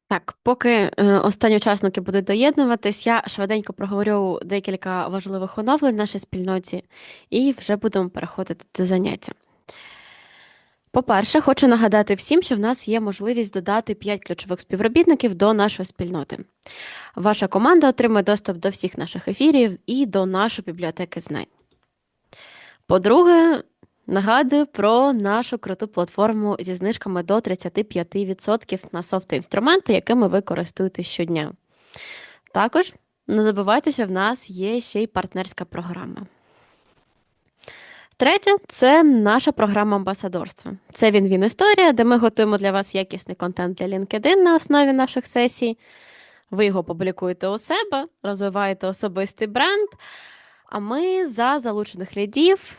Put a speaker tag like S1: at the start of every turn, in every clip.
S1: Так, поки останні учасники будуть доєднуватись, я швиденько проговорю декілька важливих оновлень в нашій спільноті і вже будемо переходити до заняття. По-перше, хочу нагадати всім, що в нас є можливість додати 5 ключових співробітників до нашої спільноти. Ваша команда отримає доступ до всіх наших ефірів і до нашої бібліотеки знань. По-друге, нагадую про нашу круту платформу зі знижками до 35% на софт-інструменти, якими ви користуєтесь щодня. Також не забувайте, що в нас є ще й партнерська програма. Третє це наша програма амбасадорства. Це він історія, де ми готуємо для вас якісний контент для LinkedIn на основі наших сесій. Ви його публікуєте у себе, розвиваєте особистий бренд. А ми за залучених лідів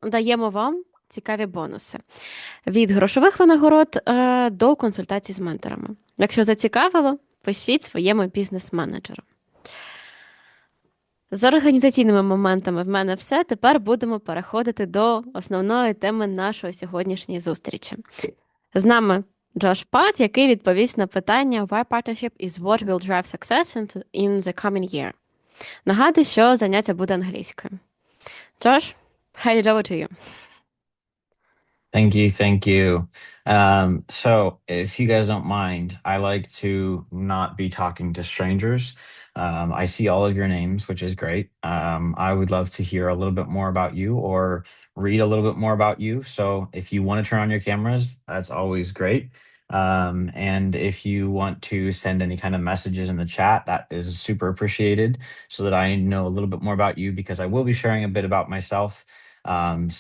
S1: даємо вам цікаві бонуси від грошових винагород до консультацій з менторами. Якщо зацікавило, пишіть своєму бізнес-менеджеру. З організаційними моментами в мене все. Тепер будемо переходити до основної теми нашої сьогоднішньої зустрічі. З нами Джош Пат, який відповість на питання Why partnership is what will drive success in the coming year. Нагадую, що заняття буде англійською. Джош, hand it over to you.
S2: Thank you, thank you. So, if you guys don't mind, I like to not be talking to strangers. I see all of your names, which is great. I would love to hear a little bit more about you or read a little bit more about you. So, if you want to turn on your cameras, that's always great. And if you want to send any kind of messages in the chat, that is super appreciated so that I know a little bit more about you because I will be sharing a bit about myself.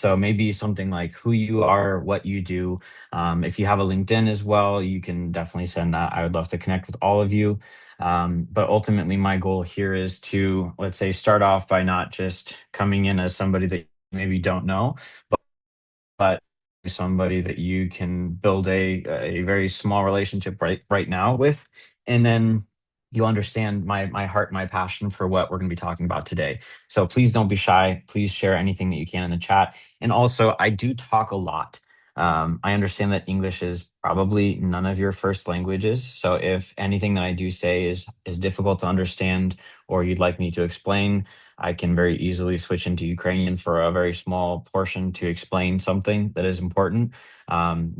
S2: So maybe something like who you are, what you do. If you have a LinkedIn as well, you can definitely send that. I would love to connect with all of you. But ultimately, my goal here is to, let's say, start off by not just coming in as somebody that you maybe don't know, but somebody that you can build a very small relationship right now with, and then you'll understand my heart, my passion for what we're going to be talking about today. So please don't be shy. Please share anything that you can in the chat. And also, I do talk a lot. I understand that English is probably none of your first languages. So if anything that I do say is difficult to understand or you'd like me to explain, I can very easily switch into Ukrainian for a very small portion to explain something that is important.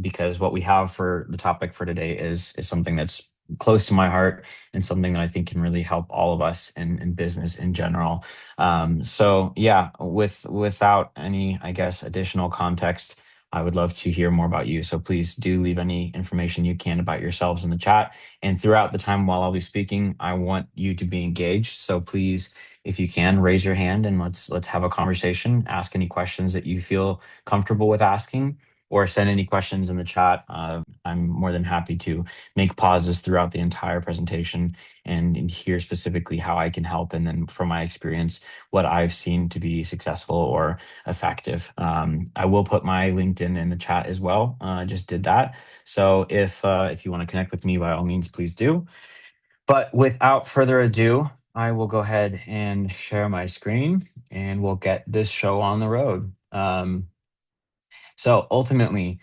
S2: Because what we have for the topic for today is something that's close to my heart and something that I think can really help all of us in business in general. So yeah, without any, I guess, additional context, I would love to hear more about you. So please do leave any information you can about yourselves in the chat. And throughout the time while I'll be speaking, I want you to be engaged. So please, if you can, raise your hand and let's have a conversation. Ask any questions that you feel comfortable with asking, or send any questions in the chat. I'm more than happy to make pauses throughout the entire presentation and hear specifically how I can help, and then from my experience, what I've seen to be successful or effective. I will put my LinkedIn in the chat as well. I just did that. So if you want to connect with me, by all means, please do. But without further ado, I will go ahead and share my screen and we'll get this show on the road. So ultimately,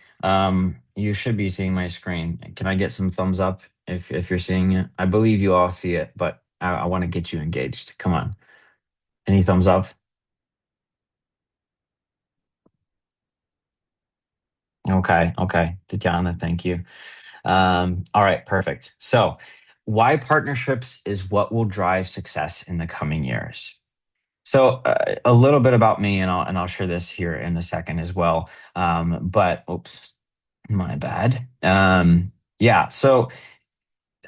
S2: you should be seeing my screen. Can I get some thumbs up if you're seeing it? I believe you all see it, but I want to get you engaged. Come on. Any thumbs up? Okay, okay. Tatiana, thank you. All right, perfect. So, why partnerships is what will drive success in the coming years. So a little bit about me, and I'll share this here in a second as well. But oops, my bad. Yeah. So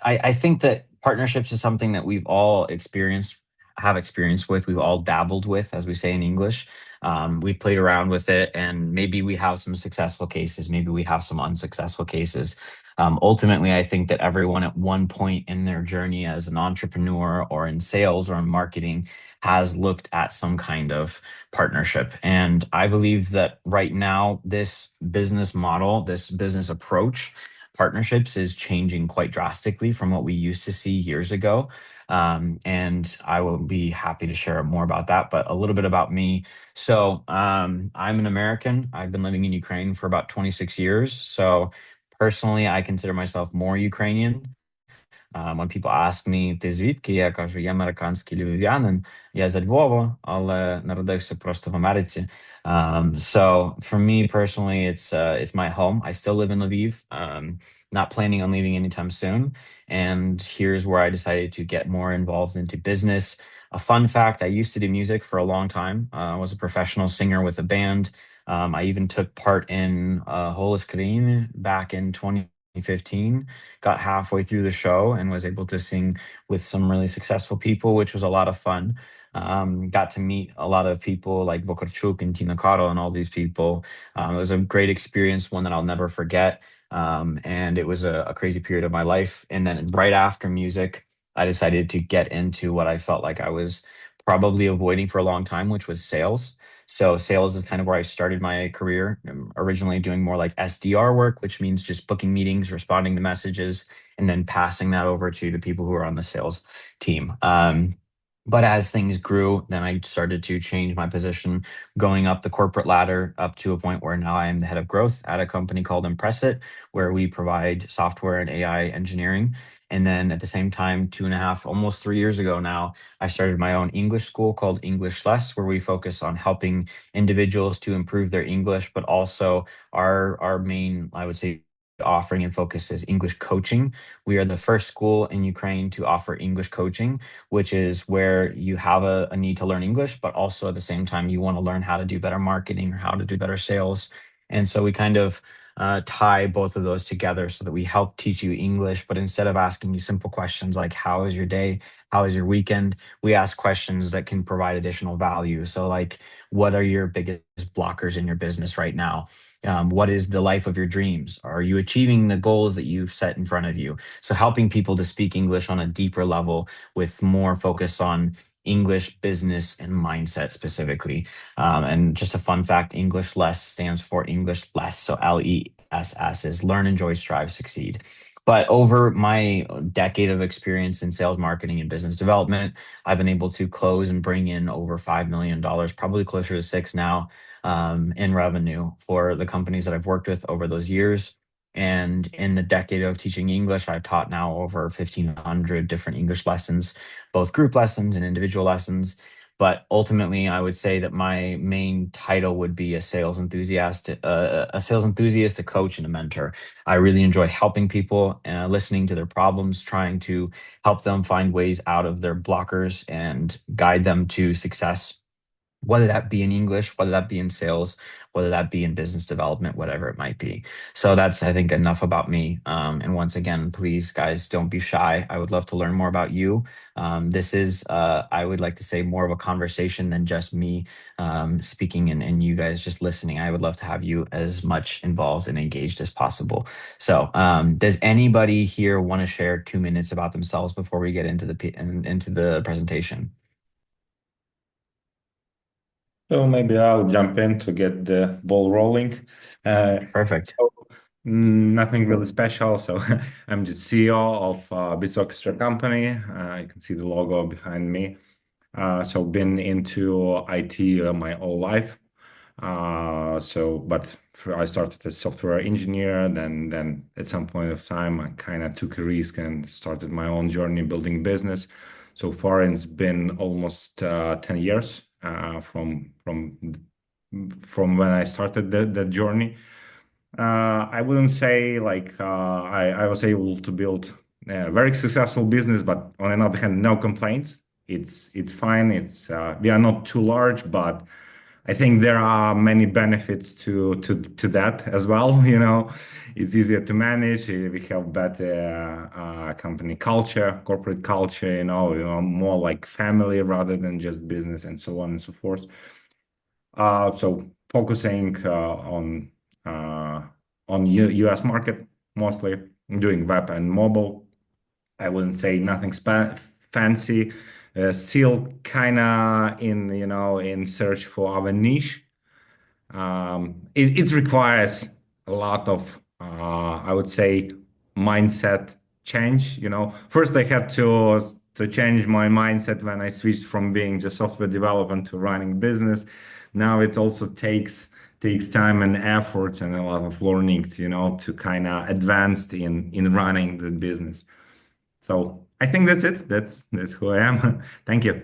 S2: I think that partnerships is something that we've all experienced, have experience with. We've all dabbled with, as we say in English. We played around with it, and maybe we have some successful cases. Maybe we have some unsuccessful cases. Ultimately, I think that everyone at one point in their journey as an entrepreneur or in sales or in marketing has looked at some kind of partnership. And I believe that right now, this business model, this business approach, partnerships is changing quite drastically from what we used to see years ago. And I will be happy to share more about that. But a little bit about me. So I'm an American. I've been living in Ukraine for about 26 years. So personally, I consider myself more Ukrainian. When people ask me, ти звідки? Я кажу, я американський львів'янин, я зі Львова, але народився просто в Америці. So for me personally, it's my home. I still live in Lviv. Not planning on leaving anytime soon. And here's where I decided to get more involved into business. A fun fact, I used to do music for a long time. I was a professional singer with a band. I even took part in Holis Karine back in 2015, got halfway through the show and was able to sing with some really successful people, which was a lot of fun. Got to meet a lot of people like Vokarchuk and Tina Cotto and all these people. It was a great experience, one that I'll never forget. And it was a crazy period of my life. And then right after music, I decided to get into what I felt like I was probably avoiding for a long time, which was sales. So sales is kind of where I started my career. Originally doing more like SDR work, which means just booking meetings, responding to messages, and then passing that over to the people who are on the sales team. But as things grew, then I started to change my position, going up the corporate ladder up to a point where now I am the head of growth at a company called Impressit, where we provide software and AI engineering. And then at the same time, 2.5, almost 3 years ago now, I started my own English school called English Less, where we focus on helping individuals to improve their English, but also our main, I would say, offering and focus is English coaching. We are the first school in Ukraine to offer English coaching, which is where you have a need to learn English, but also at the same time you want to learn how to do better marketing or how to do better sales. And so we kind of tie both of those together so that we help teach you English, but instead of asking you simple questions like how is your day, how is your weekend, we ask questions that can provide additional value. So like, what are your biggest blockers in your business right now? What is the life of your dreams? Are you achieving the goals that you've set in front of you? So helping people to speak English on a deeper level with more focus on English business and mindset specifically. And just a fun fact, English Less stands for English Less. So LESS is learn, enjoy, strive, succeed. But over my decade of experience in sales, marketing, and business development, I've been able to close and bring in over $5 million, probably closer to six now, in revenue for the companies that I've worked with over those years. And in the decade of teaching English, I've taught now over 1,500 different English lessons, both group lessons and individual lessons. But ultimately, I would say that my main title would be a sales enthusiast, a coach, and a mentor. I really enjoy helping people, listening to their problems, trying to help them find ways out of their blockers and guide them to success, whether that be in English, whether that be in sales, whether that be in business development, whatever it might be. So that's, I think, enough about me. And once again, please, guys, don't be shy. I would love to learn more about you. This is, I would like to say, more of a conversation than just me speaking and you guys just listening. I would love to have you as much involved and engaged as possible. So, does anybody here want to share 2 minutes about themselves before we get into into the presentation?
S3: So maybe I'll jump in to get the ball rolling.
S2: Perfect.
S3: So nothing really special. So I'm the CEO of Bits Orchestra company. You can see the logo behind me. So been into IT my whole life. I started as software engineer. Then at some point of time, I kind of took a risk and started my own journey building business. So far, it's been almost 10 years from when I started the journey. I wouldn't say like I was able to build a very successful business, but on another hand, no complaints. It's fine. It's we are not too large, but I think there are many benefits to that as well. You know, it's easier to manage. We have better company culture, corporate culture. More like family rather than just business and so on and so forth. So focusing uh, on US market mostly, doing web and mobile. I wouldn't say nothing fancy. Still kind of in search for our niche. It requires a lot of I would say mindset change. First I had to change my mindset when I switched from being just software development to running business. Now it also takes time and efforts and a lot of learning to kind of advance in running the business. So I think that's it. That's who I am. Thank you.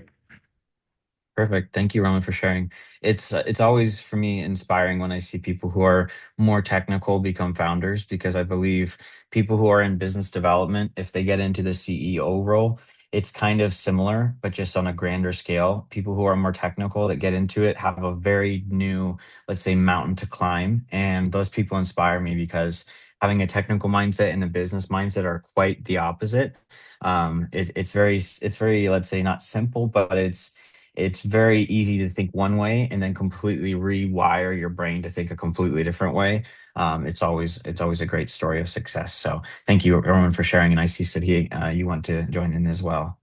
S2: Perfect. Thank you, Roman, for sharing. It's always for me inspiring when I see people who are more technical become founders, because I believe people who are in business development, if they get into the CEO role, it's kind of similar, but just on a grander scale. People who are more technical that get into it have a very new, let's say, mountain to climb, and those people inspire me because having a technical mindset and a business mindset are quite the opposite. It's very, let's say, not simple, but it's very easy to think one way and then completely rewire your brain to think a completely different way. It's always a great story of success. So thank you, Roman, for sharing. And I see Sadhi, you want to join in as well.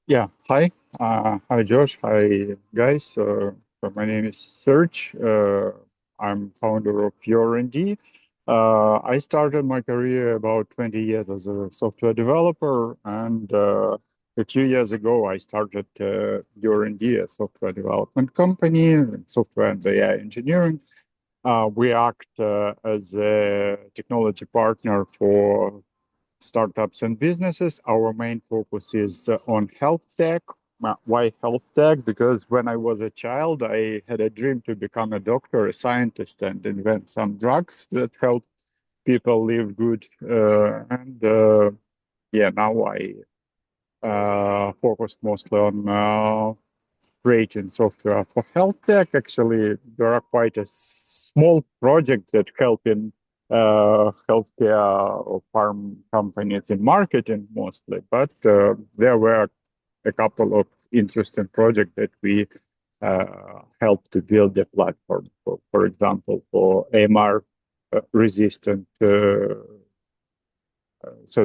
S4: Yeah, hi. Hi, Josh. Hi, guys. So my name is Serge. I'm founder of Your R&D. I started my career about 20 years as a software developer, and a few years ago, I started Your R&D, a software development company, software and AI engineering. We act as a technology partner for startups and businesses. Our main focus is on health tech. Why health tech? Because when I was a child, I had a dream to become a doctor, a scientist, and invent some drugs that help people live good. Yeah, now I focus mostly on creating software for health tech. Actually, there are quite a small projects that help in healthcare or farm companies in marketing mostly, but there were a couple of interesting projects that we helped to build a platform for example, for AMR resistant. So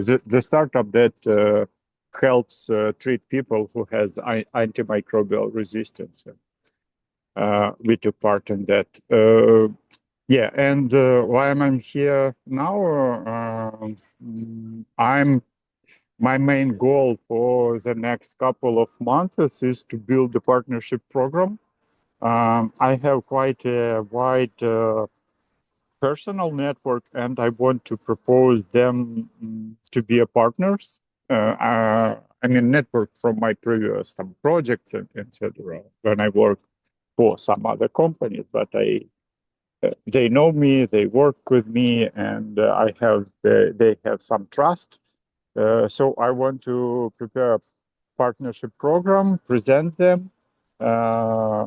S4: the startup that helps treat people who has antimicrobial resistance. We took part in that. Yeah, and why am I here now? My main goal for the next couple of months is to build the partnership program. I have quite a wide personal network, and I want to propose them to be a partners. I mean, network from my previous some projects, etc. When I work for some other companies, but they know me, they work with me, and they have some trust. So I want to prepare a partnership program, present them, uh,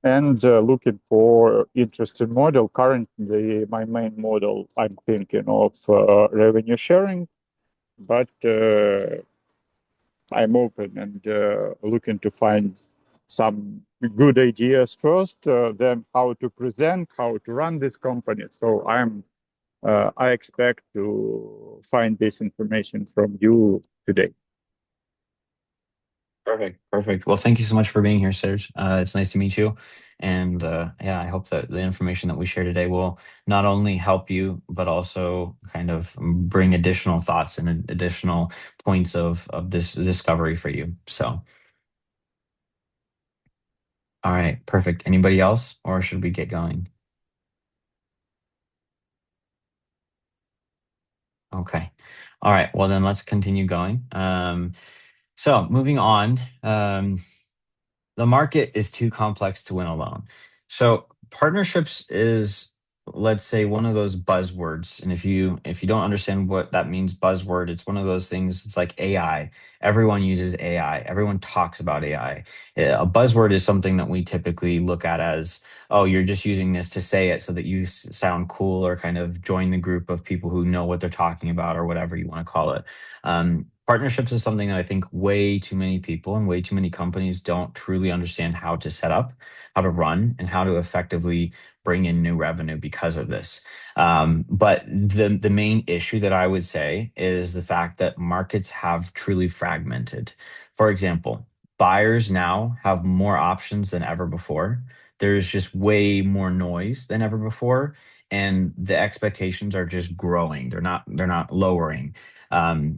S4: and looking for interesting model. Currently, my main model, I'm thinking of revenue sharing, but I'm open and looking to find some good ideas first, then how to present, how to run this company. So I expect to find this information from you today.
S2: Perfect. Perfect. Well, thank you so much for being here, Serge. It's nice to meet you. And yeah, I hope that the information that we share today will not only help you, but also kind of bring additional thoughts and additional points of this discovery for you. So, all right, perfect. Anybody else, or should we get going? Okay. All right. Well, then let's continue going. So moving on. The market is too complex to win alone. So partnerships is, let's say, one of those buzzwords. And if you don't understand what that means, buzzword, it's one of those things. It's like AI. Everyone uses AI. Everyone talks about AI. A buzzword is something that we typically look at as, oh, you're just using this to say it so that you sound cool or kind of join the group of people who know what they're talking about or whatever you want to call it. Partnerships is something that I think way too many people and way too many companies don't truly understand how to set up, how to run, and how to effectively bring in new revenue because of this. But the main issue that I would say is the fact that markets have truly fragmented. For example, buyers now have more options than ever before. There's just way more noise than ever before, and the expectations are just growing. They're not lowering.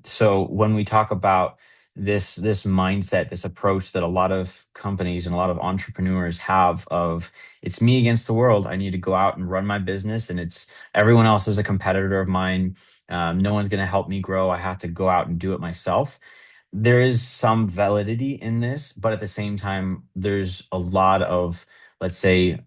S2: So when we talk about this mindset, this approach that a lot of companies and a lot of entrepreneurs have of it's me against the world. I need to go out and run my business, and it's everyone else is a competitor of mine. No one's going to help me grow. I have to go out and do it myself. There is some validity in this, but at the same time, there's a lot of, let's say,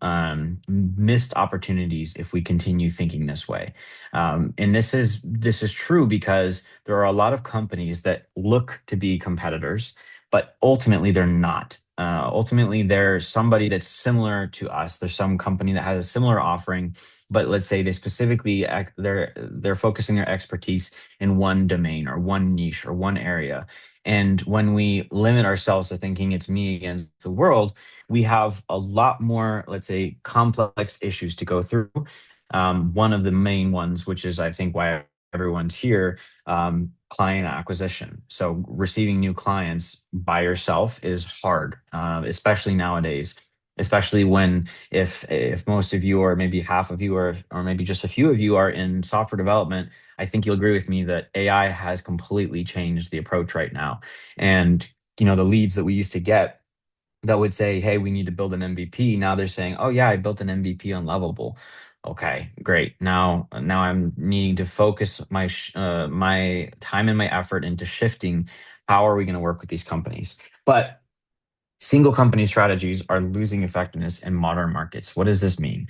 S2: missed opportunities if we continue thinking this way. And this is true because there are a lot of companies that look to be competitors, but ultimately they're not. Ultimately, there's somebody that's similar to us. There's some company that has a similar offering, but let's say they specifically they're focusing their expertise in one domain or one niche or one area. And when we limit ourselves to thinking it's me against the world, we have a lot more, let's say, complex issues to go through. One of the main ones, which is I think why everyone's here, client acquisition. So receiving new clients by yourself is hard, especially nowadays. Especially when if most of you or maybe half of you or maybe just a few of you are in software development, I think you'll agree with me that AI has completely changed the approach right now. And the leads that we used to get that would say, "Hey, we need to build an MVP." Now they're saying, "Oh yeah, I built an MVP on Lovable." Okay, great. Now I'm needing to focus my time and my effort into shifting. How are we going to work with these companies? But single company strategies are losing effectiveness in modern markets. What does this mean?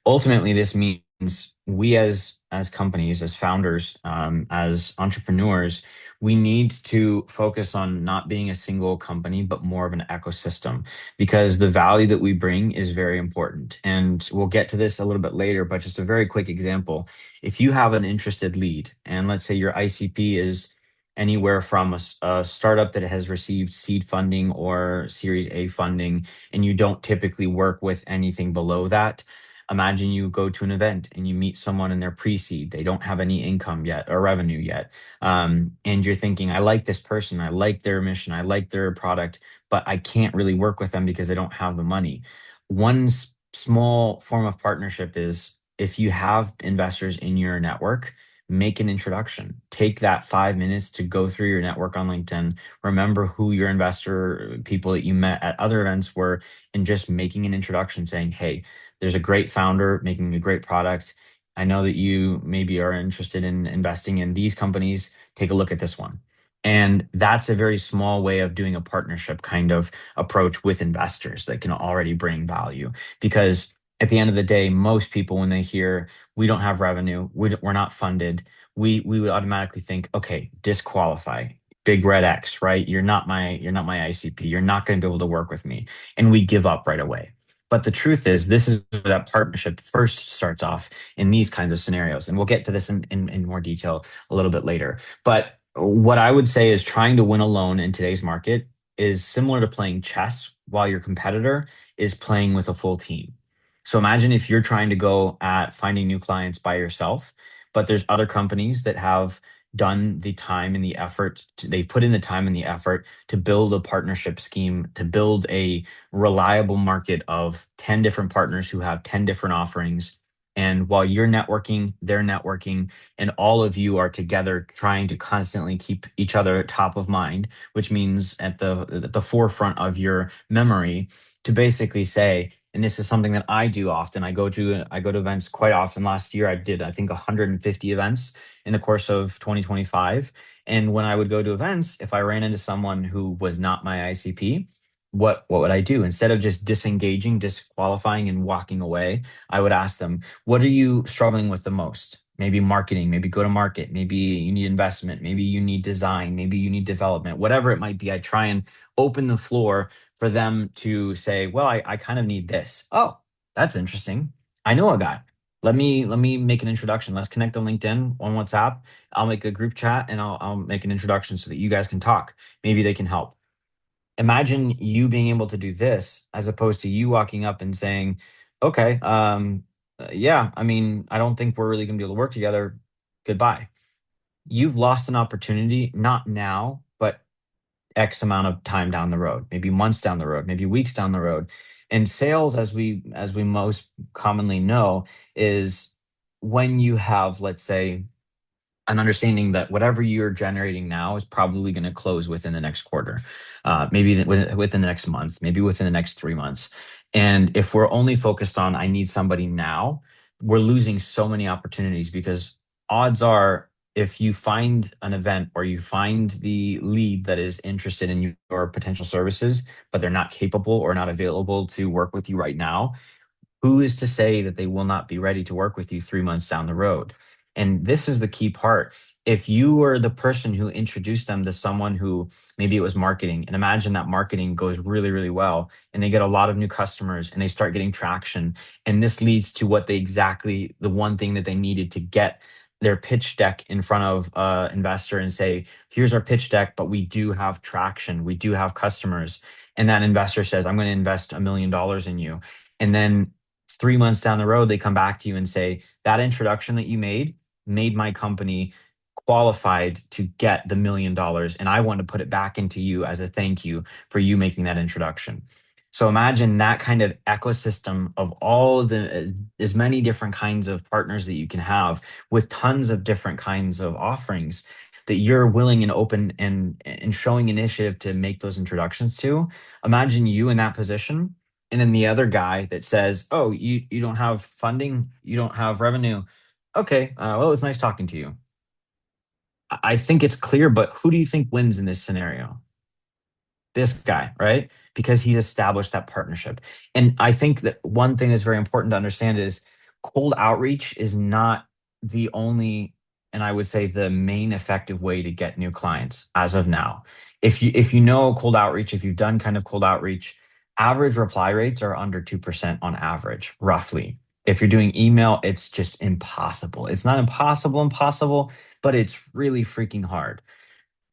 S2: Ultimately, this means we as companies, as founders, as entrepreneurs, we need to focus on not being a single company, but more of an ecosystem, because the value that we bring is very important. And we'll get to this a little bit later, but just a very quick example. If you have an interested lead, and let's say your ICP is anywhere from a startup that has received seed funding or Series A funding, and you don't typically work with anything below that. Imagine you go to an event and you meet someone in their pre-seed. They don't have any income yet or revenue yet. And you're thinking, I like this person, I like their mission, I like their product, but I can't really work with them because they don't have the money. One small form of partnership is if you have investors in your network, make an introduction. Take that 5 minutes to go through your network on LinkedIn. Remember who your investor people that you met at other events were, and just making an introduction saying, "Hey, there's a great founder making a great product. I know that you maybe are interested in investing in these companies. Take a look at this one." And that's a very small way of doing a partnership kind of approach with investors that can already bring value. Because at the end of the day, most people, when they hear we don't have revenue, we're not funded, we would automatically think, okay, disqualify, big red X, right? You're not my ICP. You're not going to be able to work with me, and we give up right away. But the truth is, this is where that partnership first starts off in these kinds of scenarios. And we'll get to this in more detail a little bit later. But what I would say is trying to win alone in today's market is similar to playing chess while your competitor is playing with a full team. So imagine if you're trying to go at finding new clients by yourself, but there's other companies that have done the time and the effort, they've put in the time and the effort to build a partnership scheme, to build a reliable market of 10 different partners who have 10 different offerings. And while you're networking, they're networking, and all of you are together trying to constantly keep each other top of mind, which means at the forefront of your memory to basically say, and this is something that I do often. I go to events quite often. Last year I did I think 150 events in the course of 2025. And when I would go to events, if I ran into someone who was not my ICP, what would I do? Instead of just disengaging, disqualifying, and walking away, I would ask them, "What are you struggling with the most? Maybe marketing, maybe go to market, maybe you need investment, maybe you need design, maybe you need development, whatever it might be." I try and open the floor for them to say, "Well, I kind of need this." "Oh, that's interesting. I know a guy. Let me make an introduction. Let's connect on LinkedIn, on WhatsApp. I'll make a group chat and I'll make an introduction so that you guys can talk. Maybe they can help." Imagine you being able to do this as opposed to you walking up and saying, "Okay, yeah, I mean, I don't think we're really going to be able to work together. Goodbye." You've lost an opportunity, not now, but X amount of time down the road, maybe months down the road, maybe weeks down the road. And sales, as we most commonly know, is when you have, let's say, and understanding that whatever you're generating now is probably going to close within the next quarter, within the next month, maybe within the next 3 months. And if we're only focused on, I need somebody now, we're losing so many opportunities, because odds are, if you find an event or you find the lead that is interested in your potential services, but they're not capable or not available to work with you right now, who is to say that they will not be ready to work with you 3 months down the road? And this is the key part. If you were the person who introduced them to someone who, maybe it was marketing, and imagine that marketing goes really, really well, and they get a lot of new customers and they start getting traction. And this leads to what they exactly, the one thing that they needed to get their pitch deck in front of an investor and say, here's our pitch deck, but we do have traction, we do have customers. And that investor says, I'm going to invest $1 million in you. And then 3 months down the road, they come back to you and say, that introduction that you made my company qualified to get the $1 million. And I want to put it back into you as a thank you for you making that introduction. So imagine that kind of ecosystem of all of the, as many different kinds of partners that you can have, with tons of different kinds of offerings that you're willing and open and showing initiative to make those introductions to. Imagine you in that position. And then the other guy that says, oh, you don't have funding, you don't have revenue. Okay, well, it was nice talking to you. I think it's clear, but who do you think wins in this scenario? This guy, right? Because he's established that partnership. And I think that one thing that's very important to understand is cold outreach is not the only, and I would say the main effective way to get new clients as of now. If you know cold outreach, if you've done kind of cold outreach, average reply rates are under 2% on average, roughly. If you're doing email, it's just impossible. It's not impossible, but it's really freaking hard.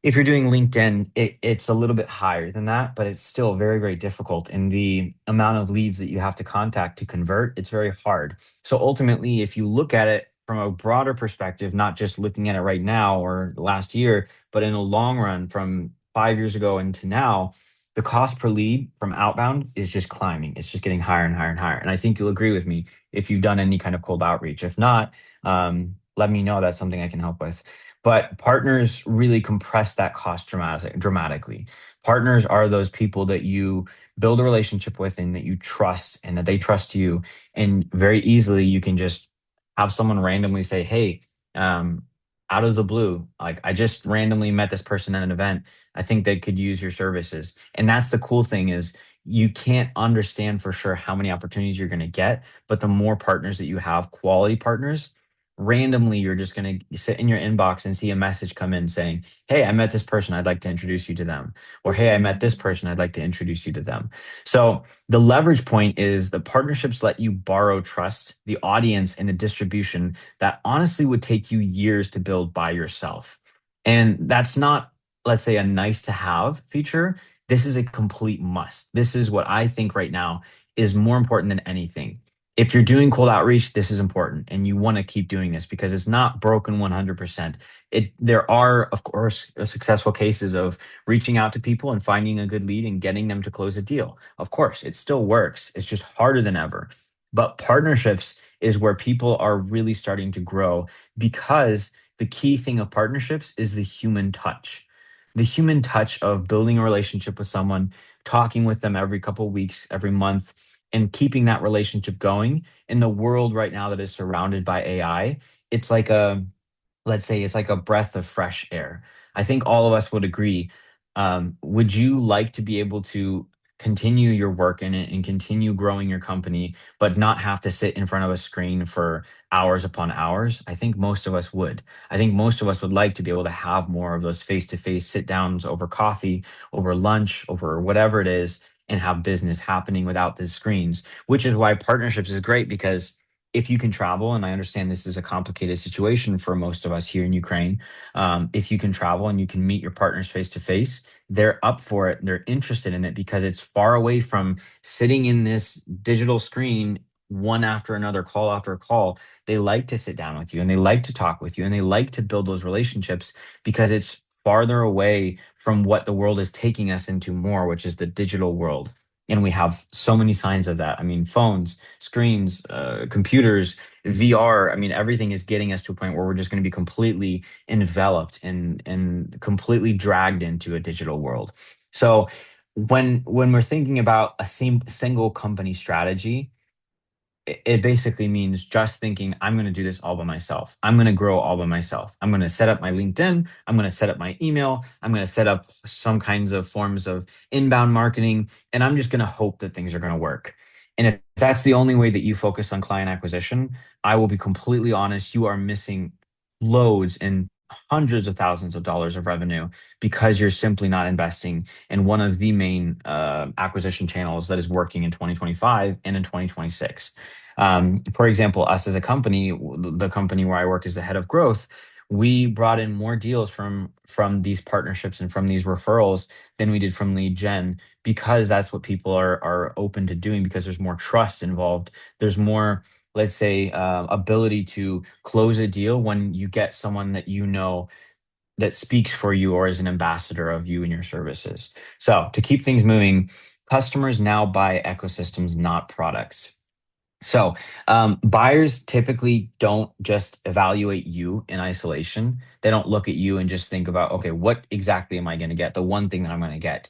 S2: If you're doing LinkedIn, it's a little bit higher than that, but it's still very, very difficult. And the amount of leads that you have to contact to convert, it's very hard. So ultimately, if you look at it from a broader perspective, not just looking at it right now or last year, but in a long run from 5 years ago into now, the cost per lead from outbound is just climbing. It's just getting higher and higher and higher. And I think you'll agree with me if you've done any kind of cold outreach. If not, let me know. That's something I can help with. But partners really compress that cost dramatically. Partners are those people that you build a relationship with and that you trust and that they trust you. And very easily you can just have someone randomly say, hey, out of the blue, like, I just randomly met this person at an event. I think they could use your services. And that's the cool thing, is you can't understand for sure how many opportunities you're going to get, but the more partners that you have, quality partners, randomly you're just going to sit in your inbox and see a message come in saying, hey, I met this person, I'd like to introduce you to them. Or hey, I met this person, I'd like to introduce you to them. So the leverage point is the partnerships let you borrow trust, the audience, and the distribution that honestly would take you years to build by yourself. And that's not, let's say, a nice to have feature. This is a complete must. This is what I think right now is more important than anything. If you're doing cold outreach, this is important, and you want to keep doing this because it's not broken 100%. There are, of course, successful cases of reaching out to people and finding a good lead and getting them to close a deal. Of course, it still works. It's just harder than ever. But partnerships is where people are really starting to grow, because the key thing of partnerships is the human touch. The human touch of building a relationship with someone, talking with them every couple of weeks, every month, and keeping that relationship going. In the world right now that is surrounded by AI, it's like a, let's say, it's like a breath of fresh air. I think all of us would agree. Would you like to be able to continue your work in it and continue growing your company, but not have to sit in front of a screen for hours upon hours? I think most of us would. I think most of us would like to be able to have more of those face-to-face sit downs over coffee, over lunch, over whatever it is, and have business happening without the screens, which is why partnerships is great. Because if you can travel, and I understand this is a complicated situation for most of us here in Ukraine, if you can travel and you can meet your partners face to face, they're up for it. They're interested in it because it's far away from sitting in this digital screen one after another, call after call. They like to sit down with you and they like to talk with you and they like to build those relationships because it's farther away from what the world is taking us into more, which is the digital world. And we have so many signs of that. I mean, phones, screens, computers, VR. I mean, everything is getting us to a point where we're just going to be completely enveloped and completely dragged into a digital world. So when we're thinking about a single company strategy, it basically means just thinking, I'm going to do this all by myself. I'm going to grow all by myself. I'm going to set up my LinkedIn. I'm going to set up my email. I'm going to set up some kinds of forms of inbound marketing. And I'm just going to hope that things are going to work. And if that's the only way that you focus on client acquisition, I will be completely honest, you are missing loads and hundreds of thousands of dollars of revenue because you're simply not investing in one of the main acquisition channels that is working in 2025 and in 2026. For example, us as a company, the company where I work as the head of growth, we brought in more deals from these partnerships and from these referrals than we did from lead gen because that's what people are open to doing because there's more trust involved. There's more, let's say, ability to close a deal when you get someone that you know that speaks for you or is an ambassador of you and your services. So to keep things moving, customers now buy ecosystems, not products. So, buyers typically don't just evaluate you in isolation. They don't look at you and just think about, okay, what exactly am I going to get? The one thing that I'm going to get.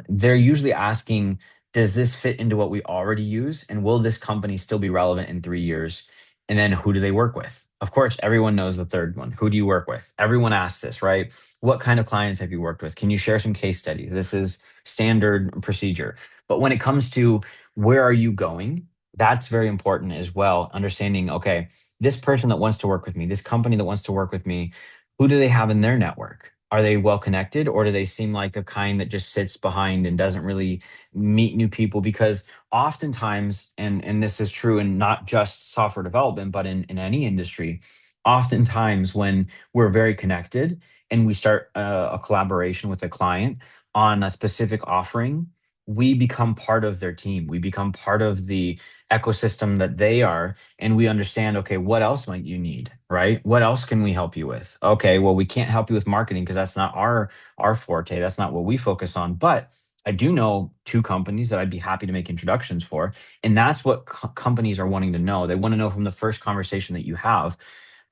S2: They're usually asking, does this fit into what we already use? And will this company still be relevant in 3 years? And then who do they work with? Of course, everyone knows the third one. Who do you work with? Everyone asks this, right? What kind of clients have you worked with? Can you share some case studies? This is standard procedure. But when it comes to where are you going? That's very important as well. Understanding, okay, this person that wants to work with me, this company that wants to work with me, who do they have in their network? Are they well connected or do they seem like the kind that just sits behind and doesn't really meet new people? Because oftentimes, and this is true in not just software development, but in any industry, oftentimes when we're very connected and we start a collaboration with a client on a specific offering, we become part of their team. We become part of the ecosystem that they are, and we understand, okay, what else might you need, right? What else can we help you with? Okay, well, we can't help you with marketing because that's not our forte. That's not what we focus on. But I do know two companies that I'd be happy to make introductions for, and that's what companies are wanting to know. They want to know from the first conversation that you have,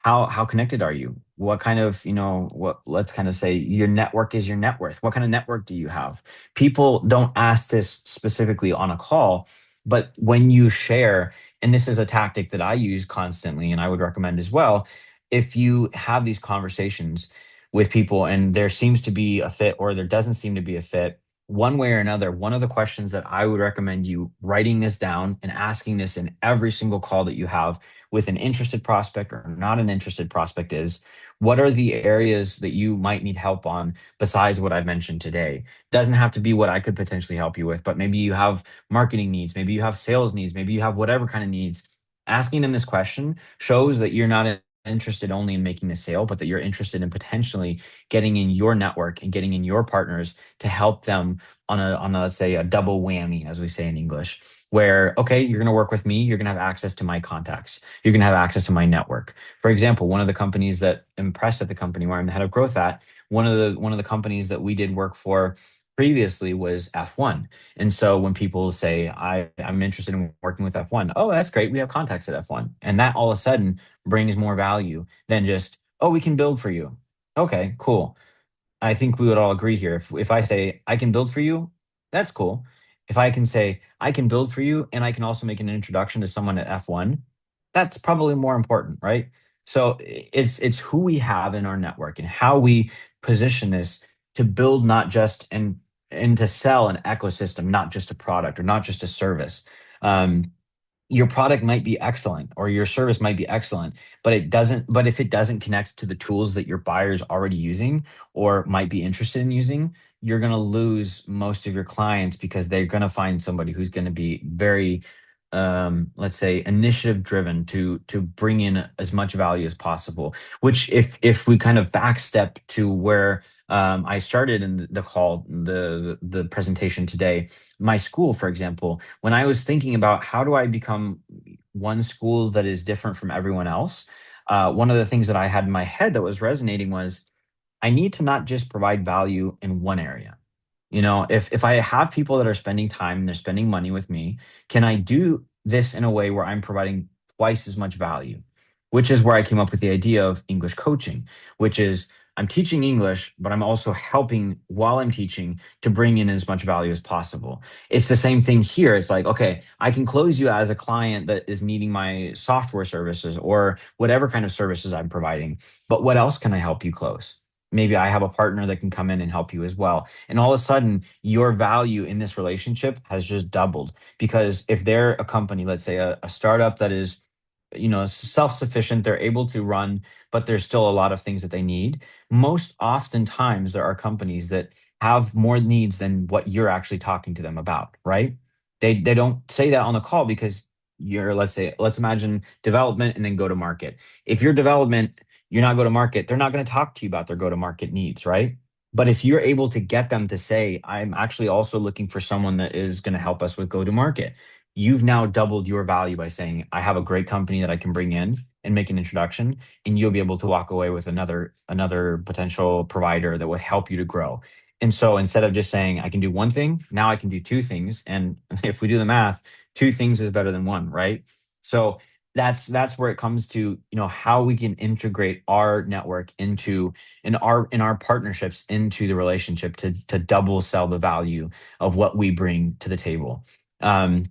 S2: how connected are you? What kind of, what, let's kind of say your network is your net worth. What kind of network do you have? People don't ask this specifically on a call, but when you share, and this is a tactic that I use constantly and I would recommend as well, if you have these conversations with people and there seems to be a fit or there doesn't seem to be a fit, one way or another, one of the questions that I would recommend you writing this down and asking this in every single call that you have with an interested prospect or not an interested prospect is, what are the areas that you might need help on besides what I've mentioned today? Doesn't have to be what I could potentially help you with, but maybe you have marketing needs, maybe you have sales needs, maybe you have whatever kind of needs. Asking them this question shows that you're not interested only in making the sale, but that you're interested in potentially getting in your network and getting in your partners to help them on a let's say a double whammy, as we say in English, where okay, you're going to work with me, you're going to have access to my contacts, you're going to have access to my network. For example, one of the companies that impressed at the company where I'm the head of growth at, one of the companies that we did work for previously was F1. And so when people say I'm interested in working with F1, oh, that's great, we have contacts at F1, and that all of a sudden brings more value than just, oh, we can build for you. Okay, cool. I think we would all agree here. If I say I can build for you, that's cool. If I can say I can build for you and I can also make an introduction to someone at F1, that's probably more important, right? So it's who we have in our network and how we position this to build not just and to sell an ecosystem, not just a product or not just a service. Um, your product might be excellent or your service might be excellent, but if it doesn't connect to the tools that your buyer's already using or might be interested in using, you're going to lose most of your clients because they're going to find somebody who's going to be very let's say initiative driven to bring in as much value as possible, which if we kind of backstep to where I started in the call, the presentation today, my school, for example, when I was thinking about how do I become one school that is different from everyone else, one of the things that I had in my head that was resonating was I need to not just provide value in one area. You know, if I have people that are spending time and they're spending money with me, can I do this in a way where I'm providing twice as much value? Which is where I came up with the idea of English coaching, which is I'm teaching English, but I'm also helping while I'm teaching to bring in as much value as possible. It's the same thing here. It's like, okay, I can close you as a client that is needing my software services or whatever kind of services I'm providing. But what else can I help you close? Maybe I have a partner that can come in and help you as well. And all of a sudden, your value in this relationship has just doubled. Because if they're a company, let's say a startup that is, you know, self-sufficient, they're able to run, but there's still a lot of things that they need. Most oftentimes, there are companies that have more needs than what you're actually talking to them about, right? They don't say that on the call because you're, let's say, let's imagine development and then go to market. If your development, you're not go to market, they're not going to talk to you about their go to market needs, right? But if you're able to get them to say, I'm actually also looking for someone that is going to help us with go to market, you've now doubled your value by saying, I have a great company that I can bring in and make an introduction, and you'll be able to walk away with another potential provider that will help you to grow. And so instead of just saying I can do one thing, now I can do two things. And if we do the math, two things is better than one, right? So that's where it comes to, you know, how we can integrate our network into in our partnerships into the relationship to double sell the value of what we bring to the table. um,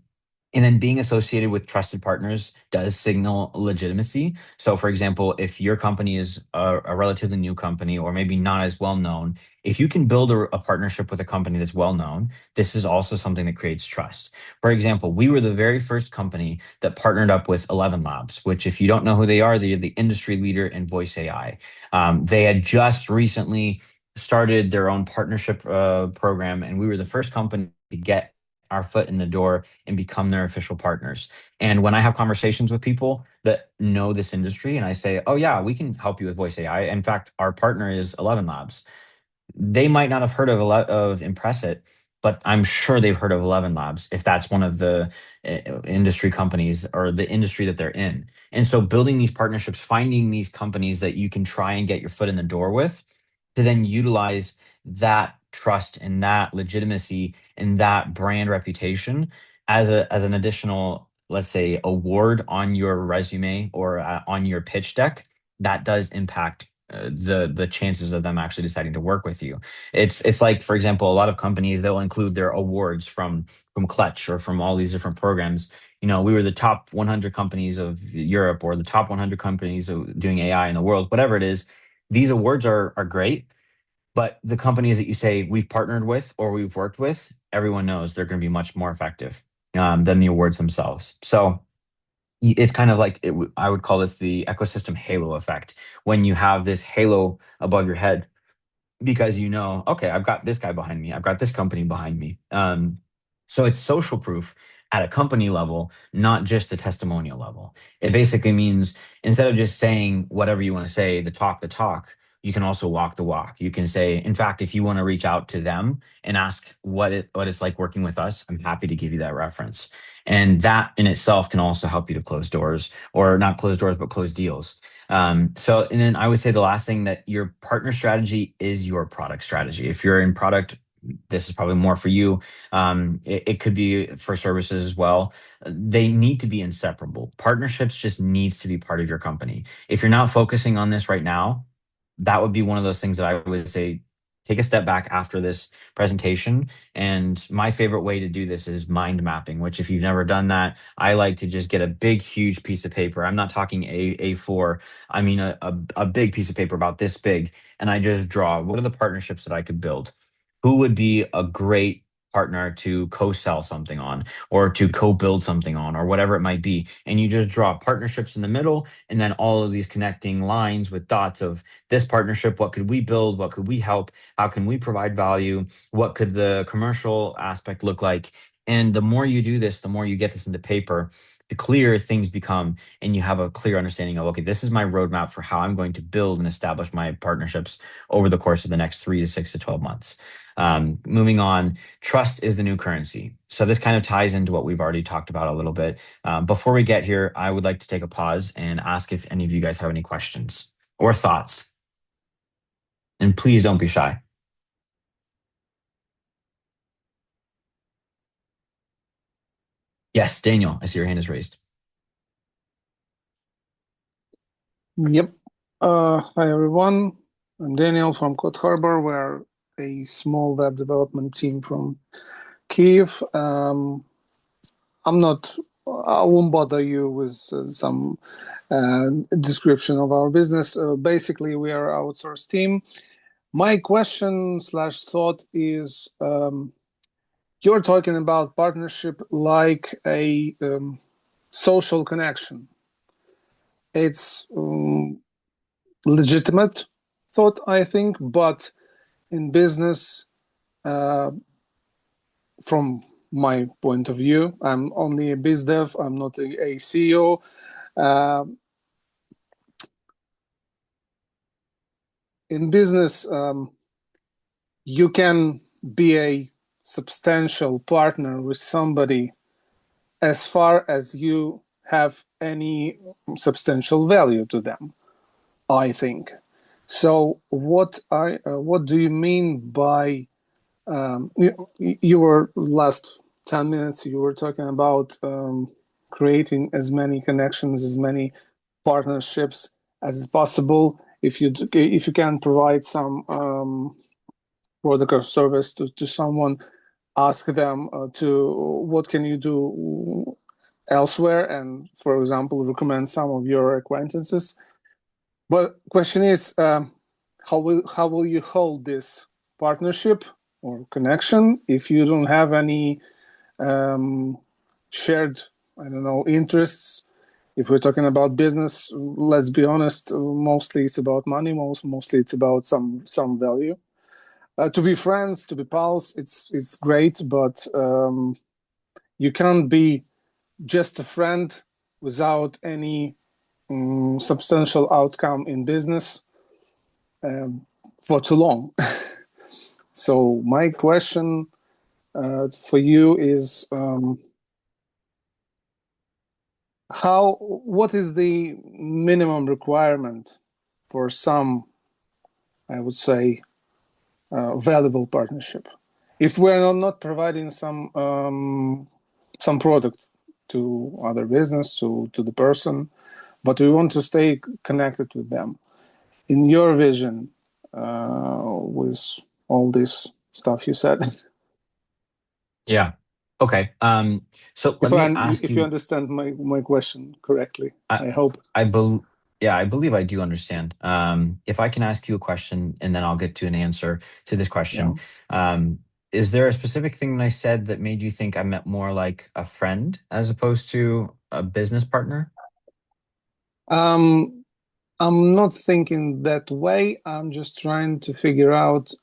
S2: and then being associated with trusted partners does signal legitimacy. So, for example, if your company is a relatively new company or maybe not as well known, if you can build a partnership with a company that's well known, this is also something that creates trust. For example, we were the very first company that partnered up with 11 Labs, which, if you don't know who they are, they're the industry leader in voice AI. They had just recently started their own partnership program, and we were the first company to get our foot in the door and become their official partners. And when I have conversations with people that know this industry and I say, oh, yeah, we can help you with voice AI. In fact, our partner is 11 Labs. They might not have heard of of Impressit, but I'm sure they've heard of 11 Labs if that's one of the industry companies or the industry that they're in. And so building these partnerships, finding these companies that you can try and get your foot in the door with to then utilize that trust and that legitimacy and that brand reputation as an additional, let's say, award on your resume or on your pitch deck, that does impact the chances of them actually deciding to work with you. It's like, for example, a lot of companies, they'll include their awards from Clutch or from all these different programs. You know, we were the top 100 companies of Europe or the top 100 companies doing AI in the world, whatever it is. These awards are great, but the companies that you say we've partnered with or we've worked with, everyone knows they're going to be much more effective than the awards themselves. So it's kind of like I would call this the ecosystem halo effect. When you have this halo above your head, because you know, okay, I've got this guy behind me, I've got this company behind me. So it's social proof at a company level, not just a testimonial level. It basically means instead of just saying whatever you want to say, the talk, you can also walk the walk. You can say, in fact, if you want to reach out to them and ask what it's like working with us, I'm happy to give you that reference. And that in itself can also help you to close doors, or not close doors, but close deals. So, and then I would say the last thing, that your partner strategy is your product strategy. If you're in product, this is probably more for you. It could be for services as well. They need to be inseparable. Partnerships just needs to be part of your company. If you're not focusing on this right now, that would be one of those things that I would say, take a step back after this presentation. And my favorite way to do this is mind mapping, which, if you've never done that, I like to just get a big, huge piece of paper. I'm not talking A4. I mean, a big piece of paper about this big. And I just draw, what are the partnerships that I could build? Who would be a great partner to co-sell something on, or to co-build something on, or whatever it might be? And you just draw partnerships in the middle, and then all of these connecting lines with dots of this partnership. What could we build? What could we help? How can we provide value? What could the commercial aspect look like? And the more you do this, the more you get this into paper, the clearer things become, and you have a clear understanding of, okay, this is my roadmap for how I'm going to build and establish my partnerships over the course of the next 3 to 6 to 12 months. Moving on, trust is the new currency. So this kind of ties into what we've already talked about a little bit. Before we get here, I would like to take a pause and ask if any of you guys have any questions or thoughts. And please don't be shy. Yes, Daniel, I see your hand is raised.
S5: Yep. Hi, everyone. I'm Daniel from Code Harbor. We're a small web development team from Kyiv. I won't bother you with some description of our business. Basically, we are an outsourced team. My question / thought is, you're talking about partnership like a social connection. It's legitimate thought, I think, but in business, from my point of view, I'm only a biz dev, I'm not a CEO. In business, you can be a substantial partner with somebody as far as you have any substantial value to them, I think. So what do you mean by you were last 10 minutes you were talking about creating as many connections, as many partnerships as possible. If you can provide some product or service to someone, ask them to what can you do elsewhere, and for example recommend some of your acquaintances. But question is, how will you hold this partnership or connection if you don't have any shared, I don't know, interests? If we're talking about business, let's be honest, mostly it's about money. Mostly it's about some value. To be friends, to be pals, it's great, but you can't be just a friend without any substantial outcome in business for too long. So my question for you is, what is the minimum requirement for some, I would say, valuable partnership? If we're not providing some product to other business, to the person, but we want to stay connected with them. In your vision, with all this stuff you said,
S2: Yeah. Okay. So let me ask
S5: if you understand my question correctly, I hope.
S2: I believe I do understand. If I can ask you a question and then I'll get to an answer to this question. Is there a specific thing that I said that made you think I meant more like a friend as opposed to a business partner?
S5: I'm not thinking that way. I'm just trying to figure out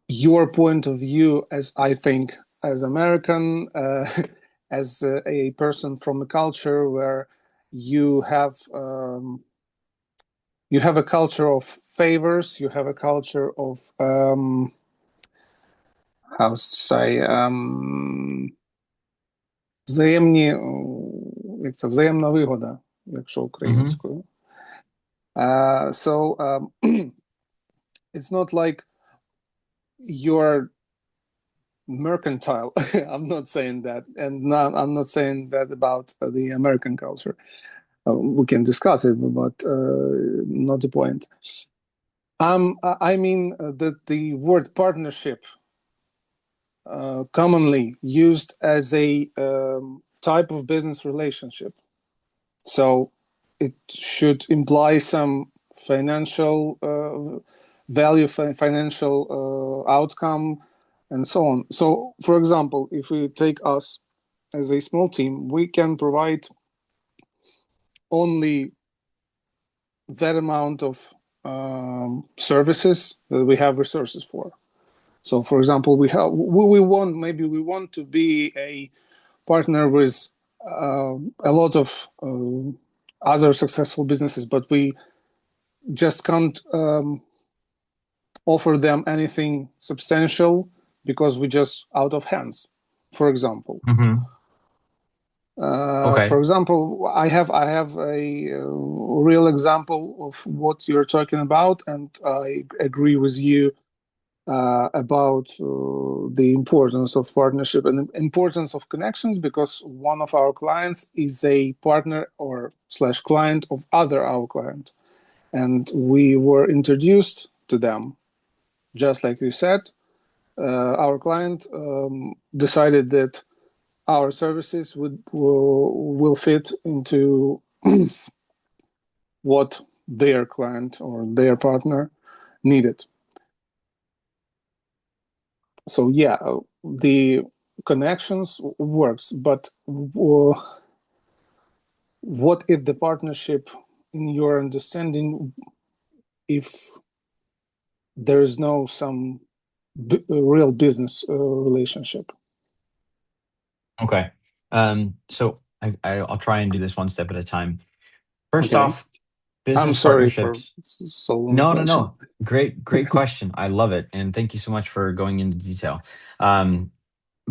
S5: your point of view, as I think, as American, as a person from a culture where you have a culture of favors, you have a culture of how to say, взаємні, як це, взаємна вигода, якщо українською. So it's not like you're mercantile. I'm not saying that, and I'm not saying that about the American culture. We can discuss it, but not the point. I mean that the word partnership, commonly used as a type of business relationship, so it should imply some financial value, financial outcome, and so on. So, for example, if we take us as a small team, we can provide only that amount of services that we have resources for. So, for example, we want to be a partner with a lot of other successful businesses, but we just can't offer them anything substantial because we're just out of hands, for example.
S2: Okay.
S5: For example, I have a real example of what you're talking about, and I agree with you about the importance of partnership and the importance of connections, because one of our clients is a partner or slash client of our client. And we were introduced to them. Just like you said, our client decided that our services will fit into what their client or their partner needed. So yeah, the connections works, but what if the partnership, in your understanding, if there is no some real business relationship?
S2: Okay. So I'll try and do this one step at a time. First
S5: Okay.
S2: off,
S5: I'm
S2: business
S5: sorry for
S2: partnerships.
S5: so long
S2: No, no,
S5: question.
S2: no. Great question. I love it. And thank you so much for going into detail.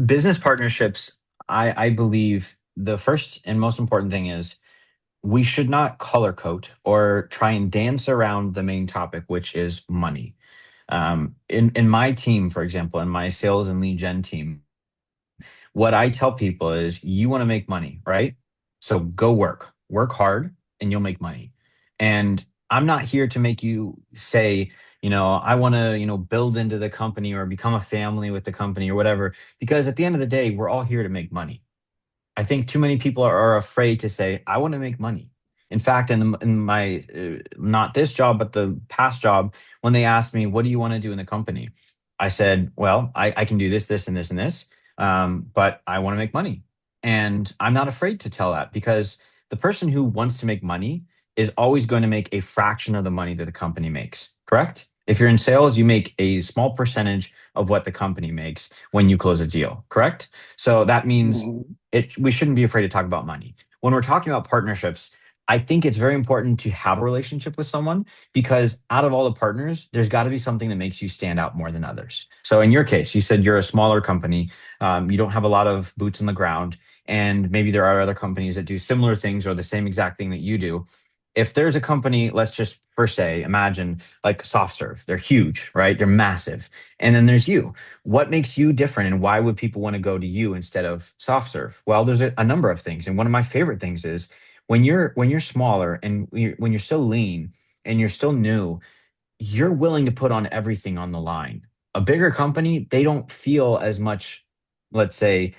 S2: Business partnerships, I believe the first and most important thing is we should not color code or try and dance around the main topic, which is money. In my team, for example, in my sales and lead gen team, what I tell people is you want to make money, right? So go work hard, and you'll make money. And I'm not here to make you say, I want to, build into the company or become a family with the company or whatever, because at the end of the day, we're all here to make money. I think too many people are afraid to say, I want to make money. In fact, in my not this job, but the past job, when they asked me, what do you want to do in the company? I said, well, I can do this, this, and this, and this, but I want to make money. And I'm not afraid to tell that because the person who wants to make money is always going to make a fraction of the money that the company makes, correct? If you're in sales, you make a small percentage of what the company makes when you close a deal, correct? So that means
S5: Mhm.
S2: we shouldn't be afraid to talk about money. When we're talking about partnerships, I think it's very important to have a relationship with someone because out of all the partners, there's got to be something that makes you stand out more than others. So in your case, you said you're a smaller company, you don't have a lot of boots on the ground, and maybe there are other companies that do similar things or the same exact thing that you do. If there's a company, let's just first say, imagine like SoftServe, they're huge, right? They're massive. And then there's you. What makes you different and why would people want to go to you instead of SoftServe? Well, there's a number of things. And one of my favorite things is when you're smaller and when you're still lean and you're still new, you're willing to put on everything on the line. A bigger company, they don't feel as much, let's say,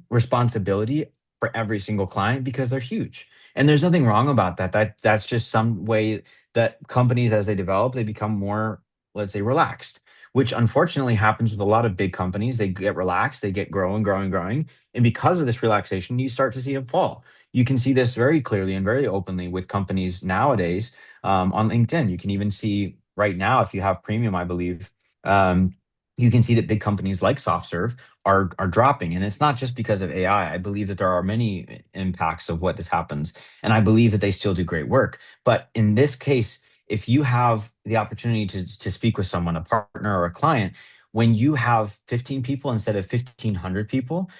S2: responsibility for every single client because they're huge. And there's nothing wrong about that. That's just some way that companies, as they develop, they become more, let's say, relaxed. Which unfortunately happens with a lot of big companies. They get relaxed, they get growing, growing, growing. And because of this relaxation, you start to see them fall. You can see this very clearly and very openly with companies nowadays on LinkedIn. You can even see right now, if you have premium, I believe, you can see that big companies like SoftServe are dropping. And it's not just because of AI. I believe that there are many impacts of what this happens. And I believe that they still do great work. But in this case, if you have the opportunity to speak with someone, a partner or a client, when you have 15 people instead of 1,500 people,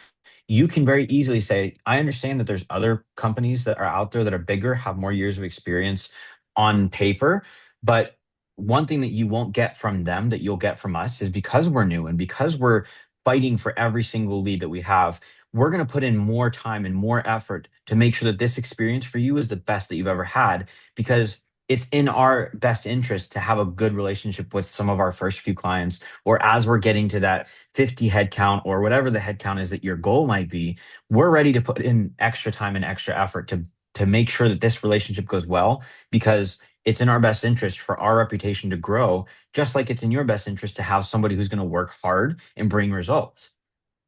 S2: you can very easily say, I understand that there's other companies that are out there that are bigger, have more years of experience on paper. But one thing that you won't get from them that you'll get from us is because we're new and because we're fighting for every single lead that we have, we're going to put in more time and more effort to make sure that this experience for you is the best that you've ever had because it's in our best interest to have a good relationship with some of our first few clients or as we're getting to that 50 head count or whatever the head count is that your goal might be, we're ready to put in extra time and extra effort to make sure that this relationship goes well because it's in our best interest for our reputation to grow, just like it's in your best interest to have somebody who's going to work hard and bring results.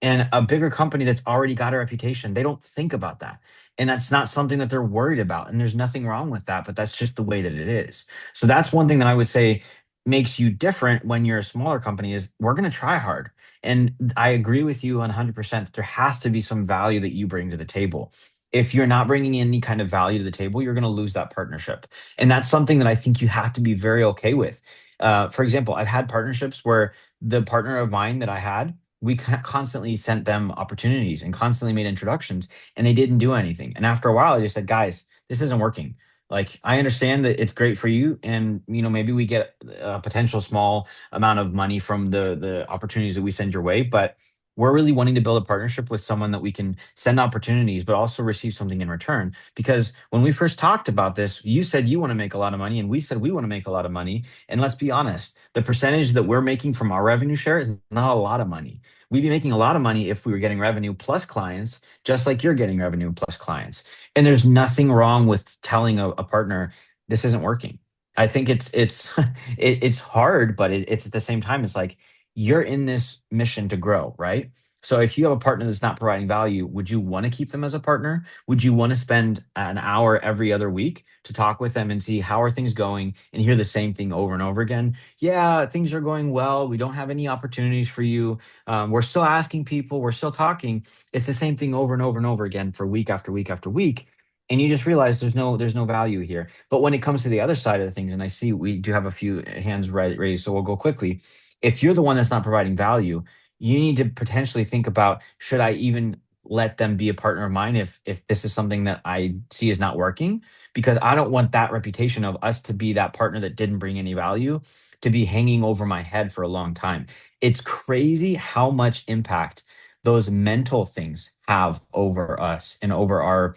S2: And a bigger company that's already got a reputation, they don't think about that. And that's not something that they're worried about. And there's nothing wrong with that, but that's just the way that it is. So that's one thing that I would say makes you different when you're a smaller company is we're going to try hard. And I agree with you 100% that there has to be some value that you bring to the table. If you're not bringing any kind of value to the table, you're going to lose that partnership. And that's something that I think you have to be very okay with. For example, I've had partnerships where the partner of mine that I had, we constantly sent them opportunities and constantly made introductions and they didn't do anything. And after a while, I just said, guys, this isn't working. Like, I understand that it's great for you, and maybe we get a potential small amount of money from the opportunities that we send your way, but we're really wanting to build a partnership with someone that we can send opportunities, but also receive something in return. Because when we first talked about this, you said you want to make a lot of money, and we said we want to make a lot of money. And let's be honest, the percentage that we're making from our revenue share is not a lot of money. We'd be making a lot of money if we were getting revenue plus clients, just like you're getting revenue plus clients. And there's nothing wrong with telling a partner this isn't working. I think it's it's hard, but it's at the same time, it's like you're in this mission to grow, right? So if you have a partner that's not providing value, would you want to keep them as a partner? Would you want to spend an hour every other week to talk with them and see how are things going and hear the same thing over and over again? Yeah, things are going well. We don't have any opportunities for you. We're still asking people. We're still talking. It's the same thing over and over and over again for week after week after week. And you just realize there's no value here. But when it comes to the other side of the things, and I see we do have a few hands raised, so we'll go quickly. If you're the one that's not providing value, you need to potentially think about, should I even let them be a partner of mine if this is something that I see is not working? Because I don't want that reputation of us to be that partner that didn't bring any value to be hanging over my head for a long time. It's crazy how much impact those mental things have over us and over our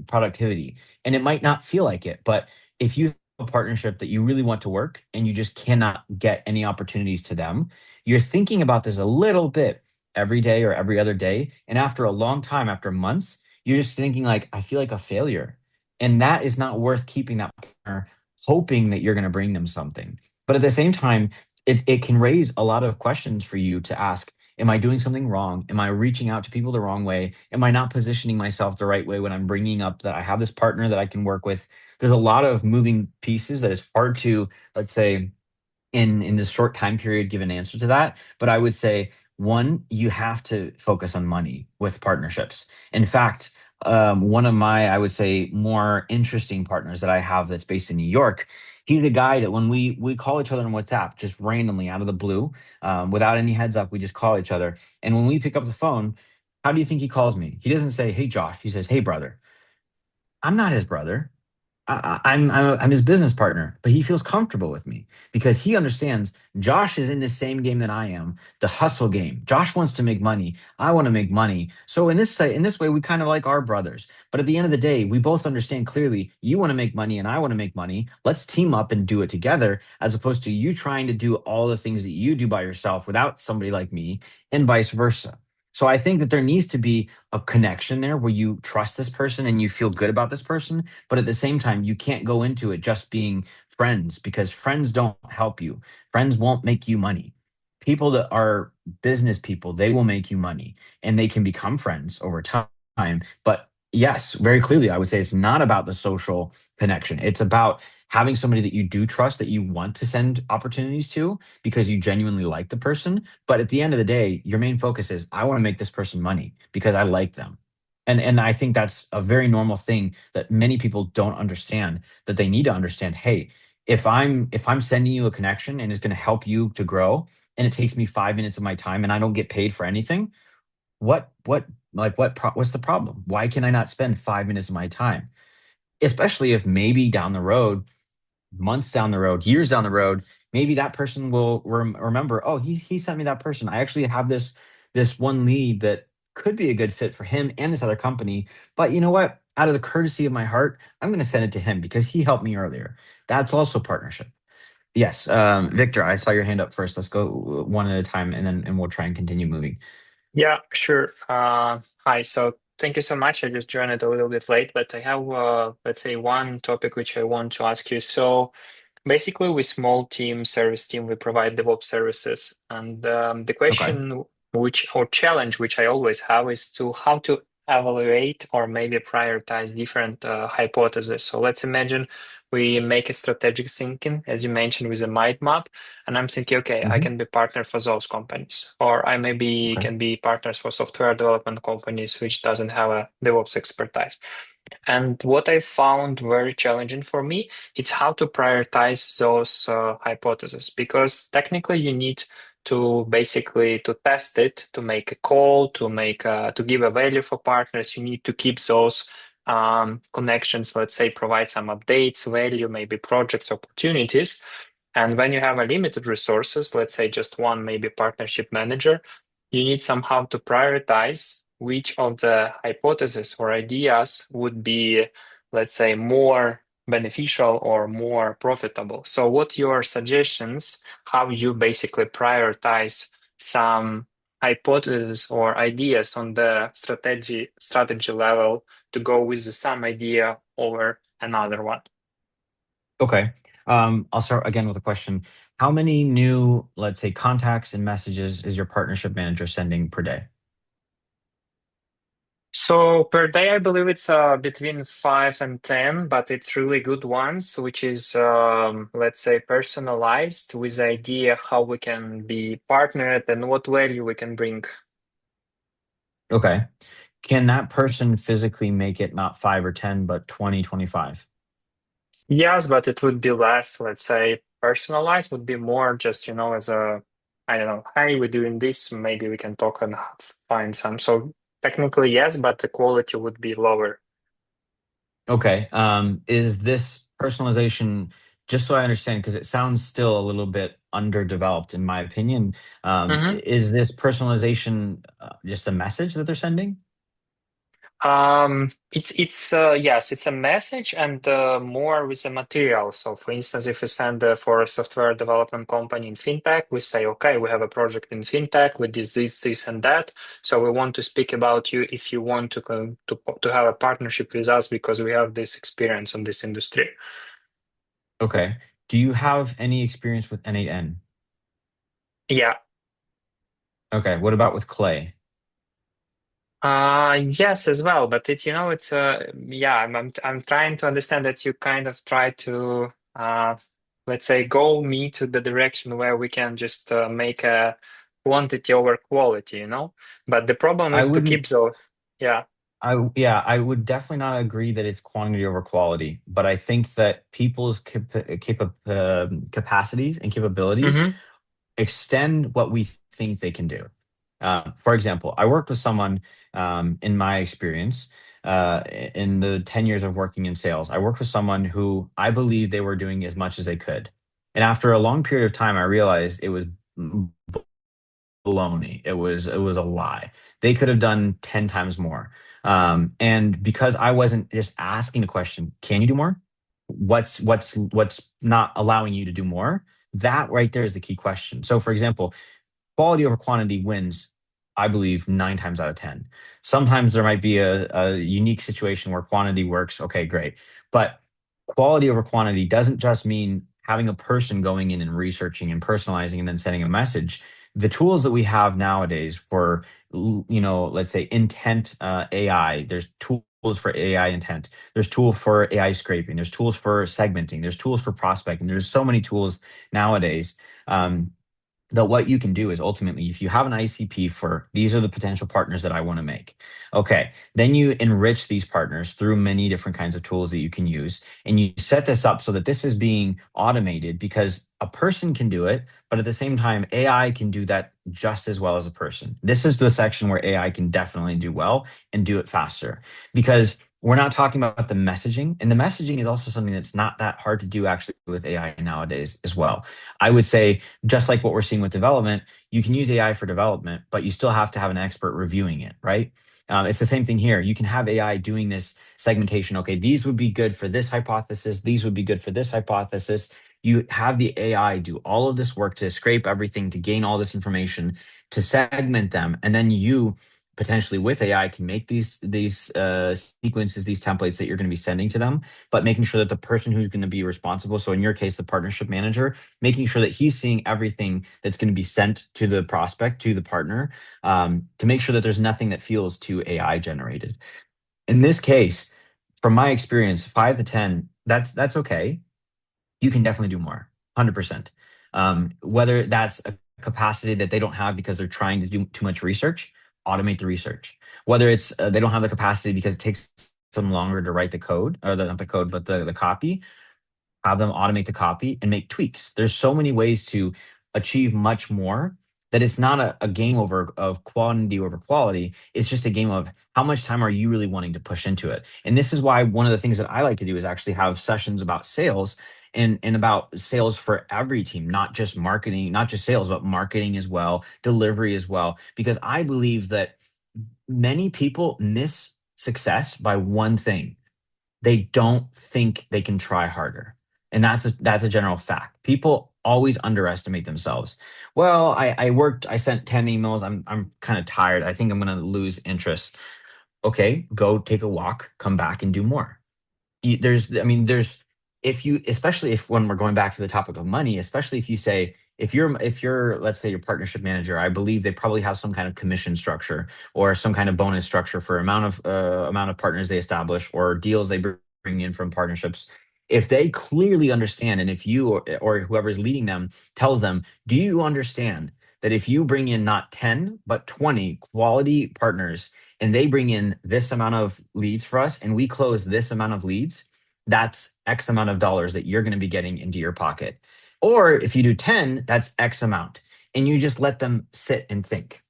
S2: productivity. And it might not feel like it, but if you have a partnership that you really want to work and you just cannot get any opportunities to them, you're thinking about this a little bit every day or every other day, and after a long time, after months, you're just thinking like, I feel like a failure. And that is not worth keeping that partner hoping that you're going to bring them something. But at the same time, it can raise a lot of questions for you to ask. Am I doing something wrong? Am I reaching out to people the wrong way? Am I not positioning myself the right way when I'm bringing up that I have this partner that I can work with? There's a lot of moving pieces that it's hard to, let's say, in this short time period, give an answer to that. But I would say, one, you have to focus on money with partnerships. In fact, one of my, I would say, more interesting partners that I have that's based in New York, he's a guy that when we call each other on WhatsApp just randomly out of the blue, without any heads up, we just call each other. And when we pick up the phone, how do you think he calls me? He doesn't say, "Hey Josh." He says, "Hey brother." I'm not his brother. I'm his business partner, but he feels comfortable with me because he understands Josh is in the same game that I am, the hustle game. Josh wants to make money. I want to make money. So in this way, we kind of like our brothers. But at the end of the day, we both understand clearly you want to make money and I want to make money. Let's team up and do it together, as opposed to you trying to do all the things that you do by yourself without somebody like me, and vice versa. So I think that there needs to be a connection there where you trust this person and you feel good about this person, but at the same time, you can't go into it just being friends, because friends don't help you. Friends won't make you money. People that are business people, they will make you money and they can become friends over time. But yes, very clearly, I would say it's not about the social connection. It's about having somebody that you do trust, that you want to send opportunities to because you genuinely like the person. But at the end of the day, your main focus is, I want to make this person money because I like them. And I think that's a very normal thing that many people don't understand, that they need to understand. Hey, if I'm sending you a connection and it's going to help you to grow, and it takes me 5 minutes of my time and I don't get paid for anything, what's the problem? Why can I not spend 5 minutes of my time? Especially if maybe down the road, months down the road, years down the road, maybe that person will remember, oh, he sent me that person. I actually have this one lead that could be a good fit for him and this other company. But you know what? Out of the courtesy of my heart, I'm going to send it to him because he helped me earlier. That's also partnership. Yes, Victor, I saw your hand up first. Let's go one at a time, and we'll try and continue moving.
S6: Yeah, sure. Hi. So thank you so much. I just joined it a little bit late, but I have, let's say, one topic which I want to ask you. So basically, with small team, service team, we provide DevOps services, and the
S2: Okay.
S6: question or challenge which I always have is to how to evaluate or maybe prioritize different hypotheses. So let's imagine we make a strategic thinking, as you mentioned, with a mind map, and I'm thinking, okay, I
S2: Hmm.
S6: can be partner for those companies, or I maybe
S2: Okay.
S6: can be partners for software development companies which doesn't have a DevOps expertise. And what I found very challenging for me, it's how to prioritize those hypotheses, because technically you need to basically to test it, to make a call, to give a value for partners. You need to keep those connections, let's say, provide some updates, value, maybe projects, opportunities. And when you have a limited resources, let's say just one, maybe partnership manager, you need somehow to prioritize which of the hypotheses or ideas would be, let's say, more beneficial or more profitable. So what your suggestions, how you basically prioritize some hypotheses or ideas on the strategy level to go with some idea over another one?
S2: Okay. I'll start again with a question. How many new, let's say, contacts and messages is your partnership manager sending per day?
S6: So per day, I believe it's between 5 and 10, but it's really good ones, which is, let's say, personalized with the idea how we can be partnered and what value we can bring.
S2: Okay. Can that person physically make it not 5 or 10, but 20, 25?
S6: Yes, but it would be less, let's say, personalized would be more just, as a, I don't know, hey, we're doing this, maybe we can talk and find some. So technically, yes, but the quality would be lower.
S2: Okay. Is this personalization, just so I understand, because it sounds still a little bit underdeveloped in my opinion, is this personalization just a message that they're sending?
S6: It's yes, it's a message and more with the material. So, for instance, if we send for a software development company in fintech, we say, okay, we have a project in fintech, we did this, and that. So we want to speak about you if you want to have a partnership with us because we have this experience on this industry.
S2: Okay. Do you have any experience with N8N?
S6: Yeah.
S2: Okay. What about with Clay?
S6: Yes, as well, but it's yeah, I'm trying to understand that you kind of try to let's say go me to the direction where we can just make a quantity over quality, But the problem
S2: I
S6: is to
S2: wouldn't
S6: keep those, yeah.
S2: I would definitely not agree that it's quantity over quality, but I think that people's capacities and capabilities
S6: Mm-hmm.
S2: extend what we think they can do. For example, I worked with someone in my experience in the 10 years of working in sales. I worked with someone who I believed they were doing as much as they could. And after a long period of time, I realized it was baloney. It was a lie. They could have done 10 times more. And because I wasn't just asking the question, can you do more? What's not allowing you to do more? That right there is the key question. So for example, quality over quantity wins, I believe, 9 times out of 10. Sometimes there might be a unique situation where quantity works. Okay, great. But quality over quantity doesn't just mean having a person going in and researching and personalizing and then sending a message. The tools that we have nowadays for, let's say intent AI, there's tools for AI intent. There's tools for AI scraping. There's tools for segmenting. There's tools for prospecting. There's so many tools nowadays. That what you can do is ultimately, if you have an ICP for these are the potential partners that I want to make, okay, then you enrich these partners through many different kinds of tools that you can use. And you set this up so that this is being automated because a person can do it, but at the same time, AI can do that just as well as a person. This is the section where AI can definitely do well and do it faster because we're not talking about the messaging. And the messaging is also something that's not that hard to do actually with AI nowadays as well. I would say, just like what we're seeing with development, you can use AI for development, but you still have to have an expert reviewing it, right? It's the same thing here. You can have AI doing this segmentation. Okay, these would be good for this hypothesis. These would be good for this hypothesis. You have the AI do all of this work to scrape everything, to gain all this information, to segment them, and then you potentially with AI can make these sequences, these templates that you're going to be sending to them, but making sure that the person who's going to be responsible, so in your case, the partnership manager, making sure that he's seeing everything that's going to be sent to the prospect, to the partner, to make sure that there's nothing that feels too AI generated. In this case, from my experience, 5 to 10, that's okay. You can definitely do more, 100%. Whether that's a capacity that they don't have because they're trying to do too much research, automate the research. Whether it's they don't have the capacity because it takes them longer to write the code, or not the code, but the copy, have them automate the copy and make tweaks. There's so many ways to achieve much more that it's not a game over of quantity over quality. It's just a game of how much time are you really wanting to push into it. And this is why one of the things that I like to do is actually have sessions about sales and about sales for every team, not just marketing, not just sales, but marketing as well, delivery as well, because I believe that many people miss success by one thing: they don't think they can try harder. And that's a general fact. People always underestimate themselves. Well, I sent 10 emails. I'm kind of tired. I think I'm gonna lose interest. Okay, go take a walk, come back and do more. There's, if you, especially if, when we're going back to the topic of money, especially if you say, if you're let's say your partnership manager, I believe they probably have some kind of commission structure or some kind of bonus structure for amount of partners they establish or deals they bring in from partnerships. If they clearly understand, and if you or whoever's leading them tells them, do you understand that if you bring in not 10 but 20 quality partners, and they bring in this amount of leads for us, and we close this amount of leads, that's X amount of dollars that you're going to be getting into your pocket. Or if you do 10, that's X amount. And you just let them sit and think,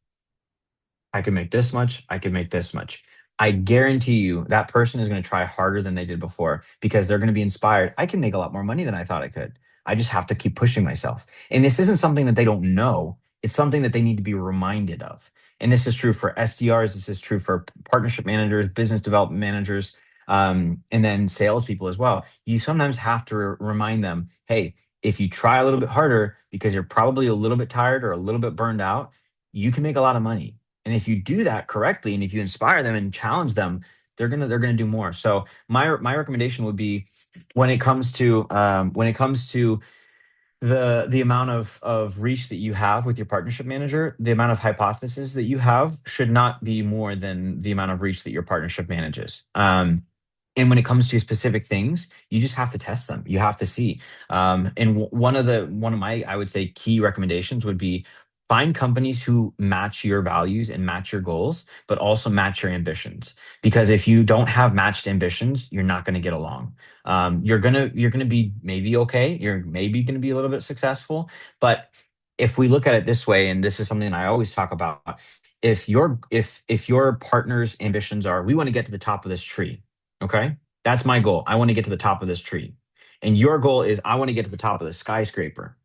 S2: I can make this much, I can make this much. I guarantee you that person is going to try harder than they did before because they're going to be inspired. I can make a lot more money than I thought I could. I just have to keep pushing myself. And this isn't something that they don't know, it's something that they need to be reminded of. And this is true for SDRs, this is true for partnership managers, business development managers, and then salespeople as well. You sometimes have to remind them, hey, if you try a little bit harder because you're probably a little bit tired or a little bit burned out, you can make a lot of money. And if you do that correctly, and if you inspire them and challenge them, they're gonna do more. So my recommendation would be, when it comes to the amount of reach that you have with your partnership manager, the amount of hypothesis that you have should not be more than the amount of reach that your partnership manages. And when it comes to specific things, you just have to test them. You have to see. And one of my, I would say, key recommendations would be find companies who match your values and match your goals, but also match your ambitions. Because if you don't have matched ambitions, you're not going to get along. You're gonna be maybe okay. You're maybe going to be a little bit successful, but if we look at it this way, and this is something I always talk about, if your partner's ambitions are, we want to get to the top of this tree, okay, that's my goal. I want to get to the top of this tree, and your goal is, I want to get to the top of the skyscraper.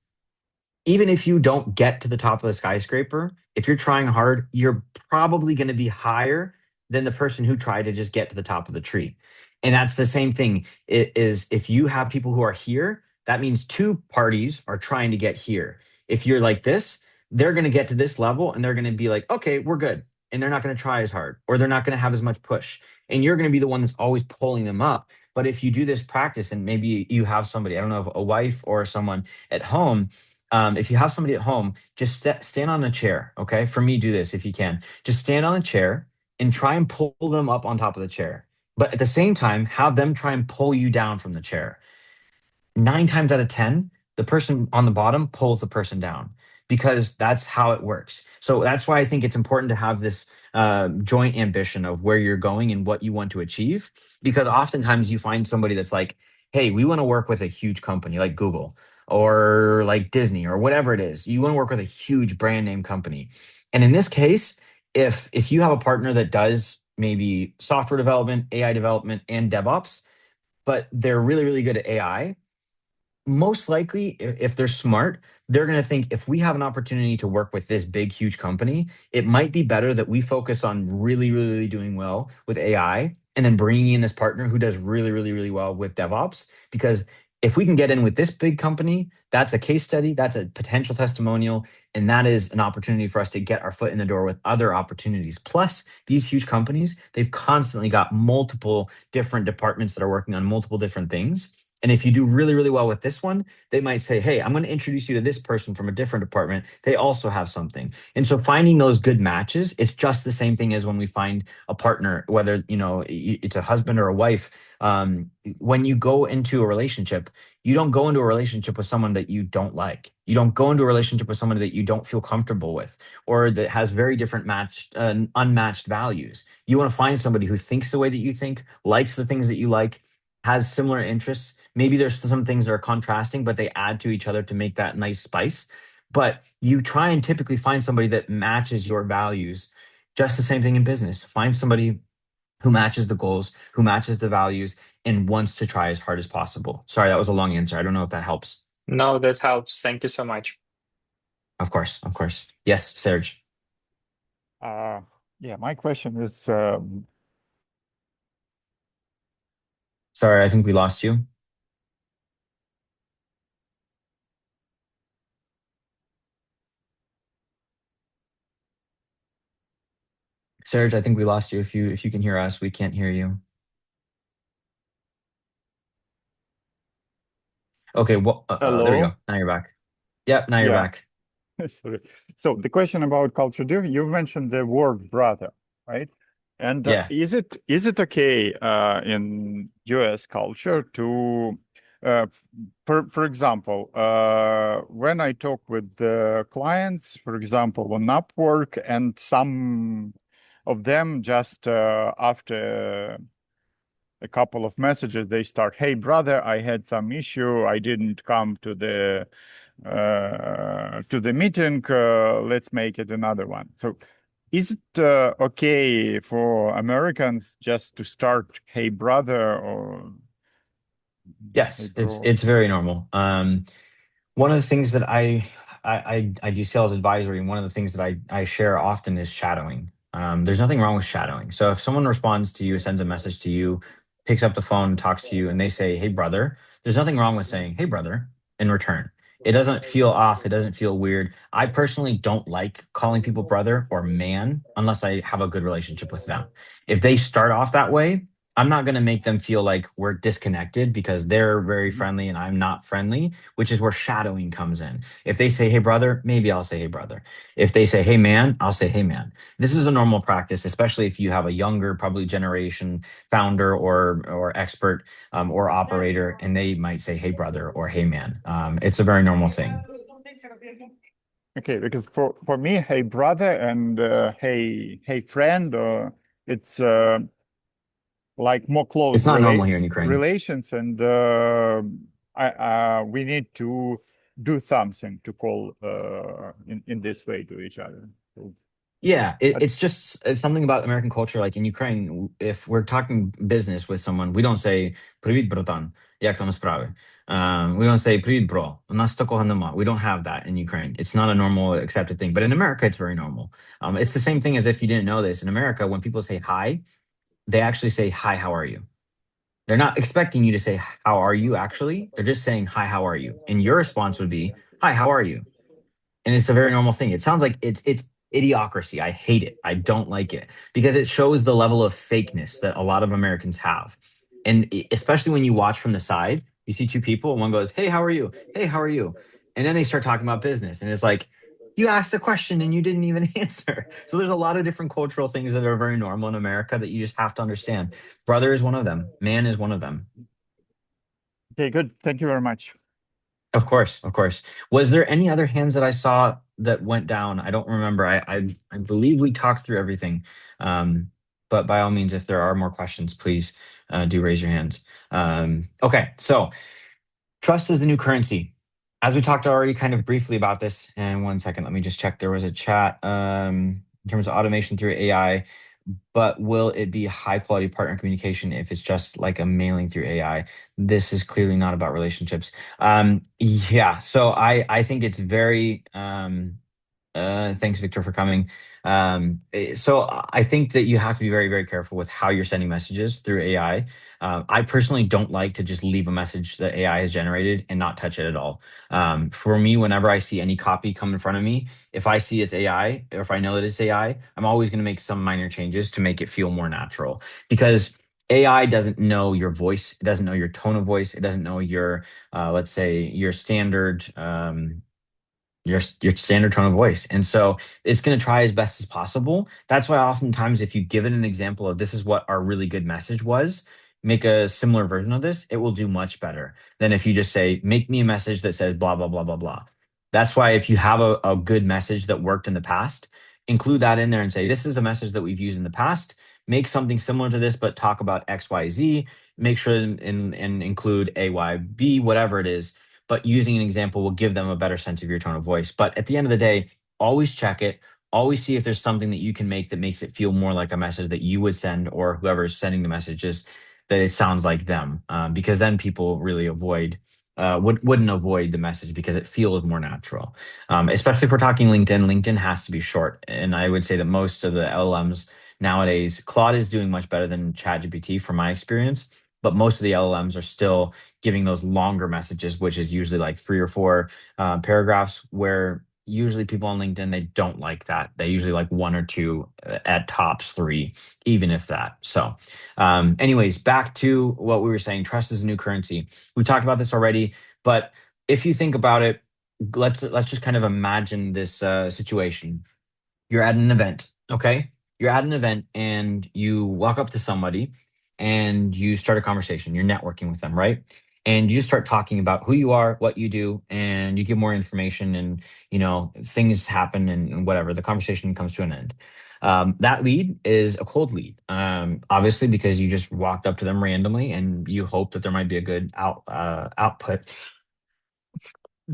S2: Even if you don't get to the top of the skyscraper, if you're trying hard, you're probably going to be higher than the person who tried to just get to the top of the tree. And that's the same thing. It is, if you have people who are here, that means two parties are trying to get here. If you're like this, they're going to get to this level and they're going to be like, okay, we're good. And they're not going to try as hard, or they're not going to have as much push. And you're going to be the one that's always pulling them up. But if you do this practice, and maybe you have somebody, I don't know, if a wife or someone at home, if you have somebody at home, just stand on a chair. Okay. For me, do this if you can. Just stand on a chair and try and pull them up on top of the chair. But at the same time, have them try and pull you down from the chair. 9 times out of 10, the person on the bottom pulls the person down, because that's how it works. So that's why I think it's important to have this joint ambition of where you're going and what you want to achieve. Because oftentimes you find somebody that's like, hey, we want to work with a huge company like Google or like Disney or whatever it is. You want to work with a huge brand name company. And in this case, if you have a partner that does maybe software development, AI development, and DevOps, but they're really, really good at AI, most likely, if they're smart, they're going to think, if we have an opportunity to work with this big, huge company, it might be better that we focus on really, really, really doing well with AI, and then bringing in this partner who does really, really, really well with DevOps. Because if we can get in with this big company, that's a case study, that's a potential testimonial, and that is an opportunity for us to get our foot in the door with other opportunities. Plus, these huge companies, they've constantly got multiple different departments that are working on multiple different things. And if you do really, really well with this one, they might say, hey, I'm going to introduce you to this person from a different department. They also have something. And so finding those good matches, it's just the same thing as when we find a partner, whether, it's a husband or a wife. When you go into a relationship, you don't go into a relationship with someone that you don't like. You don't go into a relationship with someone that you don't feel comfortable with, or that has very different unmatched values. You want to find somebody who thinks the way that you think, likes the things that you like, has similar interests. Maybe there's some things that are contrasting, but they add to each other to make that nice spice. But you try and typically find somebody that matches your values. Just the same thing in business. Find somebody who matches the goals, who matches the values, and wants to try as hard as possible. Sorry, that was a long answer. I don't know if that helps.
S6: No, that helps. Thank you so much.
S2: Of course, of course. Yes, Serge.
S4: Yeah, my question is,
S2: Sorry, I think we lost you. Serge, I think we lost you. If you can hear us, we can't hear you. Okay, well, there we
S4: hello?
S2: go. Now you're back. Yep, now you're
S4: Yeah,
S2: back.
S4: sorry. So the question about culture difference, you mentioned the word brother, right? And
S2: Yeah.
S4: is it okay in US culture to, for example, when I talk with the clients, for example, on Upwork, and some of them just after a couple of messages, they start, "Hey brother, I had some issue. I didn't come to the meeting. Let's make it another one." So, is it okay for Americans just to start, "Hey brother," or "Hey
S2: Yes,
S4: bro"?
S2: it's very normal. One of the things that I do sales advisory, and one of the things that I share often is shadowing. There's nothing wrong with shadowing. So if someone responds to you, sends a message to you, picks up the phone, talks to you, and they say, "Hey brother," there's nothing wrong with saying, "Hey brother," in return. It doesn't feel off. It doesn't feel weird. I personally don't like calling people brother or man unless I have a good relationship with them. If they start off that way, I'm not going to make them feel like we're disconnected because they're very friendly and I'm not friendly, which is where shadowing comes in. If they say, "Hey, brother," maybe I'll say, "Hey, brother." If they say, "Hey, man," I'll say, "Hey, man." This is a normal practice, especially if you have a younger, probably generation founder or expert or operator, and they might say, "Hey, brother," or "Hey, man." It's a very normal thing.
S4: Okay, because for me, "Hey brother" and "Hey friend," or it's like more
S2: It's
S4: close
S2: not normal here in Ukraine.
S4: relations, and we need to do something to call in this way to each other. So,
S2: Yeah,
S4: but
S2: it's something about American culture. Like in Ukraine, if we're talking business with someone, we don't say "Привіт, братан, як там справи?" We don't say "Привіт, bro." У нас такого нема. We don't have that in Ukraine. It's not a normal accepted thing. But in America, it's very normal. It's the same thing as if you didn't know this. In America, when people say hi, they actually say, "Hi, how are you?" They're not expecting you to say, "How are you?" Actually, they're just saying, "Hi, how are you?" And your response would be, "Hi, how are you?" And it's a very normal thing. It sounds like it's idiocracy. I hate it. I don't like it because it shows the level of fakeness that a lot of Americans have. And especially when you watch from the side, you see two people and one goes, "Hey, how are you? Hey, how are you?" And then they start talking about business and it's like, you asked a question and you didn't even answer. So there's a lot of different cultural things that are very normal in America that you just have to understand. Brother is one of them. Man is one of them.
S4: okay, good. Thank you very much.
S2: Of course, of course. Was there any other hands that I saw that went down? I don't remember. I believe we talked through everything. But by all means, if there are more questions, please do raise your hands. Okay, so trust is the new currency. As we talked already kind of briefly about this, and one second, let me just check. There was a chat in terms of automation through AI, but will it be high quality partner communication if it's just like a mailing through AI? This is clearly not about relationships. Yeah, so I think it's very thanks, Victor, for coming. So I think that you have to be very, very careful with how you're sending messages through AI. I personally don't like to just leave a message that AI has generated and not touch it at all. For me, whenever I see any copy come in front of me, if I see it's AI or if I know that it's AI, I'm always going to make some minor changes to make it feel more natural because AI doesn't know your voice. It doesn't know your tone of voice. It doesn't know your, let's say, your standard your standard tone of voice. And so it's going to try as best as possible. That's why oftentimes if you give it an example of this is what our really good message was, make a similar version of this, it will do much better than if you just say, "Make me a message that says blah, blah, blah, blah, blah." That's why if you have a good message that worked in the past, include that in there and say, "This is a message that we've used in the past. Make something similar to this, but talk about XYZ. Make sure and include AYB, whatever it is." but using an example will give them a better sense of your tone of voice. But at the end of the day, always check it. Always see if there's something that you can make that makes it feel more like a message that you would send, or whoever is sending the messages, that it sounds like them, because then people really wouldn't avoid the message because it feels more natural. Especially if we're talking LinkedIn. LinkedIn has to be short, and I would say that most of the LLMs nowadays, Claude is doing much better than ChatGPT from my experience, but most of the LLMs are still giving those longer messages, which is usually like 3 or 4 paragraphs, where usually people on LinkedIn, they don't like that. They usually like 1 or 2, at tops 3, even if that. So anyways, back to what we were saying, trust is a new currency. We talked about this already, but if you think about it, let's just kind of imagine this situation. You're at an event, okay? You're at an event and you walk up to somebody and you start a conversation. You're networking with them, right? And you just start talking about who you are, what you do, and you give more information, and things happen, and whatever. The conversation comes to an end. That lead is a cold lead, obviously, because you just walked up to them randomly and you hope that there might be a good output.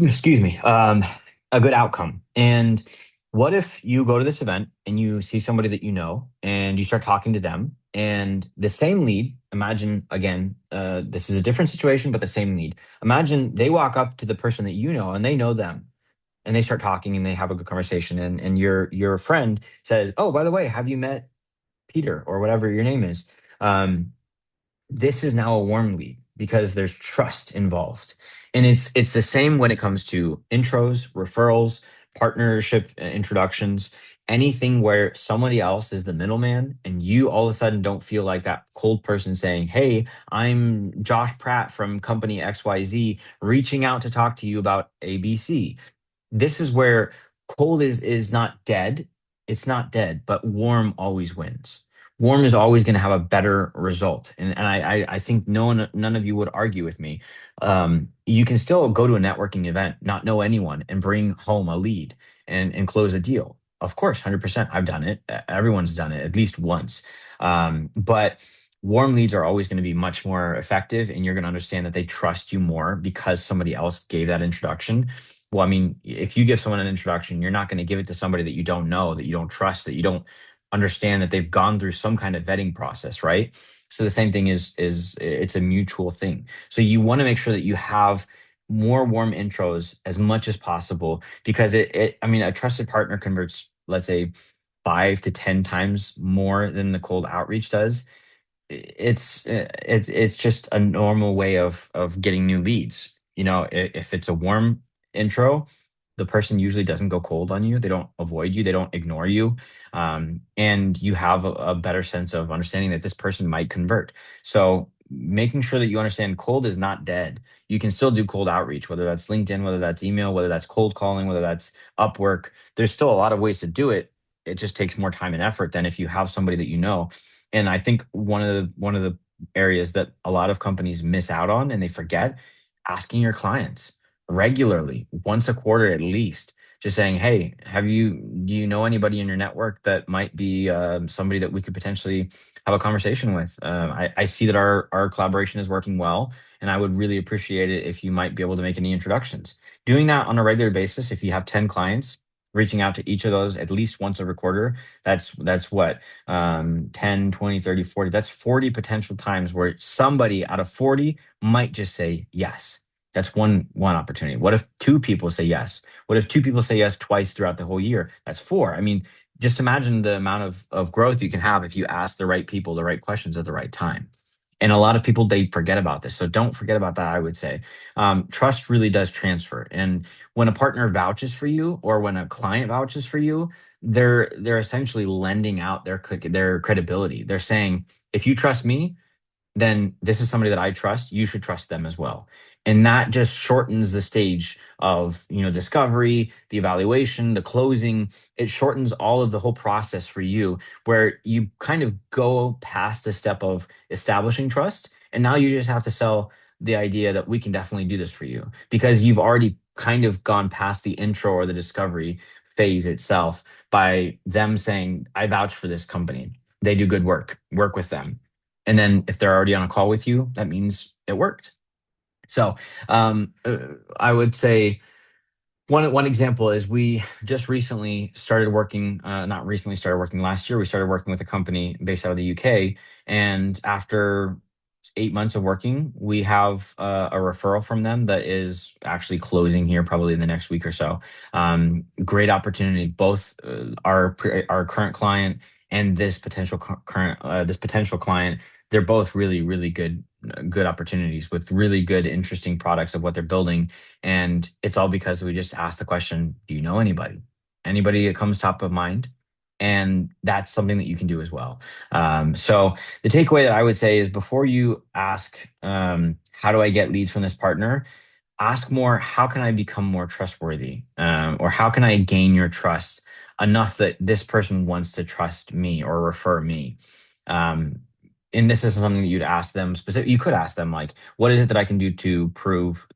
S2: Excuse me, a good outcome. And what if you go to this event and you see somebody that you know and you start talking to them, and the same lead, imagine again, this is a different situation, but the same lead. Imagine they walk up to the person that you know and they know them, and they start talking and they have a good conversation, and your friend says, "Oh, by the way, have you met Peter or whatever your name is?" This is now a warm lead because there's trust involved. And it's the same when it comes to intros, referrals, partnership introductions, anything where somebody else is the middleman and you all of a sudden don't feel like that cold person saying, "Hey, I'm Josh Pratt from company XYZ reaching out to talk to you about ABC." This is where cold is not dead. It's not dead, but warm always wins. Warm is always going to have a better result, and I think none of you would argue with me. You can still go to a networking event, not know anyone, and bring home a lead and close a deal. Of course, 100%. I've done it. Everyone's done it at least once. But warm leads are always going to be much more effective, and you're going to understand that they trust you more because somebody else gave that introduction. Well, I mean, if you give someone an introduction, you're not going to give it to somebody that you don't know, that you don't trust, that you don't understand that they've gone through some kind of vetting process, right? So the same thing is it's a mutual thing. So you want to make sure that you have more warm intros as much as possible, because I mean, a trusted partner converts, let's say, 5 to 10 times more than the cold outreach does. It's just a normal way of getting new leads. If it's a warm intro, the person usually doesn't go cold on you. They don't avoid you. They don't ignore you. And you have a better sense of understanding that this person might convert. So making sure that you understand cold is not dead. You can still do cold outreach, whether that's LinkedIn, whether that's email, whether that's cold calling, whether that's Upwork. There's still a lot of ways to do it. It just takes more time and effort than if you have somebody that you know. And I think one of the areas that a lot of companies miss out on and they forget, asking your clients regularly, once a quarter at least, just saying, "Hey, do you know anybody in your network that might be somebody that we could potentially have a conversation with? I see that our collaboration is working well, and I would really appreciate it if you might be able to make any introductions." Doing that on a regular basis, if you have 10 clients, reaching out to each of those at least once every quarter, that's what, 10, 20, 30, 40. That's 40 potential times where somebody out of 40 might just say yes. That's one opportunity. What if 2 people say yes? What if 2 people say yes twice throughout the whole year? That's 4. I mean, just imagine the amount of growth you can have if you ask the right people the right questions at the right time. And a lot of people, they forget about this. So don't forget about that, I would say. Trust really does transfer. And when a partner vouches for you, or when a client vouches for you, they're essentially lending out their credibility. They're saying, "If you trust me, then this is somebody that I trust. You should trust them as well." And that just shortens the stage of, discovery, the evaluation, the closing. It shortens all of the whole process for you, where you kind of go past the step of establishing trust. And now you just have to sell the idea that we can definitely do this for you, because you've already kind of gone past the intro or the discovery phase itself by them saying, "I vouch for this company. They do good work. Work with them." And then if they're already on a call with you, that means it worked. So I would say one example is we just recently started working, not recently started working last year. We started working with a company based out of the UK, and after 8 months of working, we have a referral from them that is actually closing here probably in the next week or so. Great opportunity. Both our current client and this potential current this potential client, they're both really good opportunities with really good interesting products of what they're building, and it's all because we just asked the question, do you know anybody that comes top of mind? And that's something that you can do as well. So the takeaway that I would say is before you ask, how do I get leads from this partner? Ask more, how can I become more trustworthy? Or how can I gain your trust enough that this person wants to trust me or refer me? Um, and this is something that you'd ask them specific. You could ask them like, what is it that I can do to prove?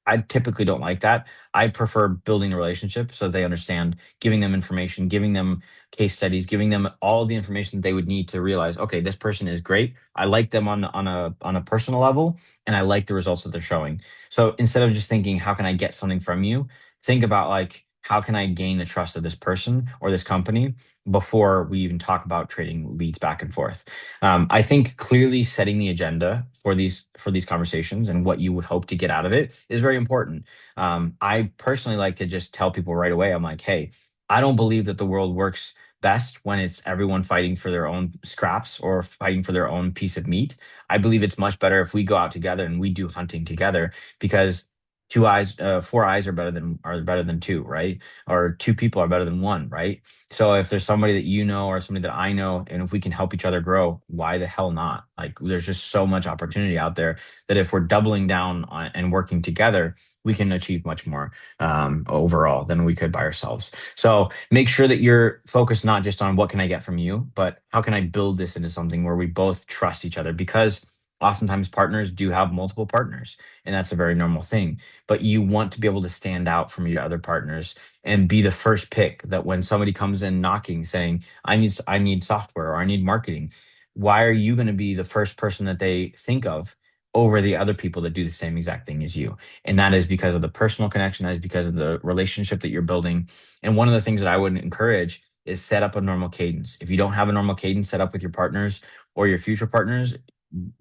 S2: I typically don't like that. I prefer building a relationship so they understand, giving them information, giving them case studies, giving them all the information that they would need to realize, okay, this person is great. I like them on a personal level, and I like the results that they're showing. So instead of just thinking, how can I get something from you? Think about like, how can I gain the trust of this person or this company before we even talk about trading leads back and forth? I think clearly setting the agenda for these conversations and what you would hope to get out of it is very important. I personally like to just tell people right away. I'm like, hey, I don't believe that the world works best when it's everyone fighting for their own scraps or fighting for their own piece of meat. I believe it's much better if we go out together and we do hunting together, because four eyes are better than two, right? Or two people are better than one, right? So if there's somebody that you know or somebody that I know, and if we can help each other grow, why the hell not? Like there's just so much opportunity out there that if we're doubling down on and working together, we can achieve much more overall than we could by ourselves. So make sure that you're focused not just on what can I get from you, but how can I build this into something where we both trust each other, because oftentimes partners do have multiple partners, and that's a very normal thing. But you want to be able to stand out from your other partners and be the first pick, that when somebody comes in knocking saying, I need software or I need marketing, why are you going to be the first person that they think of over the other people that do the same exact thing as you? And that is because of the personal connection, that is because of the relationship that you're building. And one of the things that I would encourage is set up a normal cadence. If you don't have a normal cadence set up with your partners or your future partners,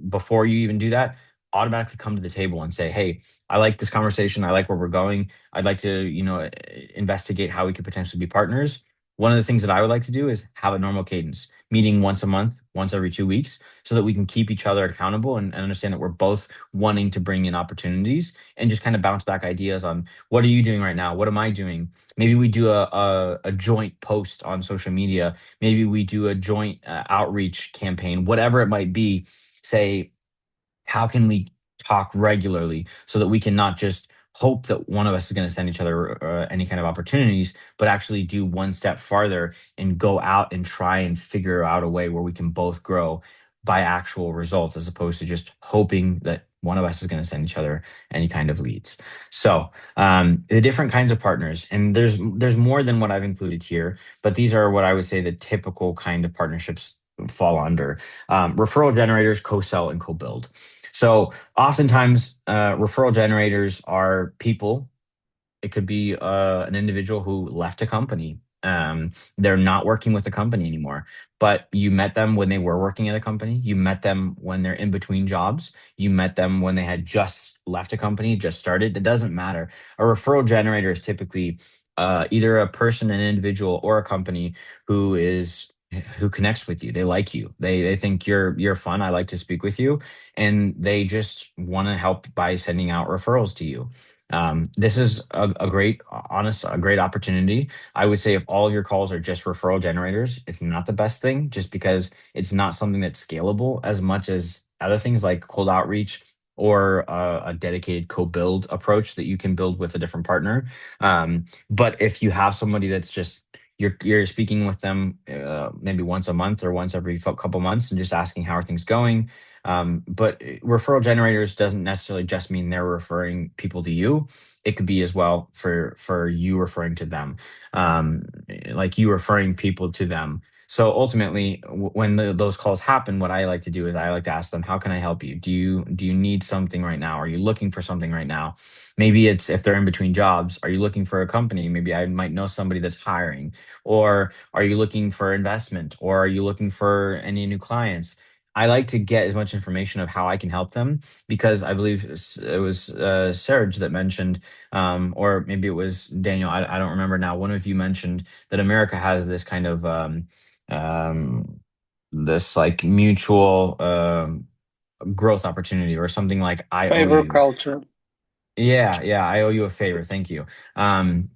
S2: before you even do that, automatically come to the table and say, hey, I like this conversation, I like where we're going, I'd like to, investigate how we could potentially be partners. One of the things that I would like to do is have a normal cadence, meeting once a month, once every 2 weeks, so that we can keep each other accountable and understand that we're both wanting to bring in opportunities, and just kind of bounce back ideas on, what are you doing right now? What am I doing? Maybe we do a joint post on social media. Maybe we do a joint outreach campaign, whatever it might be. Say, how can we talk regularly so that we can not just hope that one of us is going to send each other any kind of opportunities, but actually do one step farther and go out and try and figure out a way where we can both grow by actual results, as opposed to just hoping that one of us is going to send each other any kind of leads. So the different kinds of partners, and there's more than what I've included here, but these are what I would say the typical kind of partnerships fall under. Referral generators, co-sell, and co-build. So oftentimes, referral generators are people. It could be an individual who left a company. They're not working with the company anymore, but you met them when they were working at a company. You met them when they're in between jobs. You met them when they had just left a company, just started. It doesn't matter. A referral generator is typically either a person, an individual, or a company who connects with you. They like you. They think you're fun. I like to speak with you, and they just want to help by sending out referrals to you. This is a great, honest, a great opportunity. I would say if all of your calls are just referral generators, it's not the best thing, just because it's not something that's scalable as much as other things like cold outreach or a dedicated co-build approach that you can build with a different partner. But if you have somebody that's just you're speaking with them maybe once a month or once every couple months and just asking how are things going. But referral generators doesn't necessarily just mean they're referring people to you. It could be as well for you referring to them, like you referring people to them. So ultimately, when those calls happen, what I like to do is I like to ask them, "How can I help you? Do you need something right now? Are you looking for something right now?" Maybe it's if they're in between jobs. Are you looking for a company? Maybe I might know somebody that's hiring. Or are you looking for investment? Or are you looking for any new clients? I like to get as much information of how I can help them because I believe it was Serge that mentioned, or maybe it was Daniel. I don't remember now. One of you mentioned that America has this kind of um, this like mutual growth opportunity or something like I owe
S5: Favor
S2: you.
S5: culture.
S2: Yeah, yeah, I owe you a favor. Thank you. Um,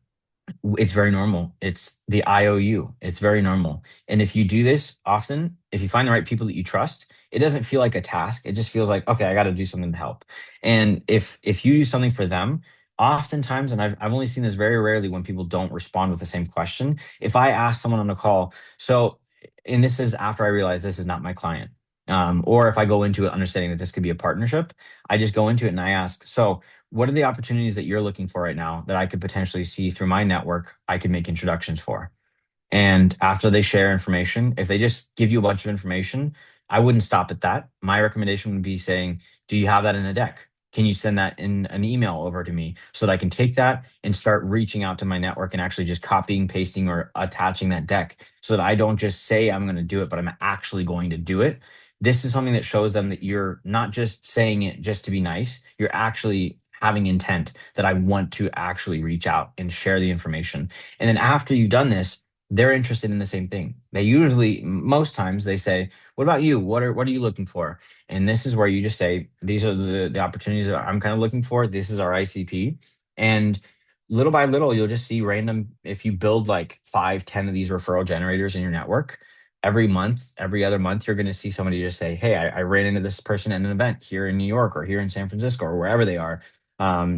S2: it's very normal. It's the IOU. It's very normal. And if you do this often, if you find the right people that you trust, it doesn't feel like a task. It just feels like, okay, I got to do something to help. And if you do something for them, oftentimes, and I've only seen this very rarely when people don't respond with the same question. If I ask someone on a call, so, and this is after I realize this is not my client, or if I go into it understanding that this could be a partnership, I just go into it and I ask, so what are the opportunities that you're looking for right now that I could potentially see through my network I could make introductions for? And after they share information, if they just give you a bunch of information, I wouldn't stop at that. My recommendation would be saying, do you have that in a deck? Can you send that in an email over to me so that I can take that and start reaching out to my network and actually just copying, pasting, or attaching that deck so that I don't just say I'm going to do it, but I'm actually going to do it. This is something that shows them that you're not just saying it just to be nice. You're actually having intent that I want to actually reach out and share the information. And then after you've done this, they're interested in the same thing. They usually, most times, they say, "What about you? What are you looking for?" And this is where you just say, "These are the opportunities that I'm kind of looking for. This is our ICP." And little by little, you'll just see random. If you build like 5, 10 of these referral generators in your network, every month, every other month, you're going to see somebody just say, "Hey, I ran into this person at an event here in New York or here in San Francisco or wherever they are.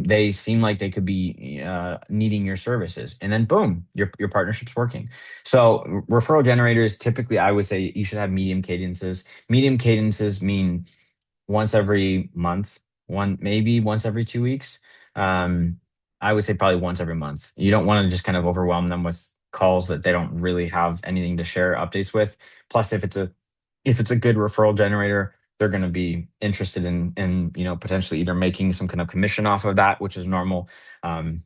S2: They seem like they could be needing your services," and then boom, your partnership's working. So referral generators, typically, I would say you should have medium cadences. Medium cadences mean once every month, one maybe once every 2 weeks. Um, I would say probably once every month. You don't want to just kind of overwhelm them with calls that they don't really have anything to share updates with. Plus, if it's a good referral generator, they're going to be interested in potentially either making some kind of commission off of that, which is normal. Um,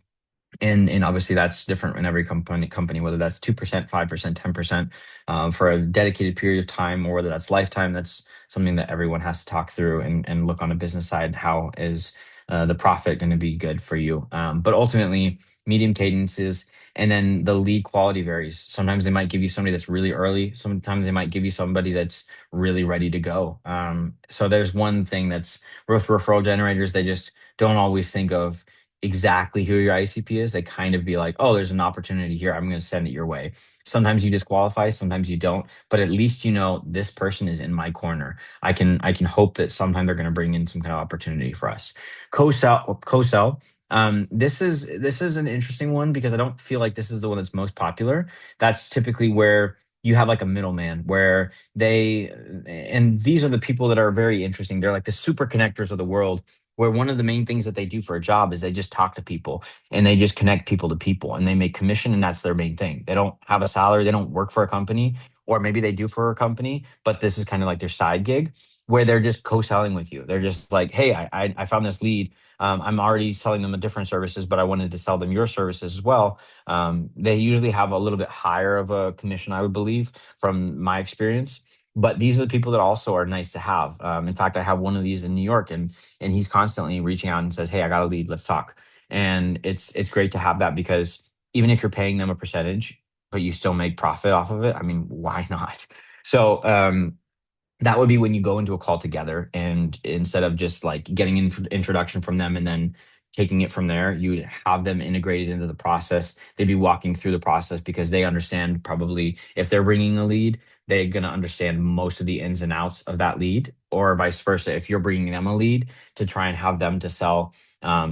S2: and obviously that's different in every company, whether that's 2%, 5%, 10%, for a dedicated period of time, or whether that's lifetime. That's something that everyone has to talk through and look on a business side. How is the profit going to be good for you? But ultimately, medium cadences, and then the lead quality varies. Sometimes they might give you somebody that's really early. Sometimes they might give you somebody that's really ready to go. So there's one thing that's with referral generators, they just don't always think of exactly who your ICP is. They kind of be like, "Oh, there's an opportunity here. I'm going to send it your way." Sometimes you disqualify, sometimes you don't, but at least you know this person is in my corner. I can hope that sometime they're going to bring in some kind of opportunity for us. Co-sell. This is an interesting one because I don't feel like this is the one that's most popular. That's typically where you have like a middleman where and these are the people that are very interesting. They're like the super connectors of the world, where one of the main things that they do for a job is they just talk to people and they just connect people to people and they make commission, and that's their main thing. They don't have a salary, they don't work for a company, or maybe they do for a company, but this is kind of like their side gig where they're just co-selling with you. They're just like, "Hey, I found this lead. I'm already selling them a different services, but I wanted to sell them your services as well." They usually have a little bit higher of a commission, I would believe, from my experience. But these are the people that also are nice to have. In fact, I have one of these in New York, and he's constantly reaching out and says, "Hey, I got a lead, let's talk." And it's great to have that because even if you're paying them a percentage but you still make profit off of it, I mean, why not? So that would be when you go into a call together, and instead of just like getting introduction from them and then taking it from there, you would have them integrated into the process. They'd be walking through the process because they understand, probably if they're bringing a lead, they're going to understand most of the ins and outs of that lead, or vice versa if you're bringing them a lead to try and have them to sell.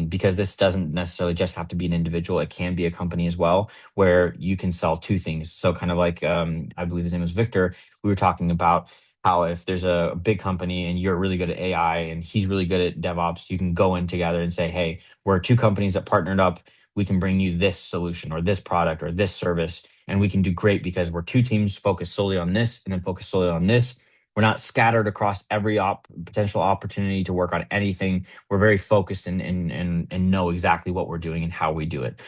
S2: Because this doesn't necessarily just have to be an individual, it can be a company as well, where you can sell two things. So kind of like, I believe his name was Victor, we were talking about how if there's a big company and you're really good at AI and he's really good at DevOps, you can go in together and say, "Hey, we're two companies that partnered up. we can bring you this solution or this product or this service, and we can do great because we're two teams focused solely on this and then focused solely on this. We're not scattered across every potential opportunity to work on anything. We're very focused and know exactly what we're doing and how we do it.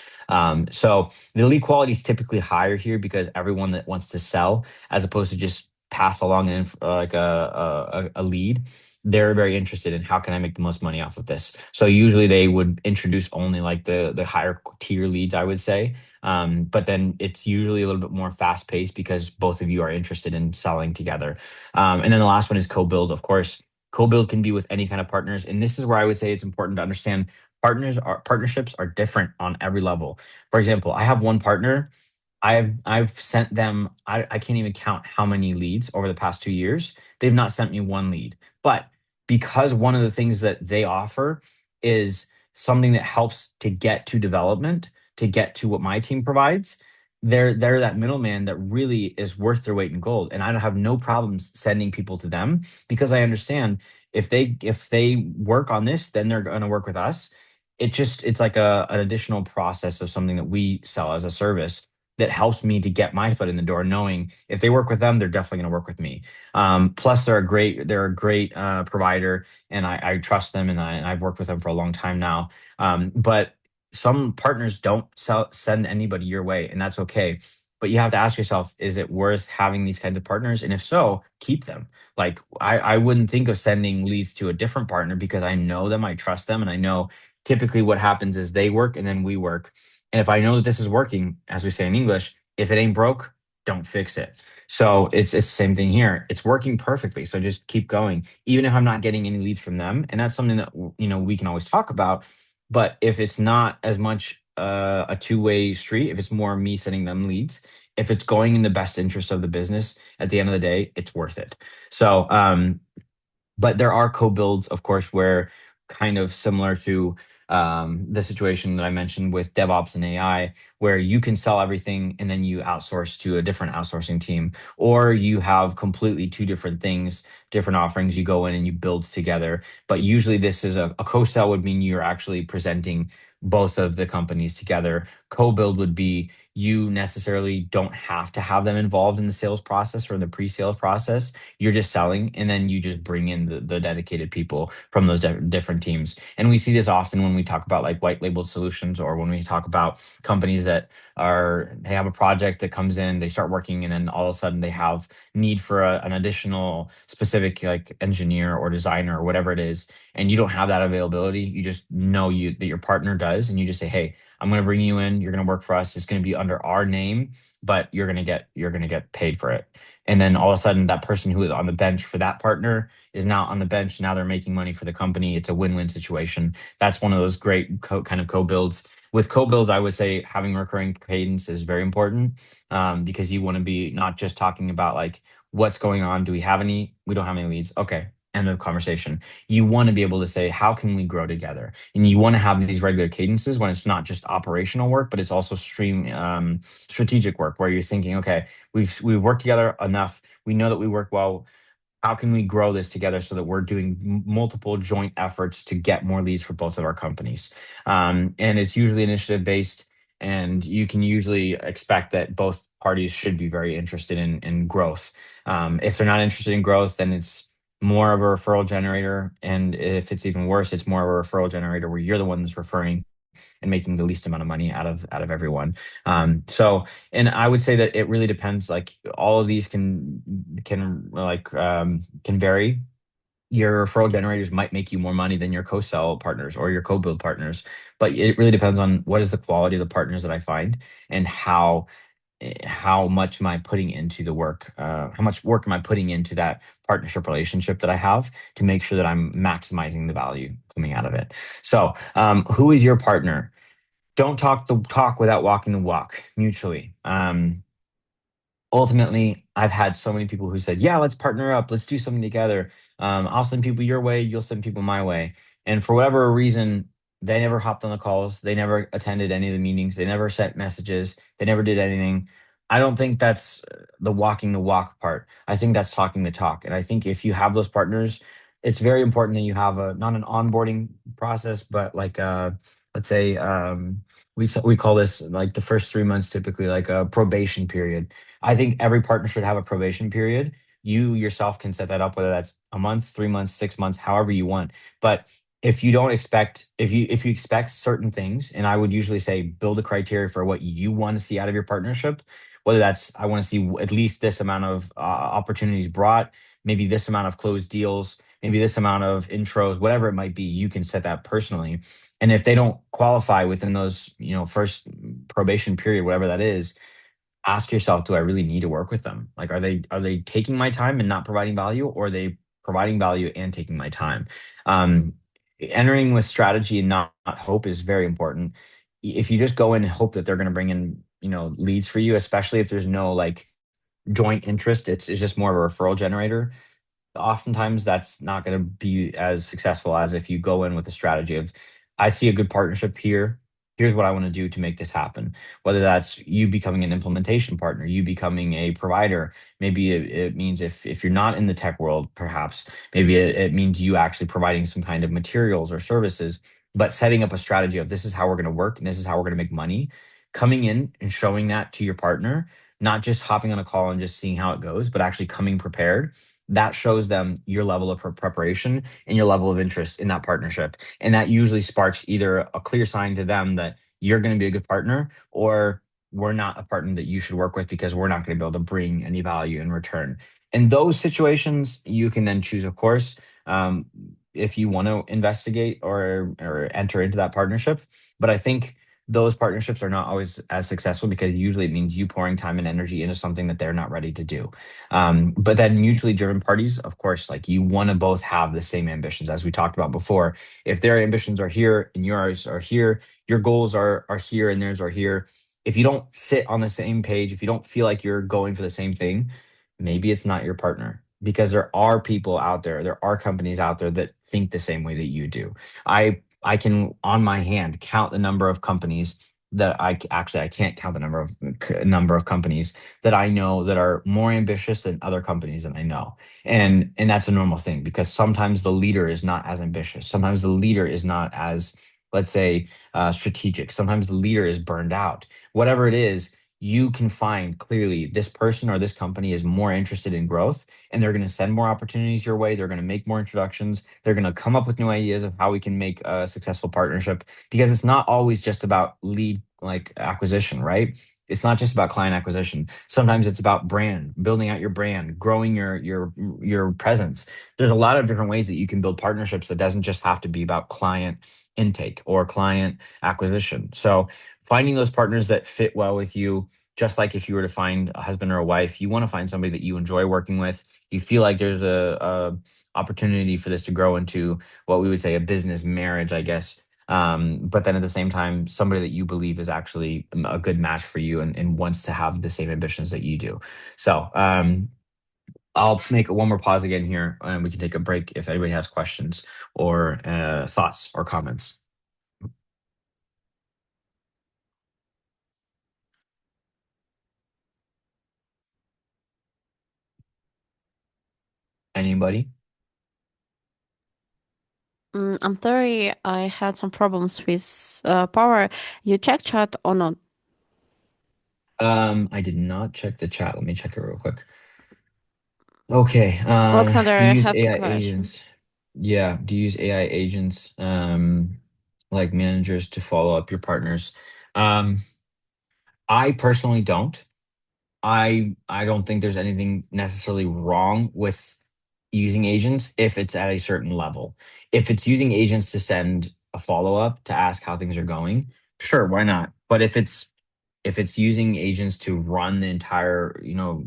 S2: So the lead quality is typically higher here because everyone that wants to sell, as opposed to just pass along like a lead, they're very interested in how can I make the most money off of this. So usually they would introduce only like the higher tier leads, I would say. But then it's usually a little bit more fast paced because both of you are interested in selling together. And then the last one is co-build. Of course, co-build can be with any kind of partners. And this is where I would say it's important to understand partnerships are different on every level. For example, I have one partner. I've sent them, I can't even count how many leads over the past 2 years. They've not sent me one lead. But because one of the things that they offer is something that helps to get to development, to get to what my team provides, they're that middleman that really is worth their weight in gold. And I don't have no problems sending people to them because I understand if they work on this, then they're going to work with us. It's like an additional process of something that we sell as a service that helps me to get my foot in the door, knowing if they work with them, they're definitely going to work with me. Plus, they're a great provider, and I trust them, and I've worked with them for a long time now. But some partners don't send anybody your way, and that's okay. But you have to ask yourself, is it worth having these kinds of partners? And if so, keep them. Like I wouldn't think of sending leads to a different partner because I know them, I trust them, and I know typically what happens is they work and then we work. And if I know that this is working, as we say in English, if it ain't broke, don't fix it. So it's the same thing here. It's working perfectly. So just keep going, even if I'm not getting any leads from them. And that's something that we can always talk about. But if it's not as much a two-way street, if it's more me sending them leads, if it's going in the best interest of the business, at the end of the day, it's worth it. So but there are co-builds, of course, where kind of similar to the situation that I mentioned with DevOps and AI, where you can sell everything and then you outsource to a different outsourcing team, or you have completely two different things, different offerings. You go in and you build together. But usually, this is a co-sell would mean you're actually presenting both of the companies together. Co-build would be you necessarily don't have to have them involved in the sales process or in the pre-sales process. You're just selling, and then you just bring in the dedicated people from those different teams. And we see this often when we talk about like white labeled solutions, or when we talk about companies that they have a project that comes in, they start working, and then all of a sudden they have need for an additional specific like engineer or designer or whatever it is, and you don't have that availability. You just know that your partner does, and you just say, hey, I'm going to bring you in. You're going to work for us. It's going to be under our name, but you're going to get paid for it. And then all of a sudden, that person who is on the bench for that partner is now on the bench. Now they're making money for the company. It's a win-win situation. That's one of those great kind of co-builds. With co-builds, I would say having recurring cadence is very important, because you want to be not just talking about like what's going on. Do we have any? We don't have any leads. Okay. End of conversation. You want to be able to say, how can we grow together? And you want to have these regular cadences when it's not just operational work, but it's also strategic work where you're thinking, okay, we've worked together enough. We know that we work well. How can we grow this together so that we're doing multiple joint efforts to get more leads for both of our companies? And it's usually initiative based, and you can usually expect that both parties should be very interested in growth. If they're not interested in growth, then it's more of a referral generator. And if it's even worse, it's more of a referral generator where you're the one that's referring and making the least amount of money out of everyone. And I would say that it really depends. Like all of these can vary. Your referral generators might make you more money than your co-sell partners or your co-build partners, but it really depends on what is the quality of the partners that I find, and how much am I putting into the work? How much work am I putting into that partnership relationship that I have to make sure that I'm maximizing the value coming out of it? So, who is your partner? Don't talk the talk without walking the walk mutually. Ultimately, I've had so many people who said, yeah, let's partner up. Let's do something together. I'll send people your way. You'll send people my way. And for whatever reason, they never hopped on the calls. They never attended any of the meetings. They never sent messages. They never did anything. I don't think that's the walking the walk part. I think that's talking the talk. And I think if you have those partners, it's very important that you have not an onboarding process, but like let's say we call this like the first 3 months typically like a probation period. I think every partner should have a probation period. You yourself can set that up, whether that's a month, 3 months, 6 months, however you want. But if you don't expect, if you expect certain things, and I would usually say build a criteria for what you want to see out of your partnership, whether that's I want to see at least this amount of opportunities brought, maybe this amount of closed deals, maybe this amount of intros, whatever it might be, you can set that personally. And if they don't qualify within those, first probation period, whatever that is, ask yourself, do I really need to work with them? Like, are they taking my time and not providing value, or are they providing value and taking my time? Um, Entering with strategy and not hope is very important. If you just go in and hope that they're going to bring in, leads for you, especially if there's no like joint interest, it's just more of a referral generator. Oftentimes that's not going to be as successful as if you go in with a strategy of, I see a good partnership here, here's what I want to do to make this happen. Whether that's you becoming an implementation partner, you becoming a provider, maybe it means if you're not in the tech world, perhaps maybe it means you actually providing some kind of materials or services, but setting up a strategy of, this is how we're going to work and this is how we're going to make money, coming in and showing that to your partner, not just hopping on a call and just seeing how it goes, but actually coming prepared. That shows them your level of preparation and your level of interest in that partnership. And that usually sparks either a clear sign to them that you're going to be a good partner, or we're not a partner that you should work with because we're not going to be able to bring any value in return. In those situations, you can then choose, of course, um, if you want to investigate or enter into that partnership. But I think those partnerships are not always as successful because usually it means you pouring time and energy into something that they're not ready to do. But then mutually driven parties, of course, like you want to both have the same ambitions, as we talked about before. If their ambitions are here and yours are here, your goals are here and theirs are here. If you don't sit on the same page, if you don't feel like you're going for the same thing, maybe it's not your partner, because there are people out there, there are companies out there that think the same way that you do. I can on my hand count the number of companies that I can't count the number of companies that I know that are more ambitious than other companies that I know. And that's a normal thing, because sometimes the leader is not as ambitious. Sometimes the leader is not as, let's say, strategic. Sometimes the leader is burned out. Whatever it is, you can find clearly this person or this company is more interested in growth, and they're going to send more opportunities your way. They're going to make more introductions. They're going to come up with new ideas of how we can make a successful partnership, because it's not always just about lead like acquisition, right? It's not just about client acquisition. Sometimes it's about brand, building out your brand, growing your presence. There's a lot of different ways that you can build partnerships that doesn't just have to be about client intake or client acquisition. So finding those partners that fit well with you, just like if you were to find a husband or a wife, you want to find somebody that you enjoy working with. You feel like there's a opportunity for this to grow into what we would say a business marriage, I guess. But then at the same time, somebody that you believe is actually a good match for you, and wants to have the same ambitions that you do. So I'll make one more pause again here, and we can take a break if anybody has questions or thoughts or comments. Anybody?
S1: I'm sorry, I had some problems with power. You check chat or not?
S2: I did not check the chat. Let me check it real quick. Okay.
S1: Alexander,
S2: Do you
S1: I
S2: use
S1: have two
S2: AI
S1: questions.
S2: agents? Yeah. Do you use AI agents, like managers, to follow up your partners? Um, I personally don't. I don't think there's anything necessarily wrong with using agents if it's at a certain level. If it's using agents to send a follow up to ask how things are going, sure, why not? But if it's using agents to run the entire,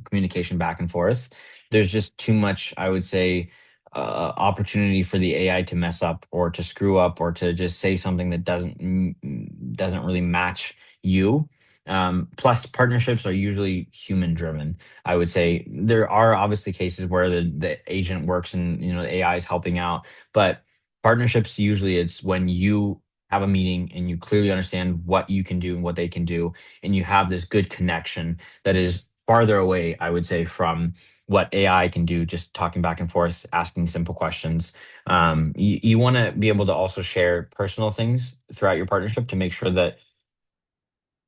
S2: communication back and forth, there's just too much, I would say, opportunity for the AI to mess up or to screw up or to just say something that doesn't really match you. Plus, partnerships are usually human driven. I would say there are obviously cases where the agent works and the AI is helping out, but partnerships usually it's when you have a meeting and you clearly understand what you can do and what they can do, and you have this good connection that is farther away, I would say, from what AI can do, just talking back and forth, asking simple questions. You want to be able to also share personal things throughout your partnership to make sure that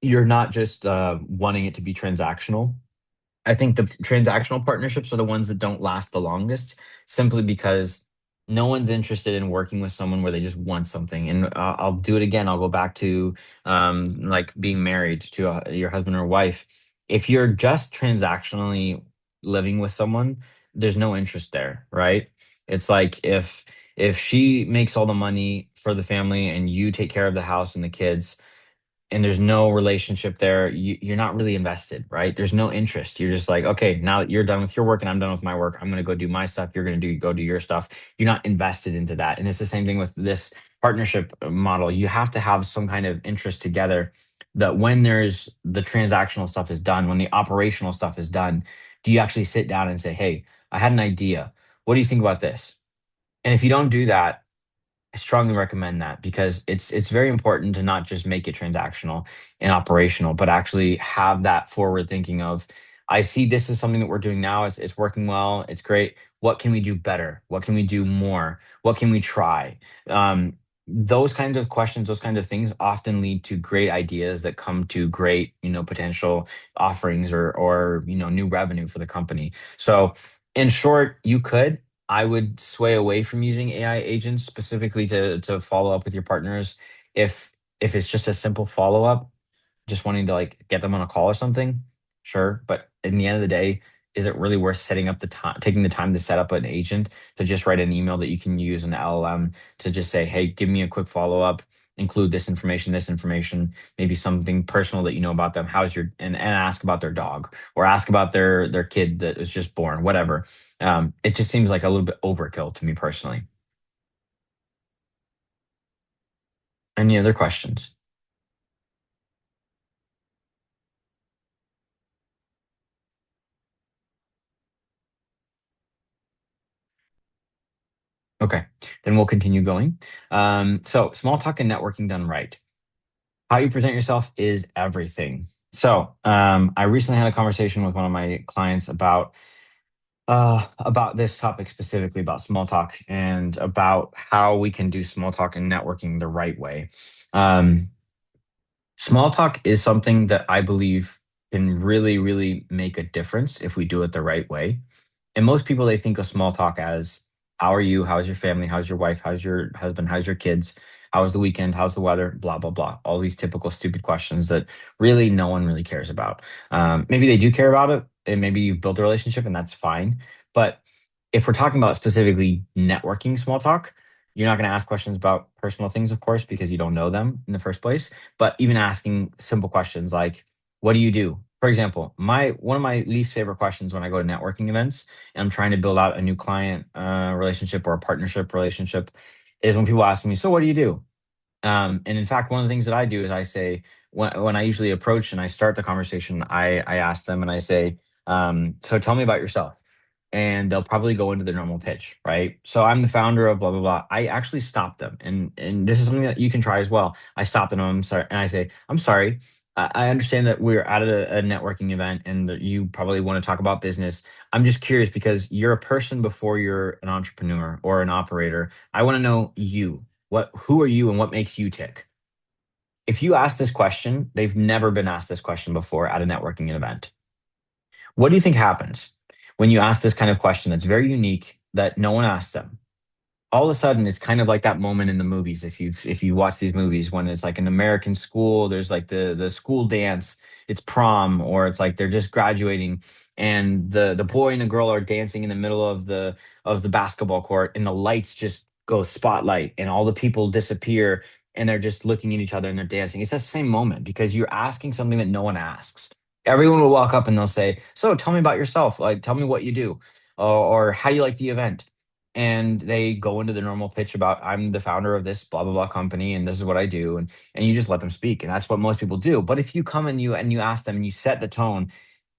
S2: you're not just wanting it to be transactional. I think the transactional partnerships are the ones that don't last the longest, simply because no one's interested in working with someone where they just want something. And I'll do it again. I'll go back to like being married to your husband or wife. If you're just transactionally living with someone, there's no interest there, right? It's like if she makes all the money for the family and you take care of the house and the kids, and there's no relationship there, you're not really invested, right? There's no interest. You're just like, okay, now that you're done with your work and I'm done with my work, I'm going to go do my stuff. You're going to go do your stuff. You're not invested into that. And it's the same thing with this partnership model. You have to have some kind of interest together, that when there's the transactional stuff is done, when the operational stuff is done, do you actually sit down and say, hey, I had an idea. What do you think about this? And if you don't do that, I strongly recommend that, because it's very important to not just make it transactional and operational, but actually have that forward thinking of, I see this is something that we're doing now. It's working well. It's great. What can we do better? What can we do more? What can we try? Those kinds of questions, those kinds of things often lead to great ideas that come to great, potential offerings or new revenue for the company. So in short, I would sway away from using AI agents specifically to follow up with your partners. If it's just a simple follow up, just wanting to like get them on a call or something, sure. But in the end of the day, is it really worth setting up the time, taking the time to set up an agent to just write an email that you can use an LLM to just say, hey, give me a quick follow up, include this information, maybe something personal that you know about them. How's your and ask about their dog, or ask about their kid that was just born, whatever. It just seems like a little bit overkill to me personally. Any other questions? Okay, then we'll continue going. So small talk and networking done right. How you present yourself is everything. So I recently had a conversation with one of my clients about this topic, specifically about small talk and about how we can do small talk and networking the right way. Um, Small talk is something that I believe can really, really make a difference if we do it the right way. And most people, they think of small talk as, how are you? How's your family? How's your wife? How's your husband? How's your kids? How's the weekend? How's the weather? Blah, blah, blah. All these typical stupid questions that really no one really cares about. Maybe they do care about it, and maybe you built a relationship and that's fine. But if we're talking about specifically networking small talk, you're not going to ask questions about personal things, of course, because you don't know them in the first place. But even asking simple questions like, what do you do? For example, my one of my least favorite questions when I go to networking events and I'm trying to build out a new client relationship or a partnership relationship is when people ask me, so what do you do? And in fact, one of the things that I do is I say, when I usually approach and I start the conversation, I ask them and I say, so tell me about yourself, and they'll probably go into their normal pitch, right? So I'm the founder of blah blah blah. I actually stop them, and this is something that you can try as well. I stop them. I'm sorry, and I say, I'm sorry. I understand that we're at a networking event, and that you probably want to talk about business. I'm just curious because you're a person before you're an entrepreneur or an operator. I want to know you. Who are you, and what makes you tick? If you ask this question, they've never been asked this question before at a networking event. What do you think happens when you ask this kind of question that's very unique that no one asked them? All of a sudden, it's kind of like that moment in the movies. If you watch these movies, when it's like an American school, there's like the school dance, it's prom, or it's like they're just graduating, and the boy and the girl are dancing in the middle of the basketball court, and the lights just go spotlight, and all the people disappear, and they're just looking at each other and they're dancing. It's that same moment because you're asking something that no one asks. Everyone will walk up and they'll say, "So, tell me about yourself. Like, tell me what you do, or how you like the event." And they go into the normal pitch about, I'm the founder of this blah blah blah company and this is what I do, and you just let them speak, and that's what most people do. But if you come and you ask them and you set the tone,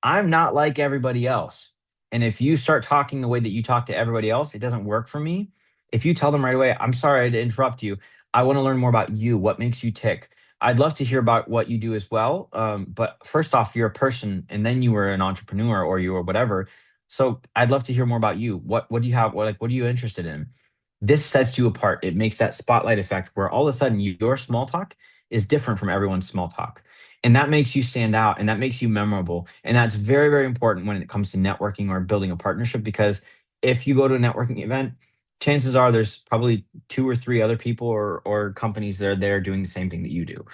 S2: I'm not like everybody else. And if you start talking the way that you talk to everybody else, it doesn't work for me. If you tell them right away, I'm sorry to interrupt you, I want to learn more about you. What makes you tick? I'd love to hear about what you do as well. But first off, you're a person, and then you were an entrepreneur or you were whatever. So I'd love to hear more about you. What do you have? What are you interested in? This sets you apart. It makes that spotlight effect where all of a sudden your small talk is different from everyone's small talk. And that makes you stand out and that makes you memorable. And that's very, very important when it comes to networking or building a partnership, because if you go to a networking event, chances are there's probably two or three other people or companies that are there doing the same thing that you do.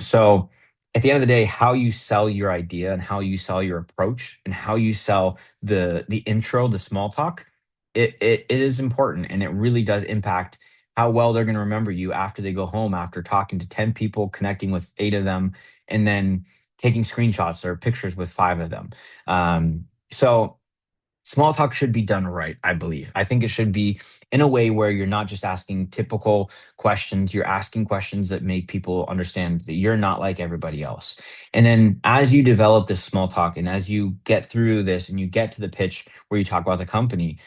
S2: So at the end of the day, how you sell your idea and how you sell your approach and how you sell the intro, the small talk, it is important, and it really does impact how well they're going to remember you after they go home after talking to 10 people, connecting with 8 of them, and then taking screenshots or pictures with 5 of them. So small talk should be done right, I believe. I think it should be in a way where you're not just asking typical questions, you're asking questions that make people understand that you're not like everybody else. And then as you develop this small talk and as you get through this and you get to the pitch where you talk about the company,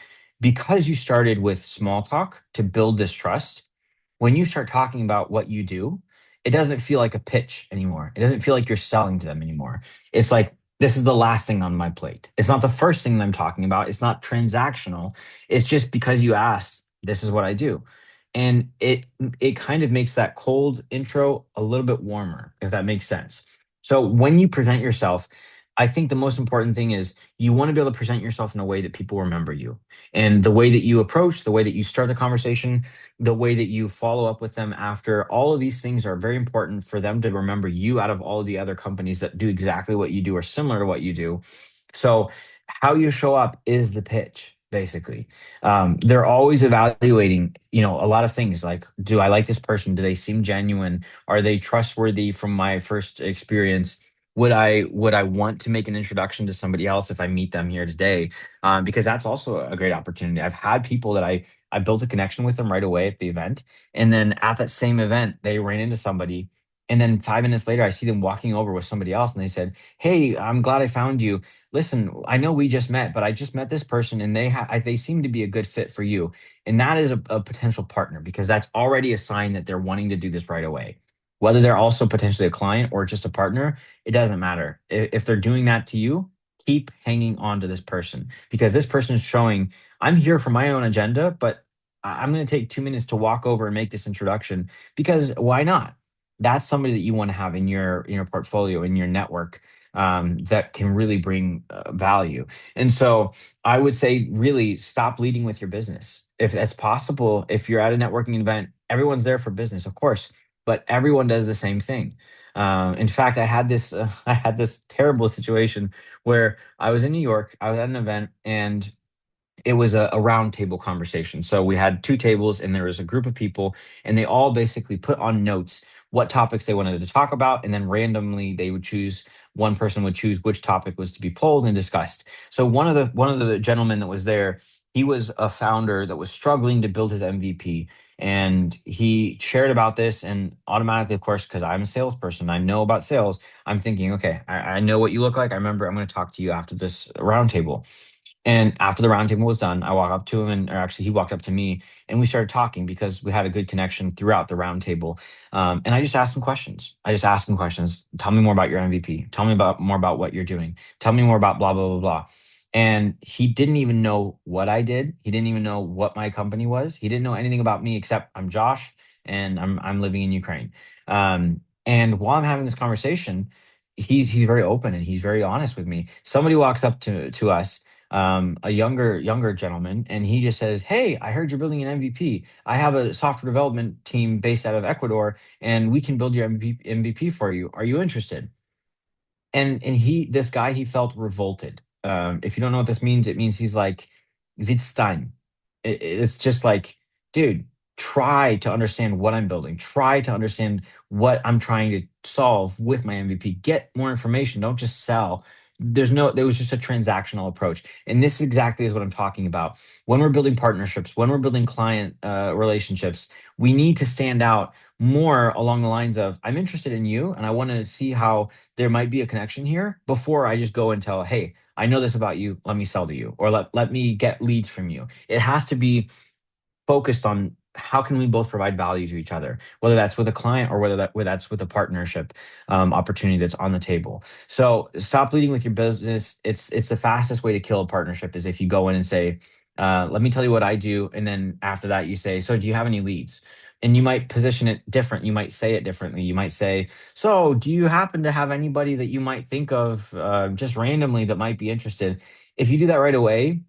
S2: because you started with small talk to build this trust, when you start talking about what you do, it doesn't feel like a pitch anymore. It doesn't feel like you're selling to them anymore. It's like, this is the last thing on my plate. It's not the first thing that I'm talking about. It's not transactional. It's just because you asked, this is what I do. And it kind of makes that cold intro a little bit warmer, if that makes sense. So when you present yourself, I think the most important thing is you want to be able to present yourself in a way that people remember you. And the way that you approach, the way that you start the conversation, the way that you follow up with them after, all of these things are very important for them to remember you out of all of the other companies that do exactly what you do or similar to what you do. So how you show up is the pitch, basically. They're always evaluating, a lot of things like, do I like this person? Do they seem genuine? Are they trustworthy from my first experience? Would I want to make an introduction to somebody else if I meet them here today? Because that's also a great opportunity. I've had people that I built a connection with them right away at the event. And then at that same event, they ran into somebody. And then 5 minutes later, I see them walking over with somebody else. And they said, "Hey, I'm glad I found you. Listen, I know we just met, but I just met this person and they seem to be a good fit for you." And that is a potential partner, because that's already a sign that they're wanting to do this right away. Whether they're also potentially a client or just a partner, it doesn't matter. If they're doing that to you, keep hanging on to this person, because this person is showing, I'm here for my own agenda, but I'm going to take 2 minutes to walk over and make this introduction, because why not? That's somebody that you want to have in your portfolio, in your network, that can really bring value. And so I would say, really stop leading with your business. If that's possible, if you're at a networking event, everyone's there for business, of course, but everyone does the same thing. In fact, I had this I had this terrible situation where I was in New York. I was at an event, and it was a round table conversation. So we had 2 tables, and there was a group of people, and they all basically put on notes what topics they wanted to talk about, and then randomly they would choose. One person would choose which topic was to be polled and discussed. So one of the gentlemen that was there, he was a founder that was struggling to build his MVP, and he shared about this. And automatically, of course, because I'm a salesperson, I know about sales. I'm thinking, okay, I know what you look like. I remember I'm going to talk to you after this roundtable. And after the roundtable was done, I walked up to him, or actually, he walked up to me, and we started talking because we had a good connection throughout the roundtable. And I just asked him questions. I just asked him questions. Tell me more about your MVP. Tell me more about what you're doing. Tell me more about blah blah blah blah. And he didn't even know what I did. He didn't even know what my company was. He didn't know anything about me except I'm Josh, and I'm living in Ukraine. And while I'm having this conversation, he's very open and he's very honest with me. Somebody walks up to us, a younger gentleman, and he just says, "Hey, I heard you're building an MVP. I have a software development team based out of Ecuador, and we can build your MVP for you. Are you interested?" And this guy, he felt revolted. If you don't know what this means, it means he's like, "It's time." It's just like, dude, try to understand what I'm building. Try to understand what I'm trying to solve with my MVP. Get more information. Don't just sell. There was just a transactional approach. And this exactly is what I'm talking about. When we're building partnerships, when we're building client relationships, we need to stand out more along the lines of, I'm interested in you and I want to see how there might be a connection here, before I just go and tell, "Hey, I know this about you. Let me sell to you," or let me get leads from you. It has to be focused on how can we both provide value to each other, whether that's with a client or whether that's with a partnership opportunity that's on the table. So stop leading with your business. It's the fastest way to kill a partnership is if you go in and say, let me tell you what I do, and then after that you say, so do you have any leads? And you might position it different. You might say it differently. You might say, so do you happen to have anybody that you might think of just randomly that might be interested? If you do that right away,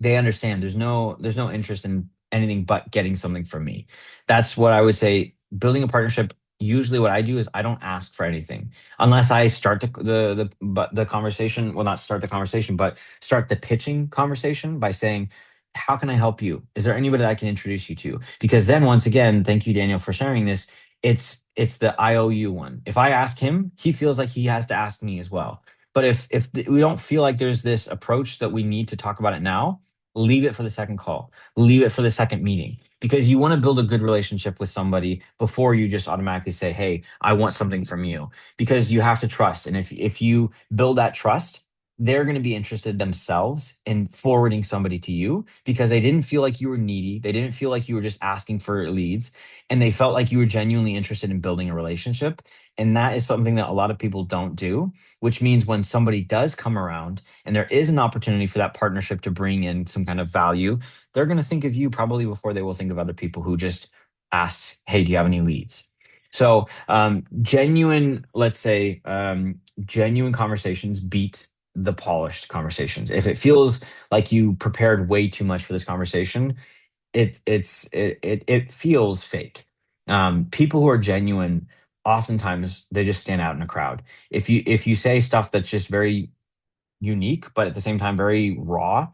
S2: they understand there's no interest in anything but getting something from me. That's what I would say. Building a partnership, usually what I do is I don't ask for anything unless I start the conversation. Well, not start the conversation, but start the pitching conversation by saying, how can I help you? Is there anybody that I can introduce you to? Because then once again, thank you, Daniel, for sharing this. It's the IOU one. If I ask him, he feels like he has to ask me as well. But if we don't feel like there's this approach that we need to talk about it now, leave it for the second call, leave it for the second meeting, because you want to build a good relationship with somebody before you just automatically say, hey, I want something from you, because you have to trust. And if you build that trust, they're going to be interested themselves in forwarding somebody to you because they didn't feel like you were needy. They didn't feel like you were just asking for leads, and they felt like you were genuinely interested in building a relationship. And that is something that a lot of people don't do, which means when somebody does come around and there is an opportunity for that partnership to bring in some kind of value, they're going to think of you probably before they will think of other people who just asked, hey, do you have any leads? So genuine, let's say, genuine conversations beat the polished conversations. If it feels like you prepared way too much for this conversation, it feels fake. People who are genuine, oftentimes they just stand out in a crowd. If you say stuff that's just very unique, but at the same time very raw,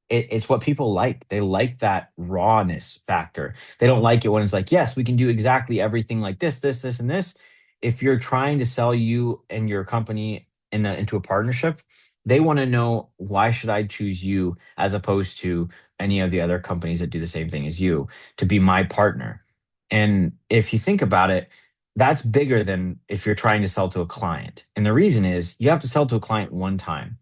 S2: it's what people like. They like that rawness factor. They don't like it when it's like, yes, we can do exactly everything like this, and this. If you're trying to sell you and your company into a partnership, they want to know, why should I choose you as opposed to any of the other companies that do the same thing as you to be my partner? And if you think about it, that's bigger than if you're trying to sell to a client. And the reason is you have to sell to a client one time,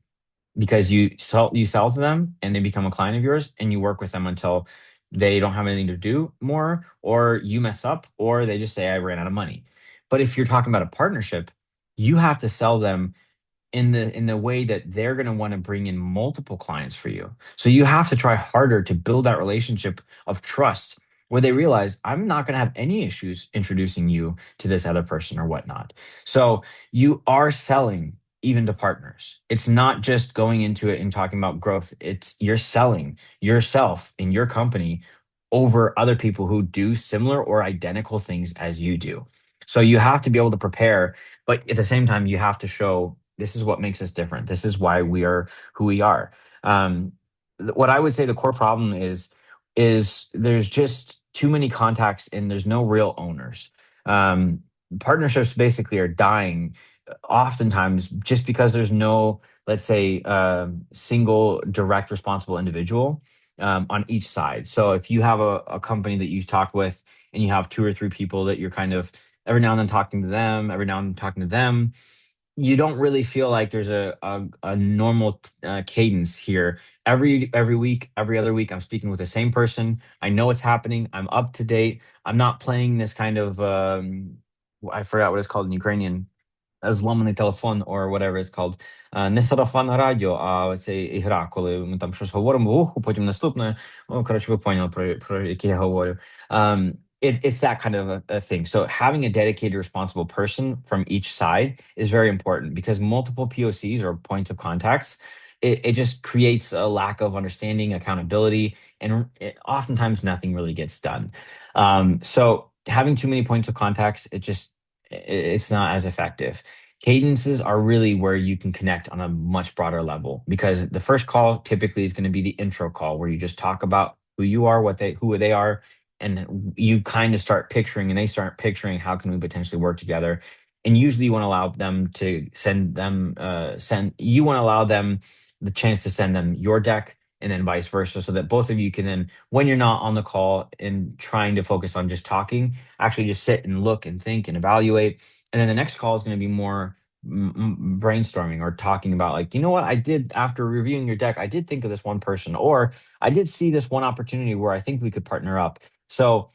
S2: because you sell to them and they become a client of yours, and you work with them until they don't have anything to do more, or you mess up, or they just say, I ran out of money. But if you're talking about a partnership, you have to sell them in the way that they're going to want to bring in multiple clients for you. So you have to try harder to build that relationship of trust where they realize, I'm not going to have any issues introducing you to this other person or whatnot. So you are selling even to partners. It's not just going into it and talking about growth. It's you're selling yourself and your company over other people who do similar or identical things as you do. So you have to be able to prepare, but at the same time, you have to show, this is what makes us different. This is why we are who we are. What I would say the core problem is there's just too many contacts and there's no real owners. Um, Partnerships basically are dying oftentimes just because there's no, let's say, single direct responsible individual on each side. So if you have a company that you talk with and you have two or three people that you're kind of every now and then talking to them, every now and then talking to them, you don't really feel like there's a normal cadence here. Every week, every other week, I'm speaking with the same person. I know what's happening. I'm up to date. I'm not playing this kind of I forgot what it's called in Ukrainian, зламаний телефон or whatever it's called. Не сарафан радіо, а оцей гра, коли ми там щось говоримо в уху, потім наступне. Ну, коротше, ви поняли, про яке я говорю. It's that kind of a thing. So having a dedicated, responsible person from each side is very important, because multiple POCs or points of contacts, it just creates a lack of understanding, accountability, and oftentimes nothing really gets done. So having too many points of contacts, it's not as effective. Cadences are really where you can connect on a much broader level, because the first call typically is going to be the intro call where you just talk about who you are, who they are, and you kind of start picturing and they start picturing, how can we potentially work together. And usually you want to allow them to you want to allow them the chance to send them your deck, and then vice versa, so that both of you can then, when you're not on the call and trying to focus on just talking, actually just sit and look and think and evaluate. And then the next call is going to be more brainstorming or talking about, like, you know what, I did, after reviewing your deck, I did think of this one person, or I did see this one opportunity where I think we could partner up. So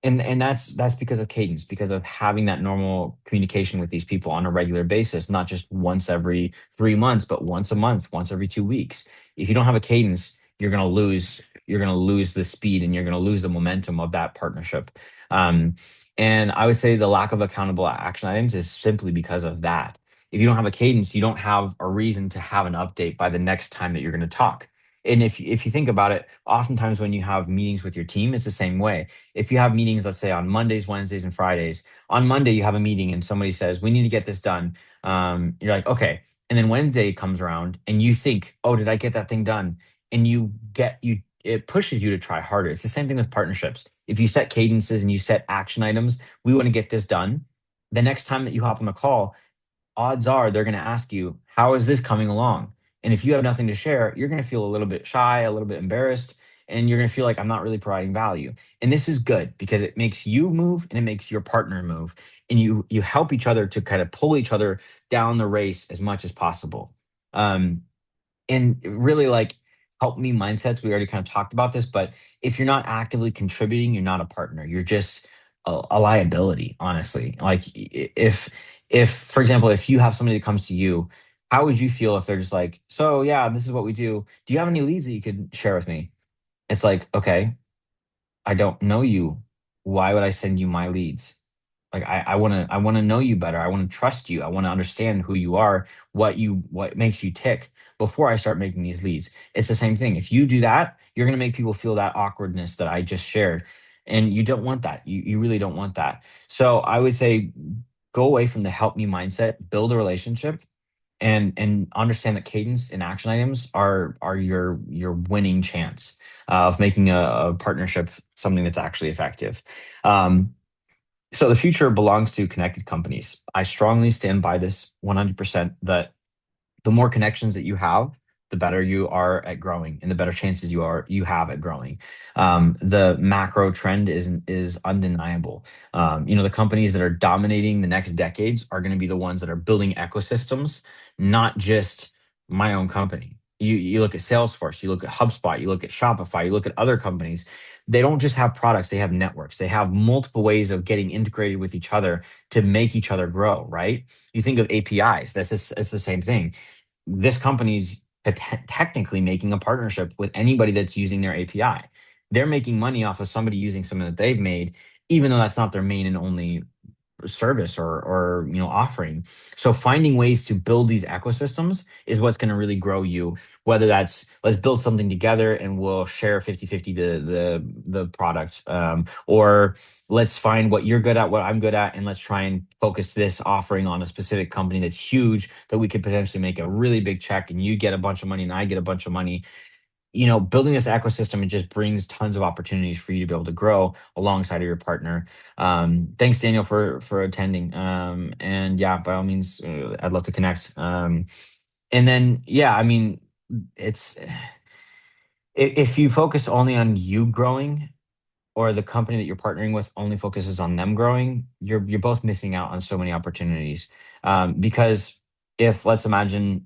S2: And that's because of cadence, because of having that normal communication with these people on a regular basis, not just once every 3 months, but once a month, once every 2 weeks. If you don't have a cadence, you're gonna lose the speed, and you're gonna lose the momentum of that partnership. Um, and I would say the lack of accountable action items is simply because of that. If you don't have a cadence, you don't have a reason to have an update by the next time that you're going to talk. And if you think about it, oftentimes when you have meetings with your team, it's the same way. If you have meetings, let's say on Mondays, Wednesdays, and Fridays, on Monday you have a meeting and somebody says, "We need to get this done." You're like, "Okay." And then Wednesday comes around and you think, "Oh, did I get that thing done?" And it pushes you to try harder. It's the same thing with partnerships. If you set cadences and you set action items, we want to get this done. The next time that you hop on a call, odds are they're going to ask you, "How is this coming along?" And if you have nothing to share, you're going to feel a little bit shy, a little bit embarrassed, and you're going to feel like, "I'm not really providing value." And this is good because it makes you move and it makes your partner move, and you help each other to kind of pull each other down the race as much as possible. Um, and really, like, help me mindsets, we already kind of talked about this, but if you're not actively contributing, you're not a partner, you're just a liability, honestly. Like, if for example, if you have somebody that comes to you, how would you feel if they're just like, "So yeah, this is what we do you have any leads that you could share with me?" It's like, "Okay, I don't know you. Why would I send you my leads?" Like, I wanna know you better. I wanna trust you. I wanna understand who you are, what makes you tick before I start making these leads. It's the same thing. If you do that, you're gonna make people feel that awkwardness that I just shared. And you don't want that. You really don't want that. So I would say go away from the help me mindset, build a relationship, and understand that cadence and action items are your winning chance of making a partnership something that's actually effective. Um, so the future belongs to connected companies. I strongly stand by this 100% that the more connections that you have, the better you are at growing, and the better chances you have at growing. The macro trend is undeniable. The companies that are dominating the next decades are going to be the ones that are building ecosystems, not just my own company. You look at Salesforce, you look at HubSpot, you look at Shopify, you look at other companies. They don't just have products; they have networks. They have multiple ways of getting integrated with each other to make each other grow. Right? You think of APIs. It's the same thing. This company's technically making a partnership with anybody that's using their API. They're making money off of somebody using something that they've made, even though that's not their main and only service or offering. So finding ways to build these ecosystems is what's going to really grow you, whether that's let's build something together and we'll share 50-50 the product, or let's find what you're good at, what I'm good at, and let's try and focus this offering on a specific company that's huge that we could potentially make a really big check, and you get a bunch of money and I get a bunch of money. Building this ecosystem, it just brings tons of opportunities for you to be able to grow alongside of your partner. Thanks, Daniel, for attending. And yeah, by all means, I'd love to connect. And then yeah, I mean, it's if you focus only on you growing, or the company that you're partnering with only focuses on them growing, you're both missing out on so many opportunities. Because if let's imagine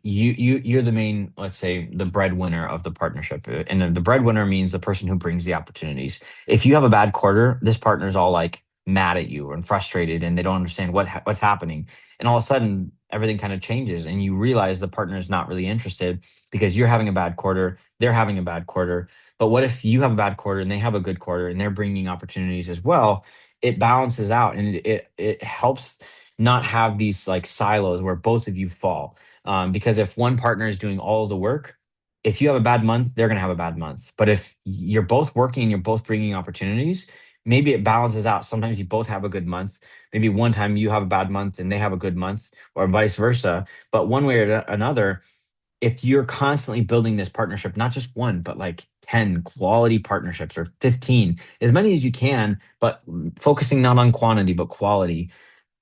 S2: you're the main, let's say the breadwinner of the partnership, and then the breadwinner means the person who brings the opportunities. If you have a bad quarter, this partner's all like mad at you and frustrated, and they don't understand what's happening. And all of a sudden, everything kind of changes, and you realize the partner is not really interested because you're having a bad quarter, they're having a bad quarter. But what if you have a bad quarter and they have a good quarter and they're bringing opportunities as well? It balances out, and it helps not have these like silos where both of you fall. Because if one partner is doing all of the work, if you have a bad month, they're going to have a bad month. But if you're both working and you're both bringing opportunities, maybe it balances out. Sometimes you both have a good month. Maybe one time you have a bad month and they have a good month, or vice versa. But one way or another, if you're constantly building this partnership, not just one, but like 10 quality partnerships or 15, as many as you can, but focusing not on quantity, but quality.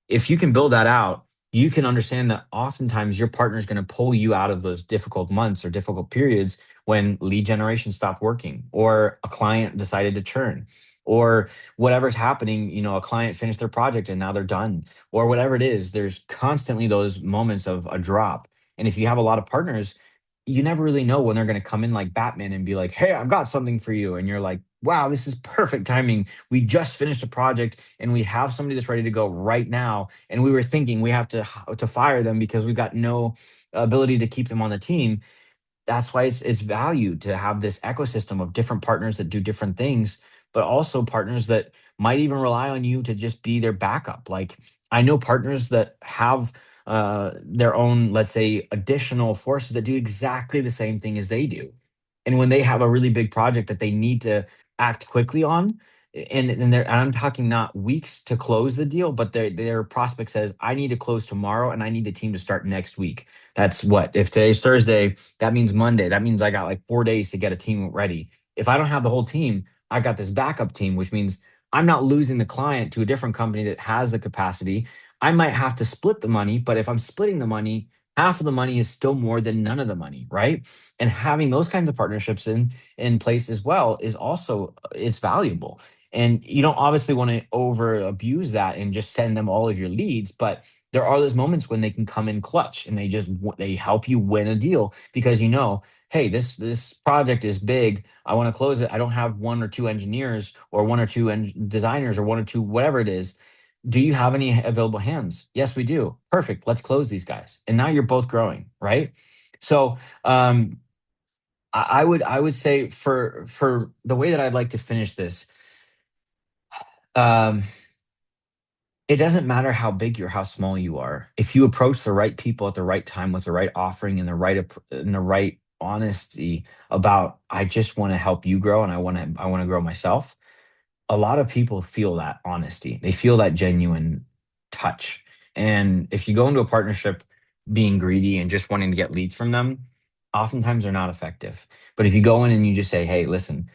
S2: If you can build that out, you can understand that oftentimes your partner is going to pull you out of those difficult months or difficult periods when lead generation stopped working, or a client decided to churn, or whatever's happening. A client finished their project and now they're done, or whatever it is. There's constantly those moments of a drop. And if you have a lot of partners, you never really know when they're going to come in like Batman and be like, "Hey, I've got something for you." And you're like, wow, this is perfect timing. We just finished a project and we have somebody that's ready to go right now. And we were thinking we have to fire them because we've got no ability to keep them on the team. That's why it's valued to have this ecosystem of different partners that do different things, but also partners that might even rely on you to just be their backup. Like I know partners that have their own, let's say, additional forces that do exactly the same thing as they do. And when they have a really big project that they need to act quickly on, and I'm talking not weeks to close the deal, but their prospect says, I need to close tomorrow and I need the team to start next week. That's what, if today's Thursday, that means Monday. That means I got like 4 days to get a team ready. If I don't have the whole team, I got this backup team, which means I'm not losing the client to a different company that has the capacity. I might have to split the money, but if I'm splitting the money, half of the money is still more than none of the money, right? And having those kinds of partnerships in place as well is also it's valuable. And you don't obviously want to over abuse that and just send them all of your leads, but there are those moments when they can come in clutch and they help you win a deal because hey, this project is big. I want to close it. I don't have one or two engineers or one or two designers or one or two whatever it is. Do you have any available hands? Yes, we do. Perfect. Let's close these guys. And now you're both growing, right? So I would say for the way that I'd like to finish this, um, it doesn't matter how big or how small you are. If you approach the right people at the right time with the right offering and the right honesty about, I just want to help you grow and I want to grow myself. A lot of people feel that honesty. They feel that genuine touch. And if you go into a partnership being greedy and just wanting to get leads from them, oftentimes they're not effective. But if you go in and you just say, "Hey, listen,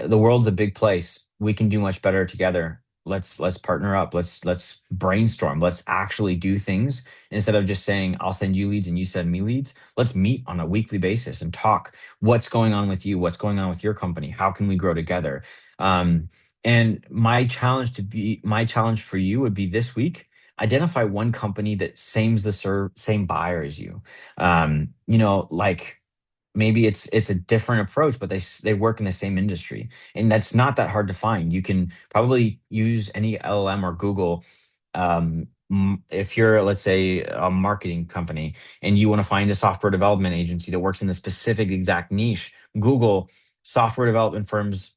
S2: the world's a big place. We can do much better together. Let's partner up. Let's brainstorm. Let's actually do things instead of just saying, I'll send you leads and you send me leads. Let's meet on a weekly basis and talk what's going on with you, what's going on with your company. How can we grow together?" And my challenge for you would be this week, identify one company that same buyer as you. Like maybe it's a different approach, but they work in the same industry, and that's not that hard to find. You can probably use any LLM or Google. If you're, let's say, a marketing company and you want to find a software development agency that works in the specific exact niche, Google software development firms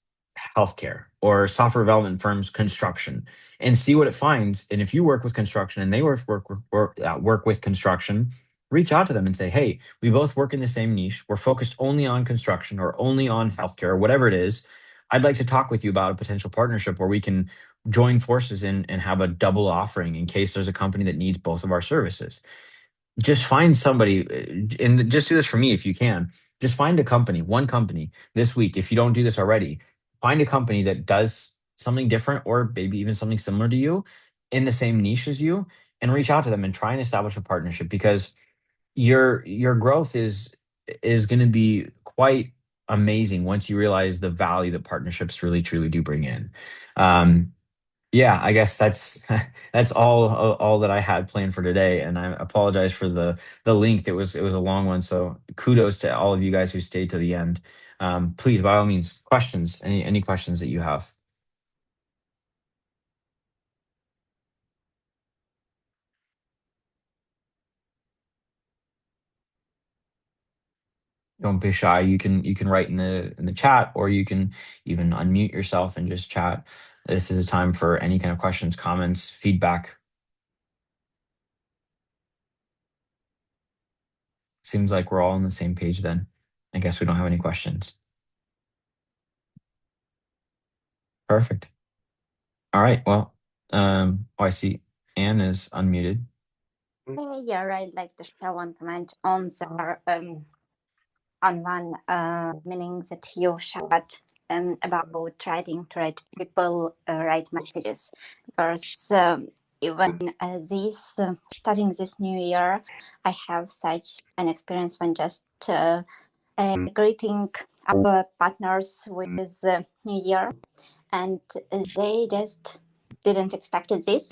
S2: healthcare or software development firms construction and see what it finds. And if you work with construction and they work with construction, reach out to them and say, hey, we both work in the same niche. We're focused only on construction or only on healthcare or whatever it is. I'd like to talk with you about a potential partnership where we can join forces and have a double offering in case there's a company that needs both of our services. Just find somebody and just do this for me if you can. Just find a company, one company this week. If you don't do this already, find a company that does something different or maybe even something similar to you in the same niche as you and reach out to them and try and establish a partnership because your growth is going to be quite amazing once you realize the value that partnerships really truly do bring in. Um, yeah, I guess that's that's all that I had planned for today, and I apologize for the length. It was a long one, so kudos to all of you guys who stayed to the end. Please, by all means, questions. Any questions that you have? Don't be shy. You can write in the chat, or you can even unmute yourself and just chat. This is a time for any kind of questions, comments, feedback. Seems like we're all on the same page then. I guess we don't have any questions. Perfect. All right. Well, I see Anne is unmuted.
S7: Yeah, I'd like to share one comment on one meaning that you shared about trying to write people write messages because even this starting this new year, I have such an experience when just greeting our partners with New Year, and they just didn't expect this.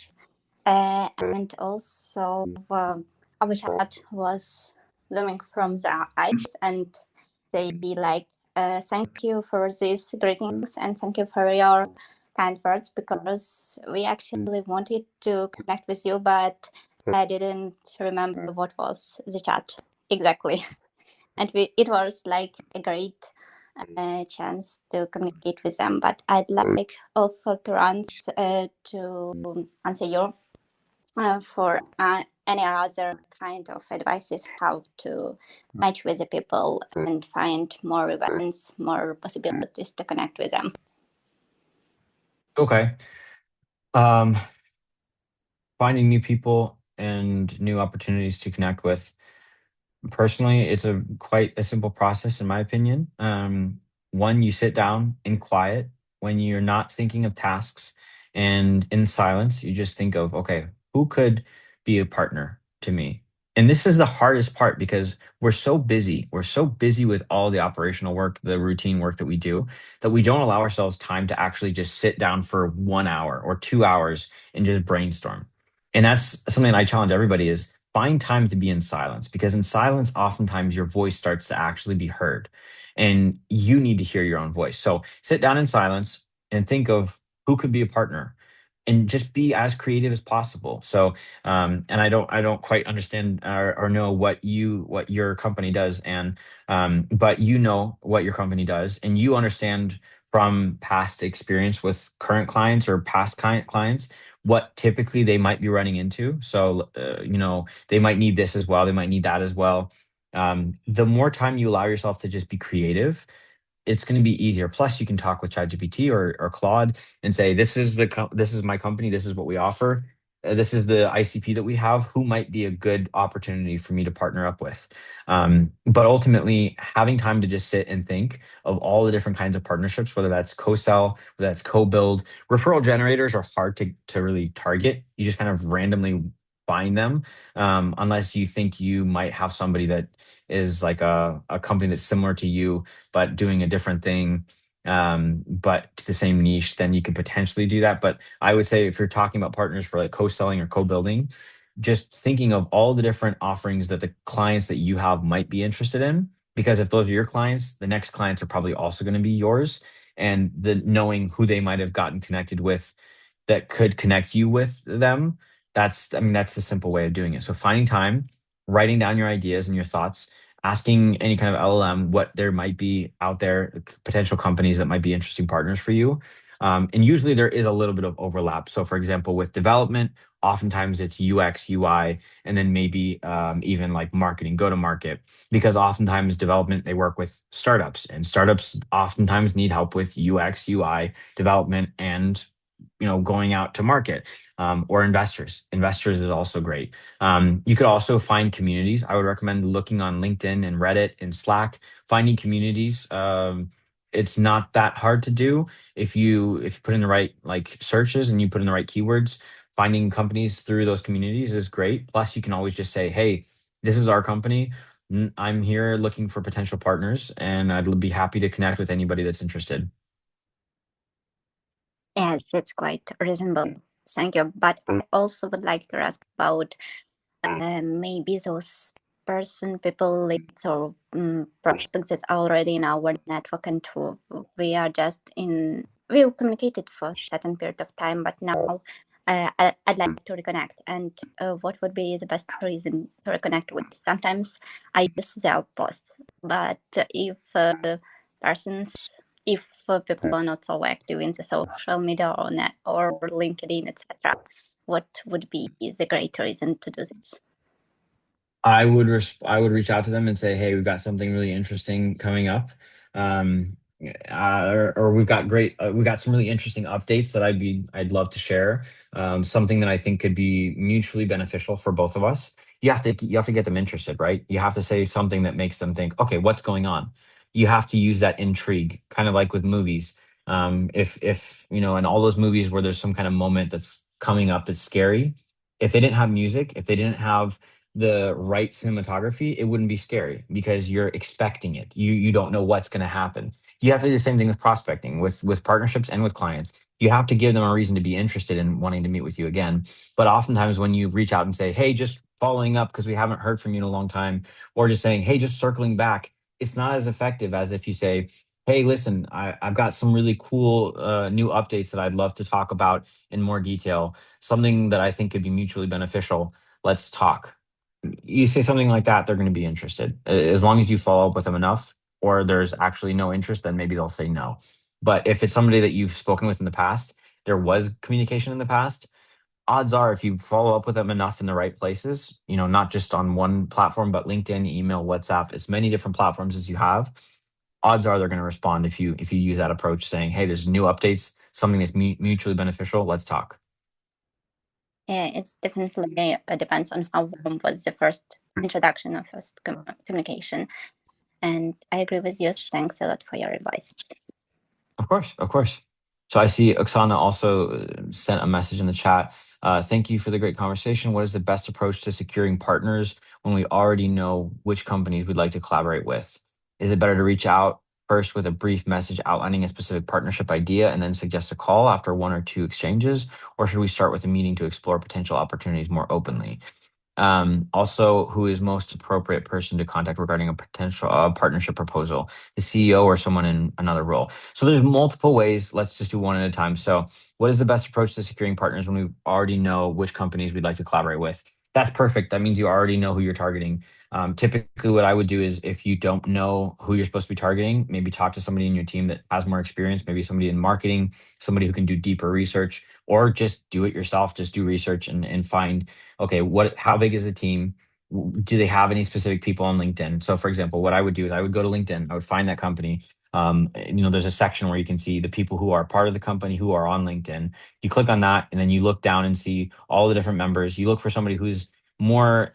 S7: And also, our chat was looming from their eyes, and they like thank you for these greetings and thank you for your kind words, because we actually wanted to connect with you, but I didn't remember what was the chat exactly. And it was like a great chance to communicate with them. But I'd like also to answer you for any other kind of advices how to match with the people and find more events, more possibilities to connect with them.
S2: Okay. Finding new people and new opportunities to connect with. Personally, it's quite a simple process in my opinion. One, you sit down in quiet when you're not thinking of tasks, and in silence, you just think of, okay, who could be a partner to me? And this is the hardest part because we're so busy. We're so busy with all the operational work, the routine work that we do, that we don't allow ourselves time to actually just sit down for 1 hour or 2 hours and just brainstorm. And that's something that I challenge everybody is find time to be in silence, because in silence oftentimes your voice starts to actually be heard, and you need to hear your own voice. So sit down in silence and think of who could be a partner, and just be as creative as possible. So and I don't quite understand or know what your company does, and but you know what your company does, and you understand from past experience with current clients or past clients what typically they might be running into. So they might need this as well, they might need that as well. The more time you allow yourself to just be creative, it's going to be easier. Plus, you can talk with ChatGPT or Claude and say, this is my company. This is what we offer. This is the ICP that we have. Who might be a good opportunity for me to partner up with? But ultimately, having time to just sit and think of all the different kinds of partnerships, whether that's co-sell, whether that's co-build. Referral generators are hard to really target. You just kind of randomly find them, unless you think you might have somebody that is like a company that's similar to you but doing a different thing, but to the same niche, then you could potentially do that. But I would say if you're talking about partners for like co-selling or co-building, just thinking of all the different offerings that the clients that you have might be interested in. Because if those are your clients, the next clients are probably also going to be yours. And the knowing who they might have gotten connected with that could connect you with them, that's the simple way of doing it. So finding time, writing down your ideas and your thoughts, asking any kind of LLM what there might be out there, potential companies that might be interesting partners for you. And usually there is a little bit of overlap. So, for example, with development, oftentimes it's UX, UI, and then maybe even like marketing, go to market, because oftentimes development, they work with startups, and startups oftentimes need help with UX, UI development, and going out to market, or investors is also great. You could also find communities. I would recommend looking on LinkedIn and Reddit and Slack, finding communities. It's not that hard to do if you put in the right like searches and you put in the right keywords. Finding companies through those communities is great. Plus, you can always just say, hey, this is our company. I'm here looking for potential partners, and I'd be happy to connect with anybody that's interested.
S7: Yes, that's quite reasonable. Thank you. But I also would like to ask about maybe those people, leads or prospects that's already in our network, and we've communicated for a certain period of time, but now I'd like to reconnect. And what would be the best reason to reconnect with? Sometimes I use their posts, but if people are not so active in the social media or LinkedIn, etc., what would be the great reason to do this?
S2: I would reach out to them and say, "Hey, we've got something really interesting coming up, or we've got some really interesting updates that I'd love to share. Something that I think could be mutually beneficial for both of us." You have to get them interested, right? You have to say something that makes them think, "Okay, what's going on?" You have to use that intrigue, kind of like with movies. If in all those movies where there's some kind of moment that's coming up that's scary, if they didn't have music, if they didn't have the right cinematography, it wouldn't be scary because you're expecting it. You don't know what's going to happen. You have to do the same thing with prospecting, with partnerships and with clients. You have to give them a reason to be interested in wanting to meet with you again. But oftentimes when you reach out and say, "Hey, just following up because we haven't heard from you in a long time," or just saying, "Hey, just circling back," it's not as effective as if you say, hey, listen, I've got some really cool new updates that I'd love to talk about in more detail, something that I think could be mutually beneficial. Let's talk. You say something like that, they're going to be interested. As long as you follow up with them enough, or there's actually no interest, then maybe they'll say no. But if it's somebody that you've spoken with in the past, there was communication in the past, odds are if you follow up with them enough in the right places, not just on one platform, but LinkedIn, email, WhatsApp, as many different platforms as you have, odds are they're going to respond if you use that approach saying, hey, there's new updates, something that's mutually beneficial, let's talk.
S7: Yeah, it's definitely depends on how warm was the first introduction or first communication. And I agree with you. Thanks a lot for your advice.
S2: Of course, of course. So I see Oksana also sent a message in the chat. Thank you for the great conversation. What is the best approach to securing partners when we already know which companies we'd like to collaborate with? Is it better to reach out first with a brief message outlining a specific partnership idea and then suggest a call after one or two exchanges? Or should we start with a meeting to explore potential opportunities more openly? Also, who is most appropriate person to contact regarding a potential partnership proposal, the CEO or someone in another role? So there's multiple ways. Let's just do one at a time. So what is the best approach to securing partners when we already know which companies we'd like to collaborate with? That's perfect. That means you already know who you're targeting. Typically, what I would do is if you don't know who you're supposed to be targeting, maybe talk to somebody in your team that has more experience, maybe somebody in marketing, somebody who can do deeper research, or just do it yourself. Just do research and find, okay, how big is the team? Do they have any specific people on LinkedIn? So, for example, what I would do is I would go to LinkedIn, I would find that company. There's a section where you can see the people who are part of the company who are on LinkedIn. You click on that, and then you look down and see all the different members. You look for somebody who's more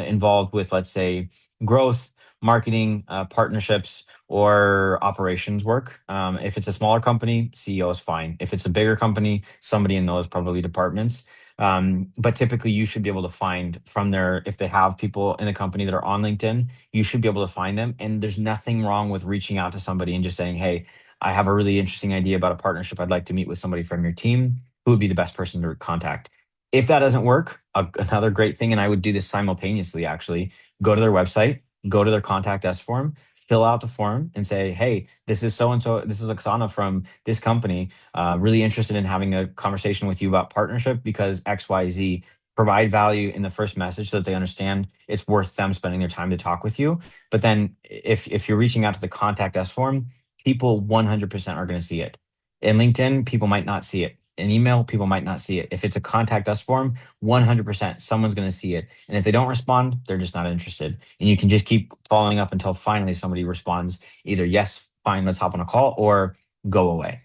S2: involved with, let's say, growth, marketing, partnerships, or operations work. If it's a smaller company, CEO is fine. If it's a bigger company, somebody in those probably departments. But typically, you should be able to find from there, if they have people in the company that are on LinkedIn, you should be able to find them. And there's nothing wrong with reaching out to somebody and just saying, hey, I have a really interesting idea about a partnership. I'd like to meet with somebody from your team. Who would be the best person to contact? If that doesn't work, another great thing, and I would do this simultaneously actually, go to their website, go to their contact us form, fill out the form and say, hey, this is so and so, this is Oksana from this company, really interested in having a conversation with you about partnership because XYZ. Provide value in the first message so that they understand it's worth them spending their time to talk with you. But then if you're reaching out to the contact us form, people 100% are going to see it. In LinkedIn, people might not see it. In email, people might not see it. If it's a contact us form, 100% someone's going to see it. And if they don't respond, they're just not interested. And you can just keep following up until finally somebody responds either yes, fine, let's hop on a call, or go away.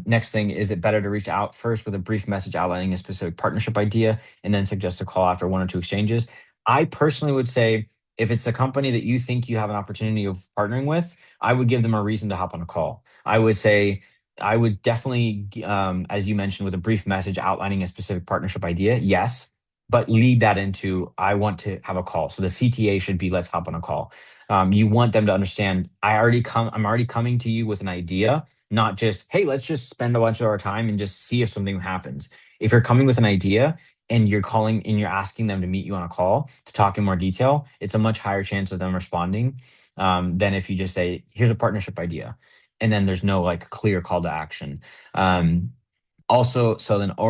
S2: Next thing, is it better to reach out first with a brief message outlining a specific partnership idea and then suggest a call after one or two exchanges? I personally would say if it's a company that you think you have an opportunity of partnering with, I would give them a reason to hop on a call. I would say, I would definitely, as you mentioned, with a brief message outlining a specific partnership idea, yes, but lead that into, I want to have a call. So the CTA should be, let's hop on a call. You want them to understand, I'm already coming to you with an idea, not just, hey, let's just spend a bunch of our time and just see if something happens. If you're coming with an idea and you're calling and you're asking them to meet you on a call to talk in more detail, it's a much higher chance of them responding than if you just say, here's a partnership idea. And then there's no like clear call to action. Or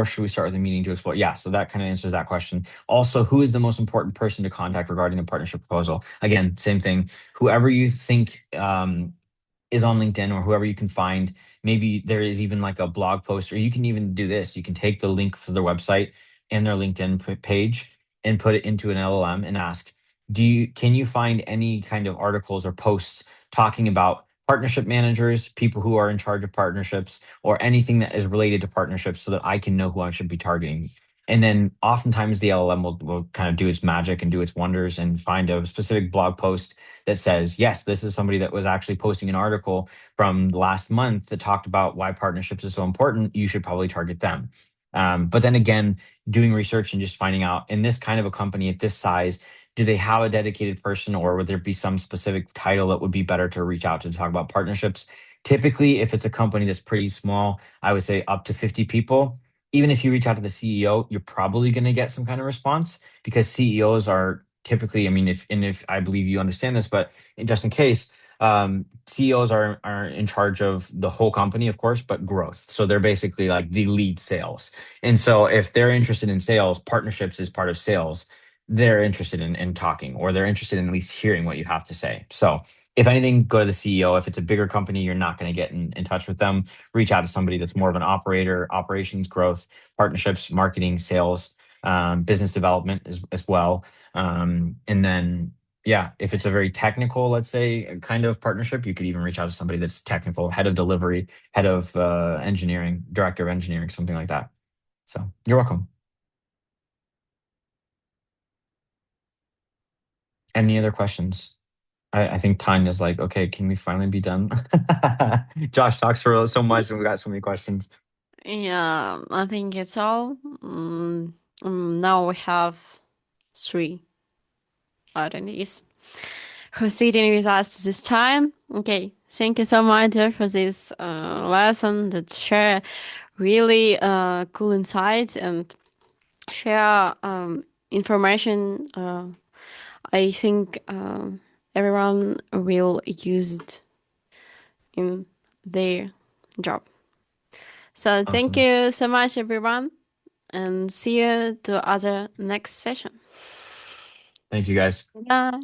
S2: should we start with a meeting to explore? Yeah, so that kind of answers that question. Also, who is the most important person to contact regarding a partnership proposal? Again, same thing. Whoever you think is on LinkedIn or whoever you can find. Maybe there is even like a blog post, or you can even do this. You can take the link for their website and their LinkedIn page and put it into an LLM and ask, can you find any kind of articles or posts talking about partnership managers, people who are in charge of partnerships, or anything that is related to partnerships so that I can know who I should be targeting? And then oftentimes the LLM will kind of do its magic and do its wonders and find a specific blog post that says, yes, this is somebody that was actually posting an article from last month that talked about why partnerships is so important. You should probably target them. But then again, doing research and just finding out, in this kind of a company at this size, do they have a dedicated person, or would there be some specific title that would be better to reach out to talk about partnerships? Typically, if it's a company that's pretty small, I would say up to 50 people. Even if you reach out to the CEO, you're probably going to get some kind of response, because CEOs are typically, I mean, if I believe you understand this, but just in case, CEOs are in charge of the whole company, of course, but growth. So they're basically like the lead sales. And so if they're interested in sales, partnerships is part of sales. They're interested in talking, or they're interested in at least hearing what you have to say. So if anything, go to the CEO. If it's a bigger company, you're not going to get in touch with them. Reach out to somebody that's more of an operator, operations, growth, partnerships, marketing, sales, business development as well. And then, yeah, if it's a very technical, let's say, kind of partnership, you could even reach out to somebody that's technical, head of delivery, head of engineering, director of engineering, something like that. So you're welcome. Any other questions? I think Tanya's like, okay, can we finally be done? Josh talks for so much and we got so many questions.
S1: Yeah, I think it's all. Now we have 3 attendees who's sitting with us this time. Okay, thank you so much for this lesson that share really cool insights and share information. I think everyone will use it in their job. So thank
S2: Awesome.
S1: you so much, everyone, and see you to other next session.
S2: Thank you, guys.
S1: Bye.